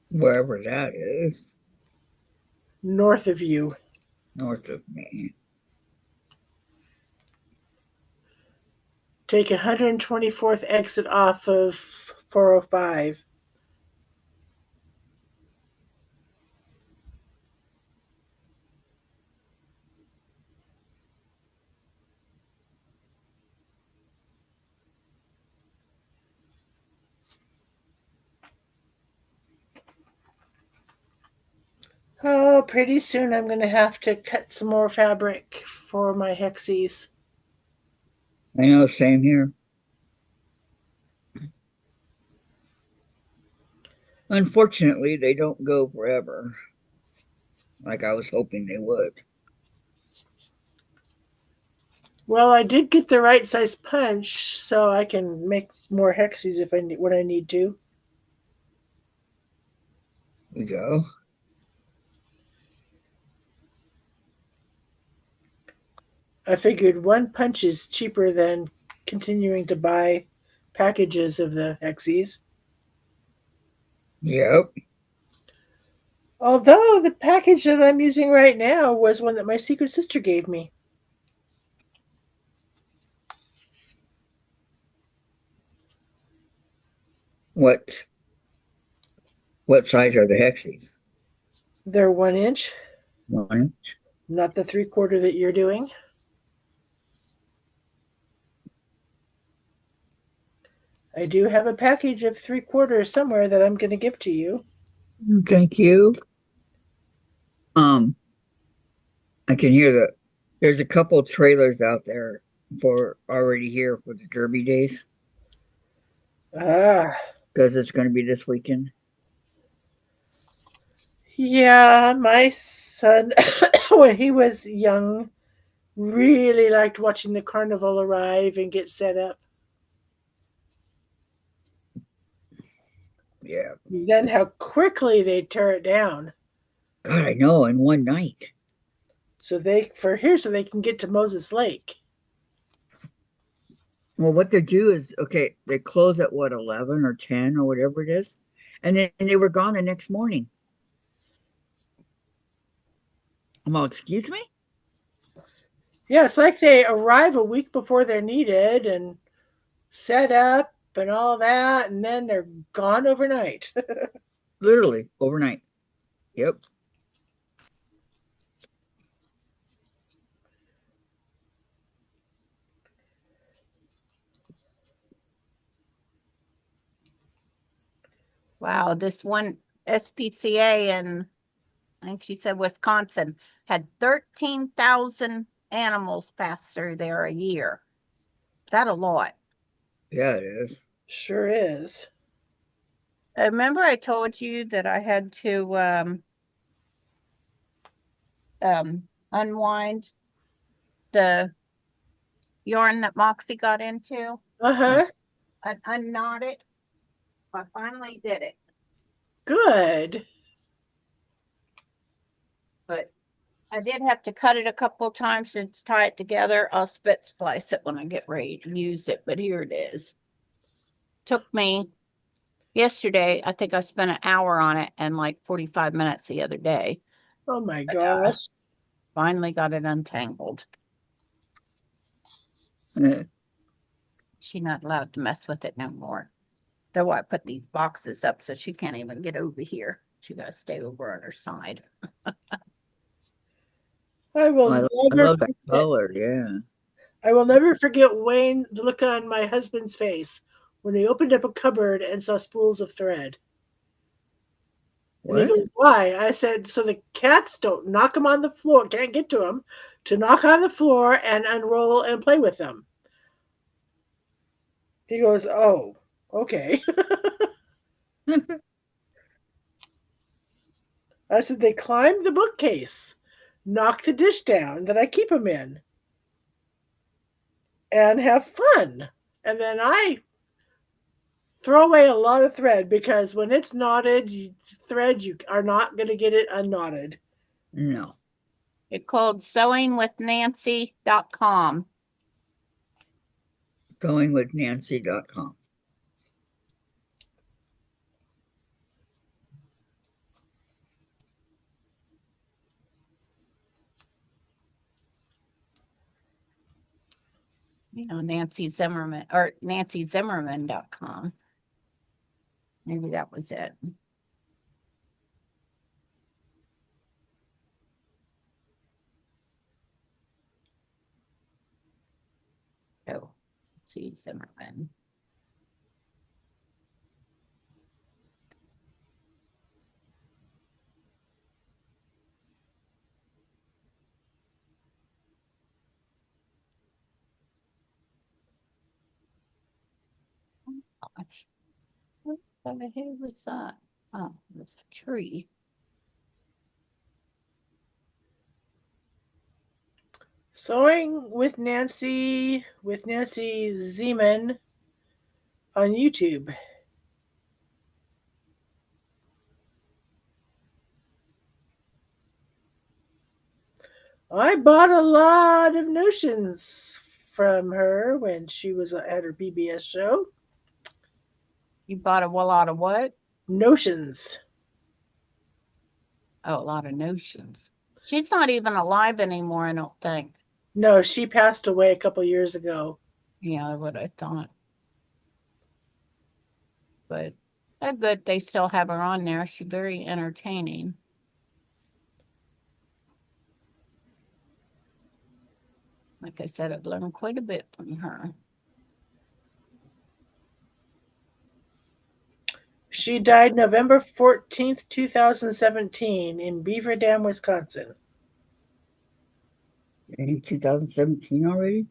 Wherever that is, North of you. north of me. Take 124th exit off of 405. Oh, pretty soon I'm going to have to cut some more fabric for my hexies. I know, same here. Unfortunately, they don't go forever, like I was hoping they would. Well, I did get the right size punch, so I can make more hexies if I need when I need to. We go. I figured one punch is cheaper than continuing to buy packages of the hexies. Yep. Although the package that I'm using right now was one that my secret sister gave me. What size are the hexies? They're 1 inch, 1. not the 3/4 that you're doing. I do have a package of 3/4 somewhere that I'm going to give to you. Thank you. I can hear there's a couple trailers out there for already here for the Derby days Ah, because it's going to be this weekend. yeah, my son, when he was young, really liked watching the carnival arrive and get set up. Yeah. Then how quickly they tear it down. God, I know, in one night. So they can get to Moses Lake. Well, what they do is, okay, they close at what, 11 or 10 or whatever it is, and then they were gone the next morning. I'm all, excuse me? Yeah, it's like they arrive a week before they're needed and set up and all that, and then they're gone overnight. Literally, overnight. Yep. Wow, this one SPCA in, I think she said Wisconsin, had 13,000 animals pass through there a year. That a lot. Yeah, it is. Sure is. Remember I told you that I had to unwind the yarn that Moxie got into? Uh-huh. I unknot it. I finally did it. Good. But I did have to cut it a couple of times to tie it together. I'll spit splice it when I get ready to use it, but here it is. Took me yesterday, I think I spent an hour on it and like 45 minutes the other day. Oh my But, gosh. finally got it untangled. Eh, she's not allowed to mess with it no more. That's why I put these boxes up so she can't even get over here. She got to stay over on her side. I will I never love that forget. color. Yeah. I will never forget Wayne, the look on my husband's face when he opened up a cupboard and saw spools of thread. And he What? goes, "Why?" I said, "So the cats don't knock them on the floor, can't get to them, to knock on the floor and unroll and play with them." He goes, "Oh, okay." I said, "They climb the bookcase, knock the dish down that I keep them in, and have fun. And then I throw away a lot of thread because when it's knotted, thread, you are not going to get it unknotted." No. It's called sewingwithnancy.com. Goingwithnancy.com. Nancy Zimmerman or nancyzimmerman.com. Maybe that was it. Oh, see Zimmerman. Gosh. What the hell was that? Oh, it was a tree. Sewing with Nancy Zeman on YouTube. I bought a lot of notions from her when she was at her PBS show. You bought a lot of what? Notions. Oh, a lot of notions. She's not even alive anymore, I don't think. No, she passed away a couple years ago. Yeah, what I thought. But they're good. They still have her on there. She's very entertaining. Like I said, I've learned quite a bit from her. She died November 14th, 2017 in Beaver Dam, Wisconsin. In 2017 already?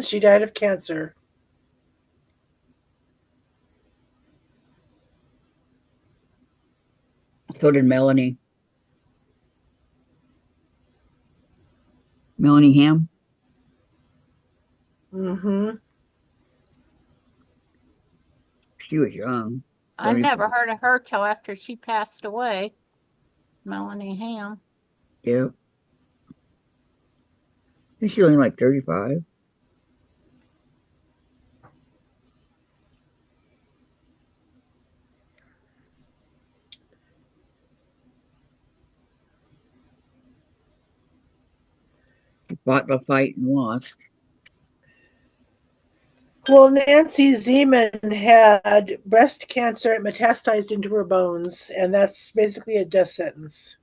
She died of cancer. So did Melanie. Melanie Ham. She was young. I never heard of her till after she passed away. Melanie Ham. Yeah. I think she's only like 35. She fought the fight and lost. Well, Nancy Zeman had breast cancer. It metastasized into her bones, and that's basically a death sentence.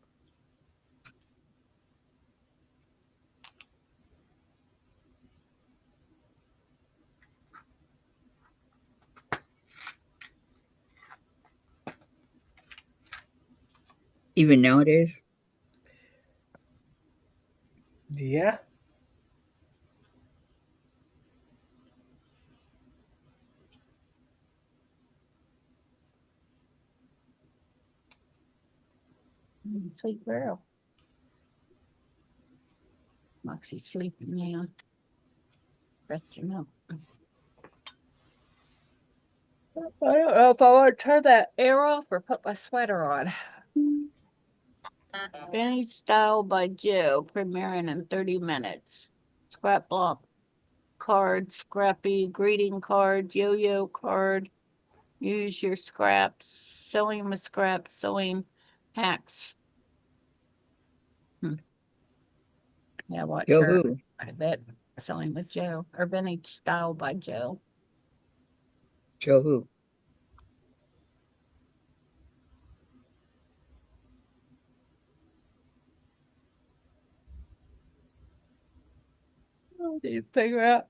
Even nowadays? Yeah. Sweet girl. Moxie's sleeping now. Resting up. I don't know if I want to turn that air off or put my sweater on. Vintage Style by Joe, premiering in 30 minutes. Scrap block card, scrappy greeting card, yo-yo card. Use your scraps. Sewing with scraps, sewing hacks. Yeah, watch Yo her. who? I bet Sewing with Joe or Vintage Style by Joe. Show who? I need to figure out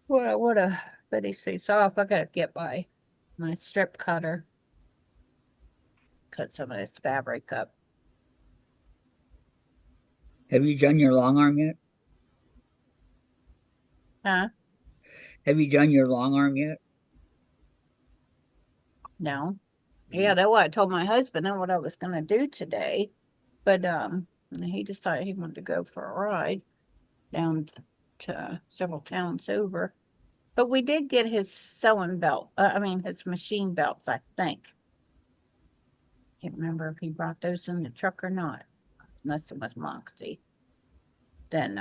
what a let me see. So if I gotta get my strip cutter, cut some of this fabric up. Have you done your long arm yet? Huh? Have you done your long arm yet? No. Yeah, that's what I told my husband and what I was gonna do today. But he decided he wanted to go for a ride down to several towns over. But we did get his sewing belt. I mean his machine belts, I think. Can't remember if he brought those in the truck or not. Messing with Moxie. Then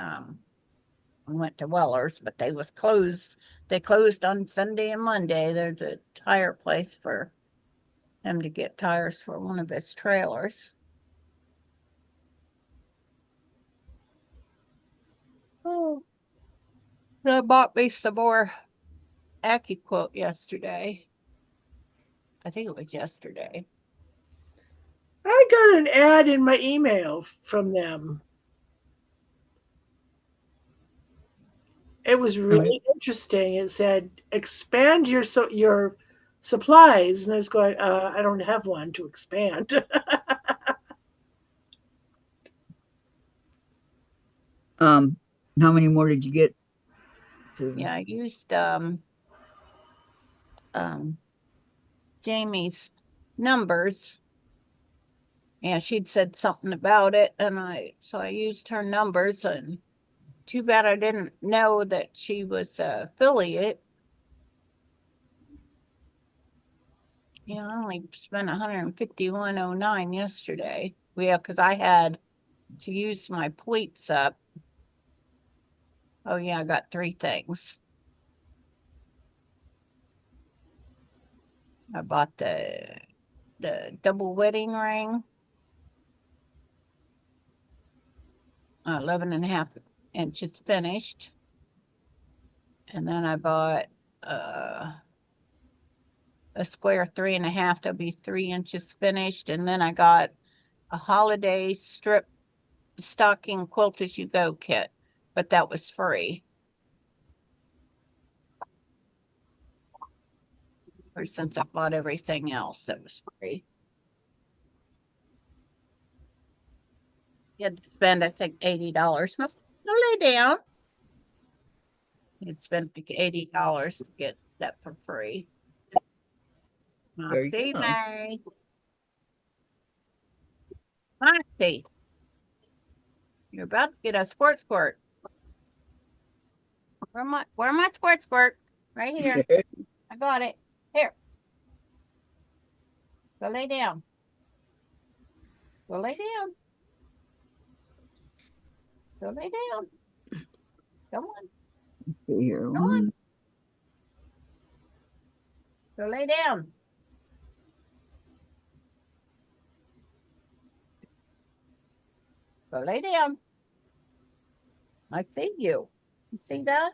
we went to Weller's, but they was closed. They closed on Sunday and Monday. There's a tire place for him to get tires for one of his trailers. Oh, I bought me some more AccuQuilt yesterday. I think it was yesterday. I got an ad in my email from them. It was really interesting. It said, expand your supplies. And I was going, I don't have one to expand. How many more did you get, Susan? Yeah, I used Jamie's numbers. Yeah, she'd said something about it, and so I used her numbers, and too bad I didn't know that she was a affiliate. Yeah, I only spent 151.09 yesterday. Yeah, because I had to use my Kwiltz up. Oh yeah, I got 3 things. I bought the double wedding ring, 11.5 inches finished. And then I bought a square 3.5, that'll be 3 inches finished. And then I got a holiday strip stocking quilt as you go kit, but that was free. Or since I bought everything else that was free. You had to spend, I think, $80. No, lay down. You'd spend like $80 to get that for free. There you Moxie, go. May. Moxie. You're about to get a sports squirt. Where my sports squirt? Right here. I got it. Here. Go lay down. Go lay down. Go lay down. Come on. Here, Come on. Go lay down. Go lay down. I see you. You see that?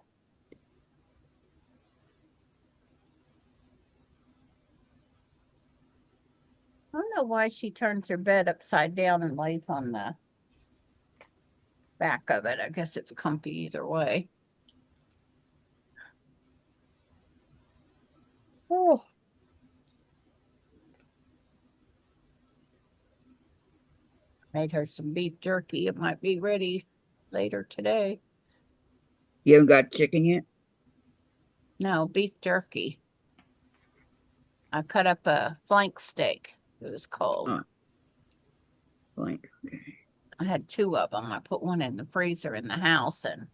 I don't know why she turns her bed upside down and lays on the back of it. I guess it's comfy either way. Oh. Made her some beef jerky. It might be ready later today. You haven't got chicken yet? No, beef jerky. I cut up a flank steak. It was cold. Oh. Blank. Okay. I had 2 of them. I put one in the freezer in the house and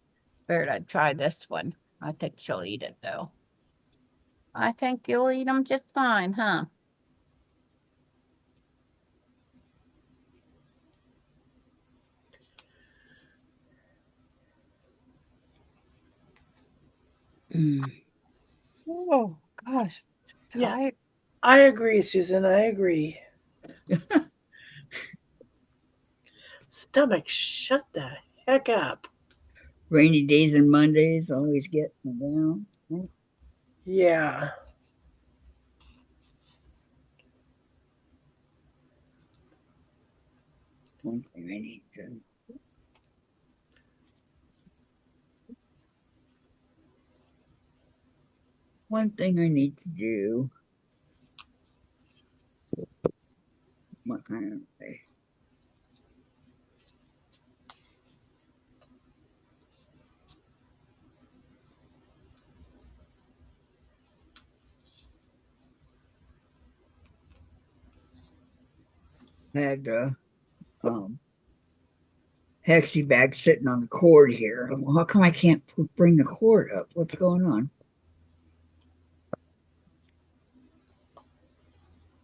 figured I'd try this one. I think she'll eat it though. I think you'll eat them just fine, huh? Oh gosh, Yeah. tired. I agree, Susan. I agree. Stomach, shut the heck up. Rainy days and Mondays always get me down. Yeah. One thing I need to. One thing I need to do. What kind of way? I had um hexy bag sitting on the cord here. Well, how come I can't bring the cord up? What's going on?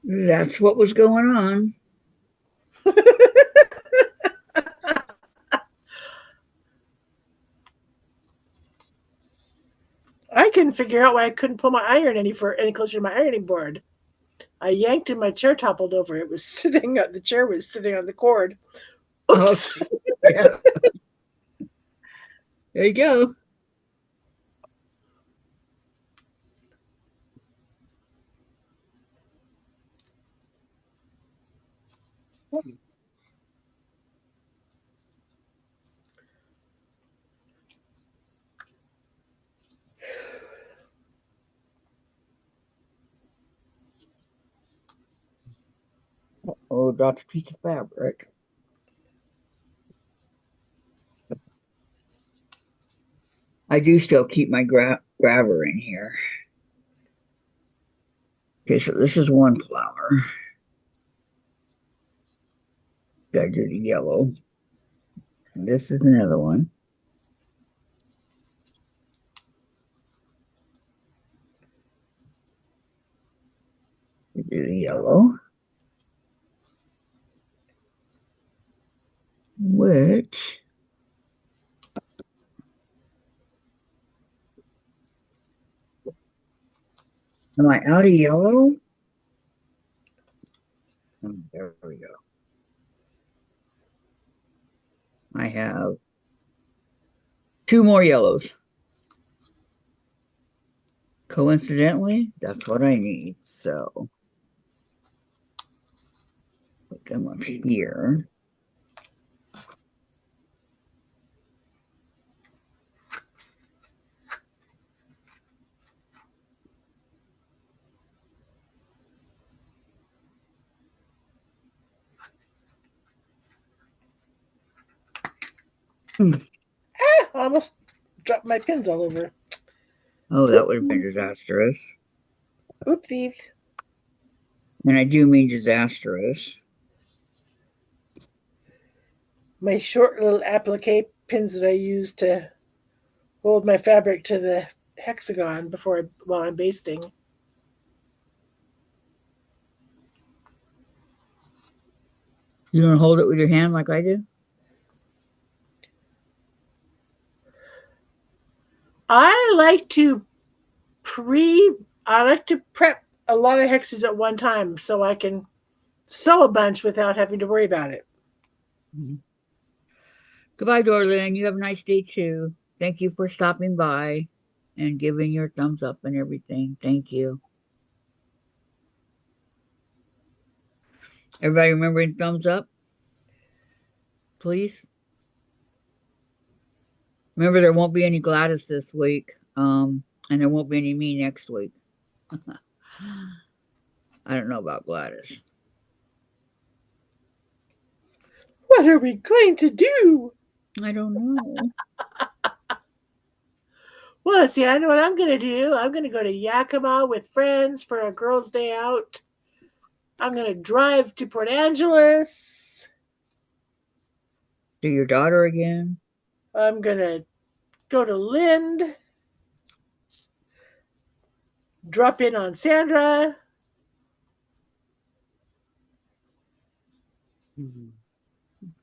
That's what was going on. I couldn't figure out why I couldn't pull my iron any closer to my ironing board. I yanked and my chair toppled over. It was the chair was sitting on the cord. Oops. Okay. Yeah. There you go. Oh, dropped a piece of fabric. I do still keep my grabber in here. Okay, so this is one flower. Gotta do the yellow. And this is another one. Do the yellow. Which am I out of yellow? Oh, there we go. I have 2 more yellows. Coincidentally, that's what I need. So put them up here. I almost dropped my pins all over. Oh, that would have been disastrous. Oopsies. And I do mean disastrous. My short little applique pins that I use to hold my fabric to the hexagon while I'm basting. You gonna hold it with your hand like I do? I like to prep a lot of hexes at one time so I can sew a bunch without having to worry about it. Mhm. Goodbye, Dorlin. You have a nice day too. Thank you for stopping by and giving your thumbs up and everything. Thank you. Everybody remembering thumbs up, please. Remember, there won't be any Gladys this week, and there won't be any me next week. I don't know about Gladys. What are we going to do? I don't know. Well, let's see. I know what I'm going to do. I'm going to go to Yakima with friends for a girls' day out. I'm going to drive to Port Angeles. See your daughter again? I'm going to go to Lind. Drop in on Sandra.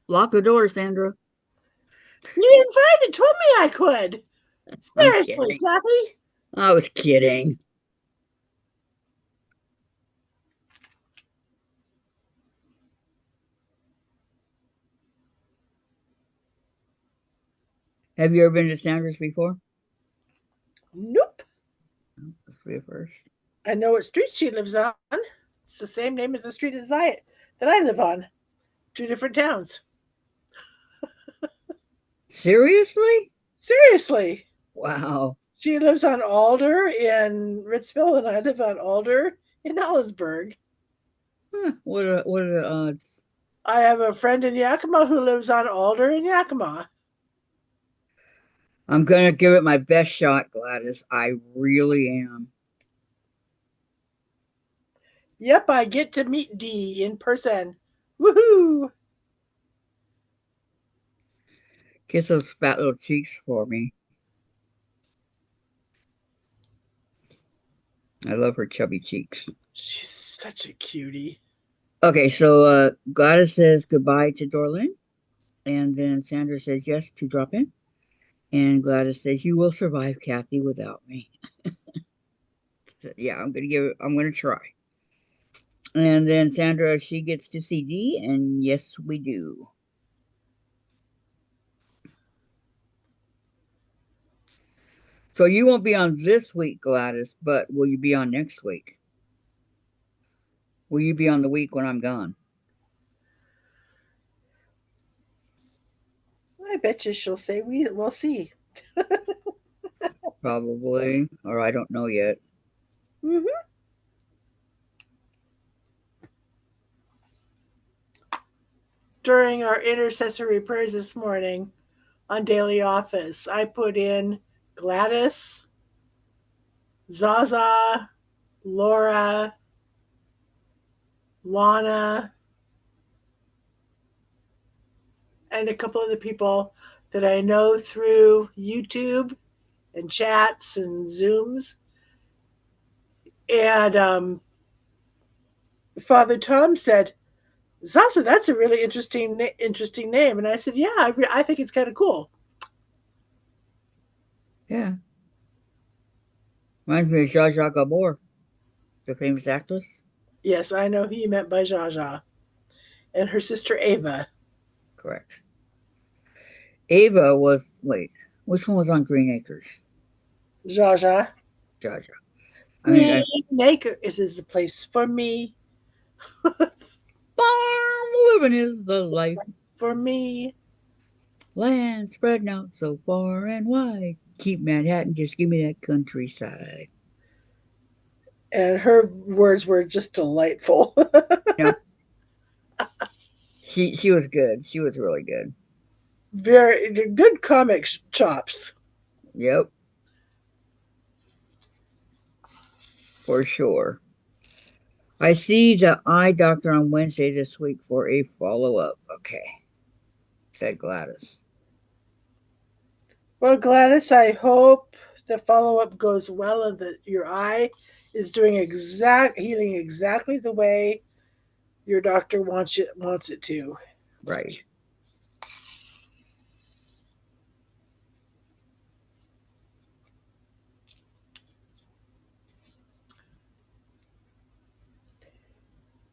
Lock the door, Sandra. You invited, told me I could. I'm Seriously, kidding. Kathy. I was kidding. Have you ever been to Sandra's before? Nope. This will be a first. I know what street she lives on. It's the same name as the street that I live on. 2 different towns. Seriously? Seriously. Wow. She lives on Alder in Ritzville, and I live on Alder in Ellisburg. Huh. What are the odds? I have a friend in Yakima who lives on Alder in Yakima. I'm gonna give it my best shot, Gladys. I really am. Yep, I get to meet Dee in person. Woohoo! Kiss those fat little cheeks for me. I love her chubby cheeks. She's such a cutie. Okay, so Gladys says goodbye to Dorlin, and then Sandra says yes to drop in, and Gladys says you will survive, Kathy, without me. So, yeah, I'm gonna try. And then Sandra, she gets to see Dee, and yes, we do. So you won't be on this week, Gladys, but will you be on next week? Will you be on the week when I'm gone? I bet you she'll say we'll see. Probably, or I don't know yet. Hmm. During our intercessory prayers this morning on Daily Office, I put in Gladys, Zaza, Laura, Lana, and a couple of the people that I know through YouTube and chats and Zooms. And Father Tom said, Zaza, that's a really interesting name. And I said, yeah, I think it's kind of cool. Yeah. Reminds me of Zsa Zsa Gabor, the famous actress. Yes, I know who you meant by Jaja. And her sister Ava. Correct. Ava was, wait, which one was on Green Acres? Jaja. Zsa Zsa. I mean, Green Acre is the place for me. farm living is the life. For me. Land spreading out so far and wide. Keep Manhattan, just give me that countryside. And her words were just delightful. You know, she was good. She was really good. Very good comic chops. Yep, for sure. I see the eye doctor on Wednesday this week for a follow up. Okay, said Gladys. Well, Gladys, I hope the follow up goes well and that your eye is doing healing exactly the way your doctor wants it to. Right.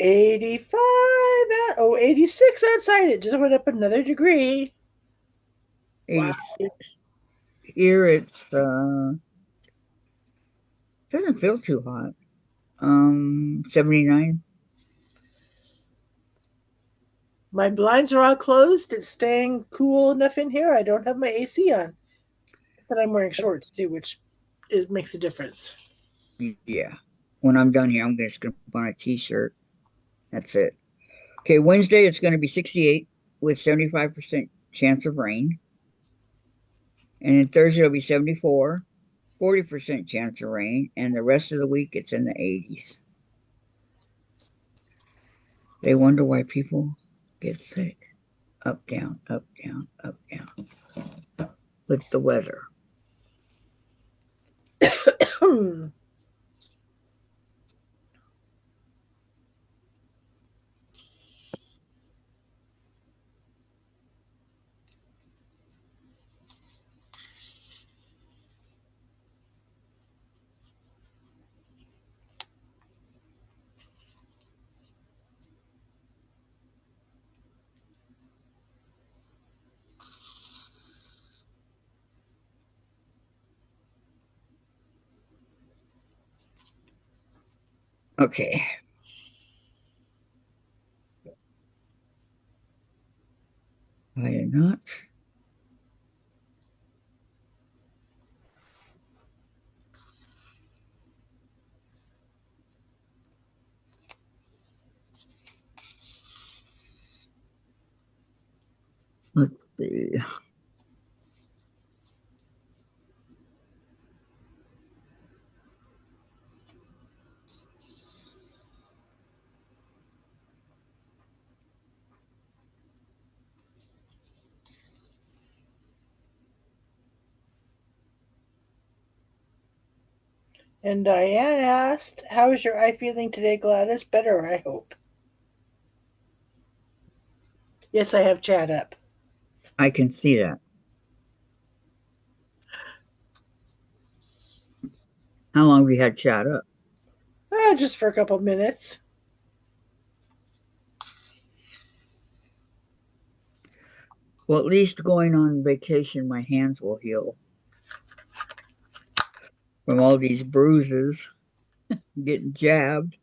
'85. 86 outside. It just went up another degree. Wow. 86. Here it's doesn't feel too hot. 79. My blinds are all closed. It's staying cool enough in here. I don't have my AC on. But I'm wearing shorts too, which makes a difference. Yeah. When I'm done here, I'm just gonna put on a t-shirt. That's it. Okay, Wednesday it's gonna be 68 with 75% chance of rain. And then Thursday it'll be 74, 40% chance of rain, and the rest of the week it's in the 80s. They wonder why people get sick. Up, down, up, down, up, down. With the weather. Okay. I am not. Let's see. And Diane asked, "How is your eye feeling today, Gladys? Better, I hope." Yes, I have chat up. I can see that. How long have you had chat up? Just for a couple minutes. Well, at least going on vacation, my hands will heal from all these bruises, getting jabbed.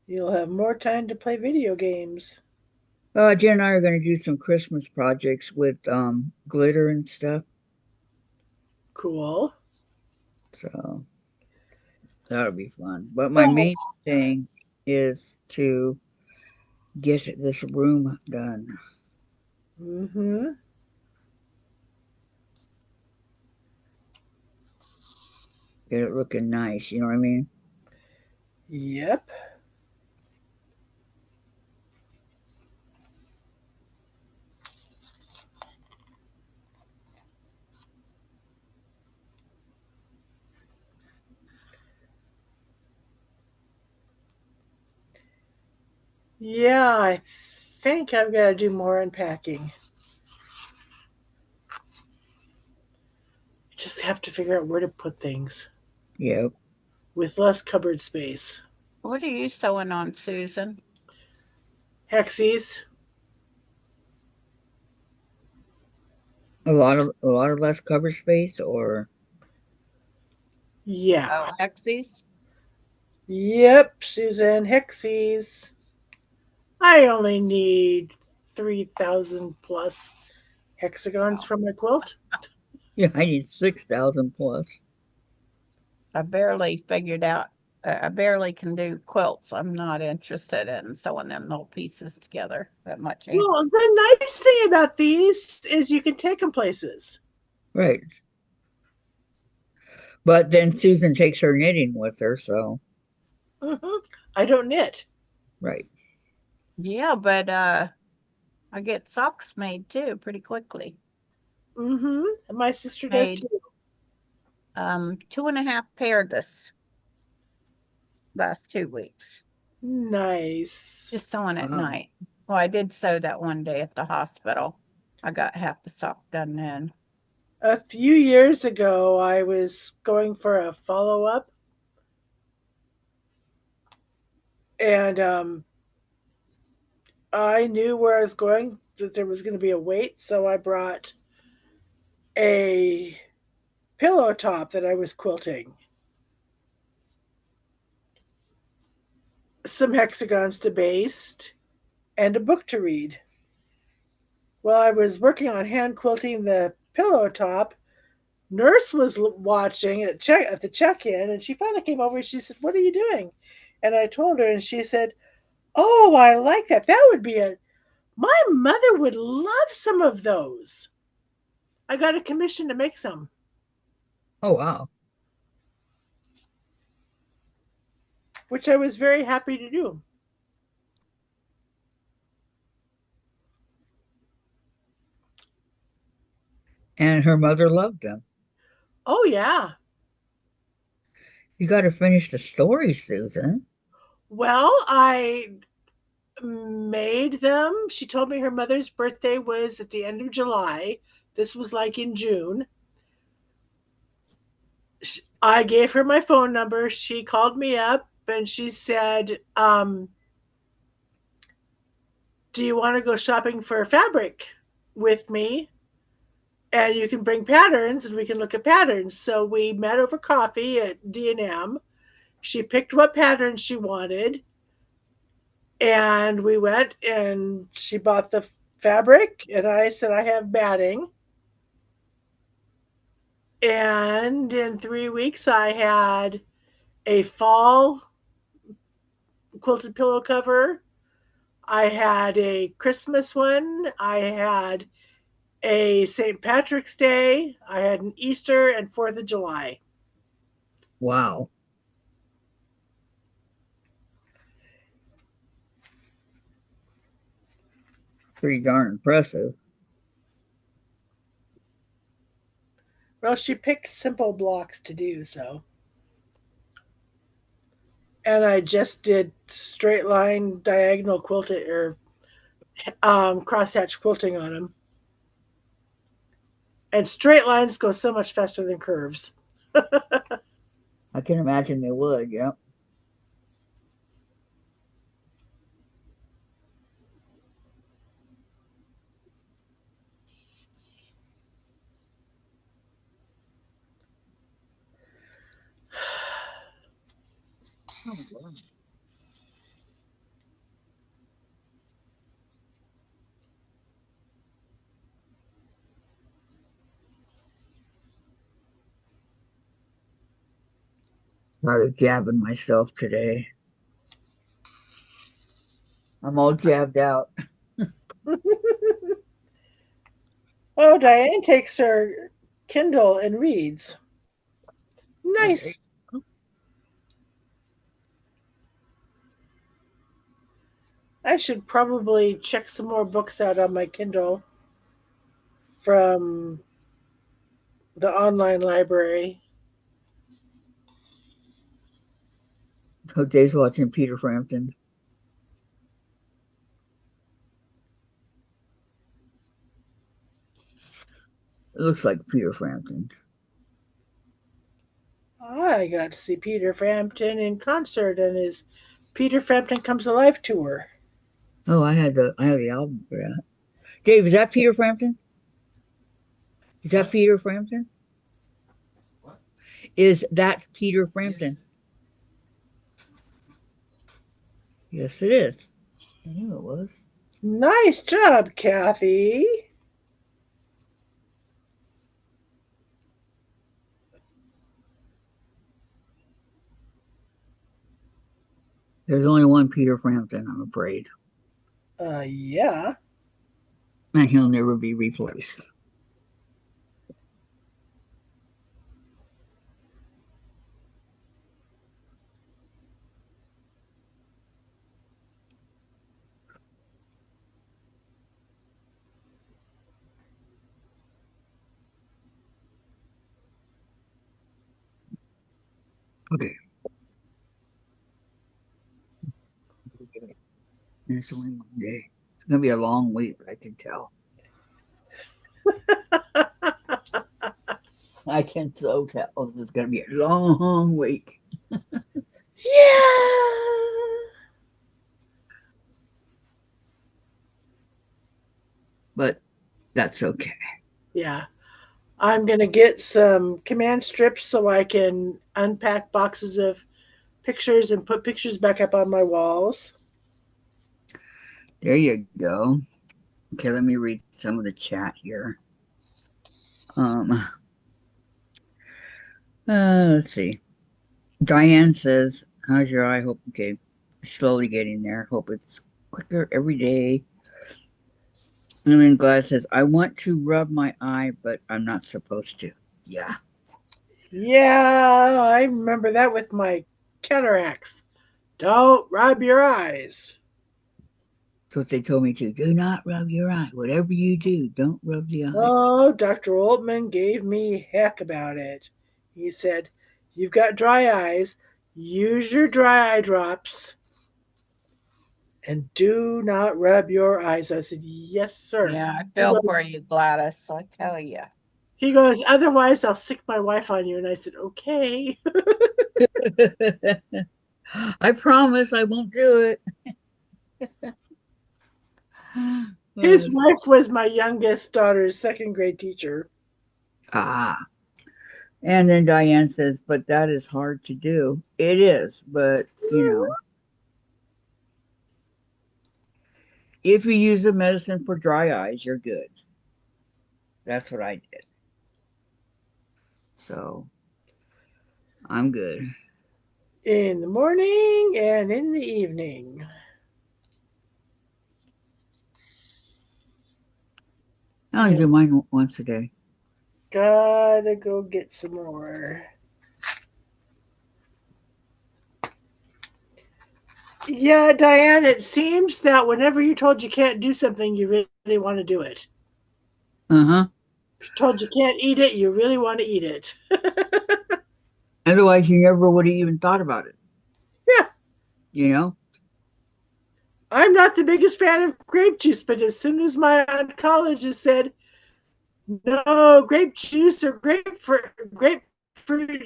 You'll have more time to play video games. Jen and I are going to do some Christmas projects with glitter and stuff. Cool. So that'll be fun. But my Oh, main thing is to get this room done, mm-hmm. get it looking nice. You know what I mean? Yep. Yeah, I think I've got to do more unpacking. Just have to figure out where to put things Yep. with less cupboard space. What are you sewing on, Susan? Hexies. A lot of less cover space, or Yeah. Oh, Hexies? Yep, Susan. Hexies. I only need 3,000 plus hexagons for my quilt. yeah, I need 6,000 plus. I barely figured out. I barely can do quilts. I'm not interested in sewing them little pieces together that much. Well, the nice thing about these is you can take them places. Right. But then Susan takes her knitting with her, so Hmm. I don't knit. right. Yeah, but I get socks made too pretty quickly. Hmm. My sister does Made too. 2.5 pair this last 2 weeks. Nice. Just sewing at Wow. night. Well, I did sew that one day at the hospital. I got half the sock done then. A few years ago, I was going for a follow up, and I knew where I was going, that there was going to be a wait, so I brought a pillow top that I was quilting, some hexagons to baste, and a book to read. While I was working on hand quilting the pillow top, nurse was watching at the check-in, and she finally came over and she said, "What are you doing?" And I told her, and she said, "Oh, I like that. That would be a my mother would love some of those." I got a commission to make some, Oh wow. which I was very happy to do. And her mother loved them. Oh yeah. You got to finish the story, Susan. Well, I made them. She told me her mother's birthday was at the end of July. This was like in June. I gave her my phone number. She called me up and she said, "Do you want to go shopping for fabric with me?" and you can bring patterns and we can look at patterns. So we met over coffee at D&M. She picked what pattern she wanted, and we went and she bought the fabric, and I said I have batting. And in 3 weeks I had a fall quilted pillow cover. I had a Christmas one. I had a St. Patrick's Day. I had an Easter and 4th of July. Wow. Pretty darn impressive. Well, she picked simple blocks to do so. And I just did straight line diagonal quilting or crosshatch quilting on them. And straight lines go so much faster than curves. I can imagine they would, yep. Oh, wow. Started jabbing myself today. I'm all jabbed out. Oh, Diane takes her Kindle and reads. Nice. Okay. I should probably check some more books out on my Kindle from the online library. Jose's watching Peter Frampton. It looks like Peter Frampton. I got to see Peter Frampton in concert and his Peter Frampton Comes Alive tour. Oh, I had the album for that. Dave, is that Peter Frampton? Is that What? Peter Frampton? What? Is that Peter Frampton? Yes, it is. I knew it was. Nice job, Kathy. There's only one Peter Frampton, I'm afraid. Yeah. And he'll never be replaced. Okay. And it's only Monday. It's gonna be a long week, I can tell. I can so tell. It's gonna be a long week. Yeah. But that's okay. Yeah. I'm going to get some command strips so I can unpack boxes of pictures and put pictures back up on my walls. There you go. Okay, let me read some of the chat here. Let's see. Diane says, "How's your eye? Hope okay. Slowly getting there. Hope it's quicker every day." And then Gladys says, "I want to rub my eye, but I'm not supposed to." Yeah. Yeah, I remember that with my cataracts. Don't rub your eyes. That's what they told me to. Do not rub your eye. Whatever you do, don't rub the eye. Oh, Dr. Altman gave me heck about it. He said, "You've got dry eyes. Use your dry eye drops. And do not rub your eyes." I said, "Yes, sir." Yeah, I feel for you, Gladys. I tell you. He goes, "Otherwise, I'll sick my wife on you." And I said, "Okay." I promise I won't do it. His wife was my youngest daughter's second grade teacher. Ah. And then Diane says, but that is hard to do. It is, but if you use the medicine for dry eyes, you're good. That's what I did. So I'm good. In the morning and in the evening. I'll Yeah. do mine once a day. Gotta go get some more. Yeah, Diane, it seems that whenever you're told you can't do something, you really want to do it. Uh-huh. If you're told you can't eat it, you really want to eat it. Otherwise, you never would have even thought about it. Yeah. You know? I'm not the biggest fan of grape juice, but as soon as my oncologist said, no, grape juice or grapefruit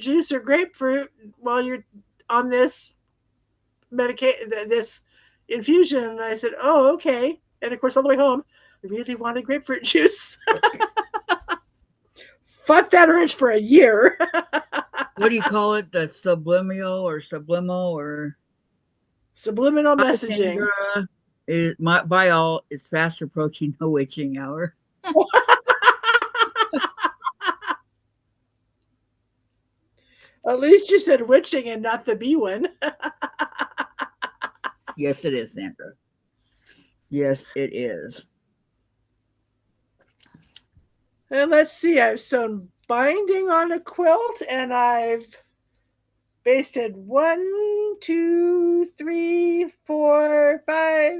juice or grapefruit while you're on this this infusion, and I said, oh, okay. And of course, all the way home, I really wanted grapefruit juice. Fought that urge for a year. What do you call it? The subliminal or Subliminal Hi, messaging. Sandra. By all, it's fast approaching the witching hour. At least you said witching and not the B one. Yes, it is, Sandra. Yes, it is. And let's see, I've sewn binding on a quilt and I've basted 1, 2, 3, 4, 5,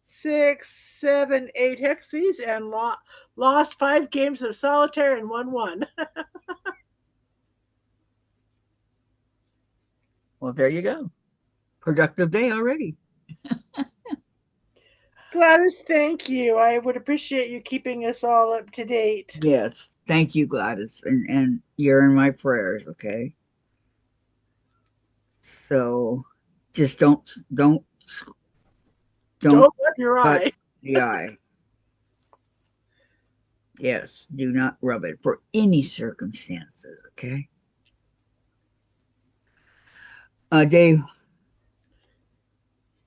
6, 7, 8 hexies and lost 5 games of solitaire and won 1. Well, there you go. Productive day already. Gladys, thank you. I would appreciate you keeping us all up to date. Yes. Thank you, Gladys. And you're in my prayers, okay? So just don't Don't rub your eye. touch the eye. Yes, do not rub it for any circumstances, okay? Dave,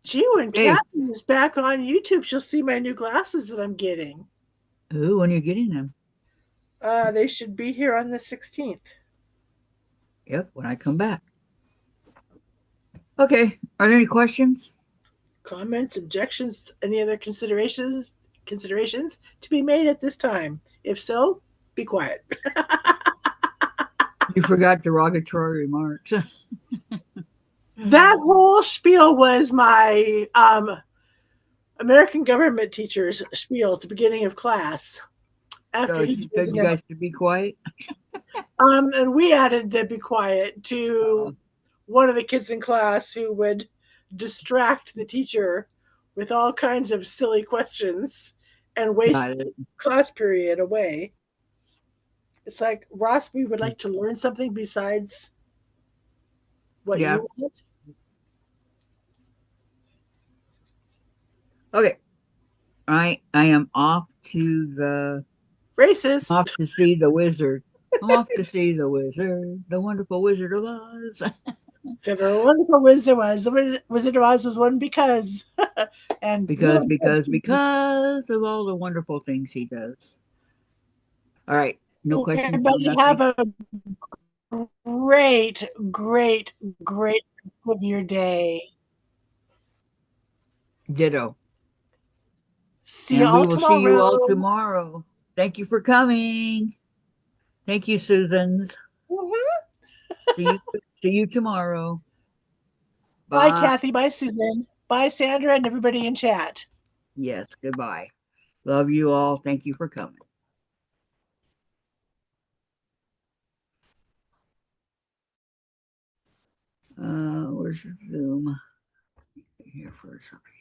Gee, when Dave, Kathy is back on YouTube, she'll see my new glasses that I'm getting. who, when are you getting them? They should be here on the 16th. Yep, when I come back. Okay, are there any questions? Comments, objections, any other considerations to be made at this time? If so, be quiet. You forgot derogatory remarks. That whole spiel was my American government teacher's spiel at the beginning of class. After So he she was said you guys should be quiet. and we added the be quiet to one of the kids in class who would distract the teacher with all kinds of silly questions and waste Got it. class period away. It's like, Ross, we would like to learn something besides what Yeah. you want. Okay. I am off to Races. see the wizard. I'm off to see the wizard, the wonderful Wizard of Oz. If ever a wonderful wizard was, the Wizard of Oz was one because. And Because of all the wonderful things he does. All right. No questions, no everybody nothing. have a great, great, great of your day. Ditto. See you And we all will see you all tomorrow. tomorrow. Thank you for coming. Thank you, Susans. See you, see you tomorrow. Bye, Bye. Kathy. Bye, Susan. Bye, Sandra, and everybody in chat. Yes, goodbye. Love you all. Thank you for coming. Where's Zoom? Here for something.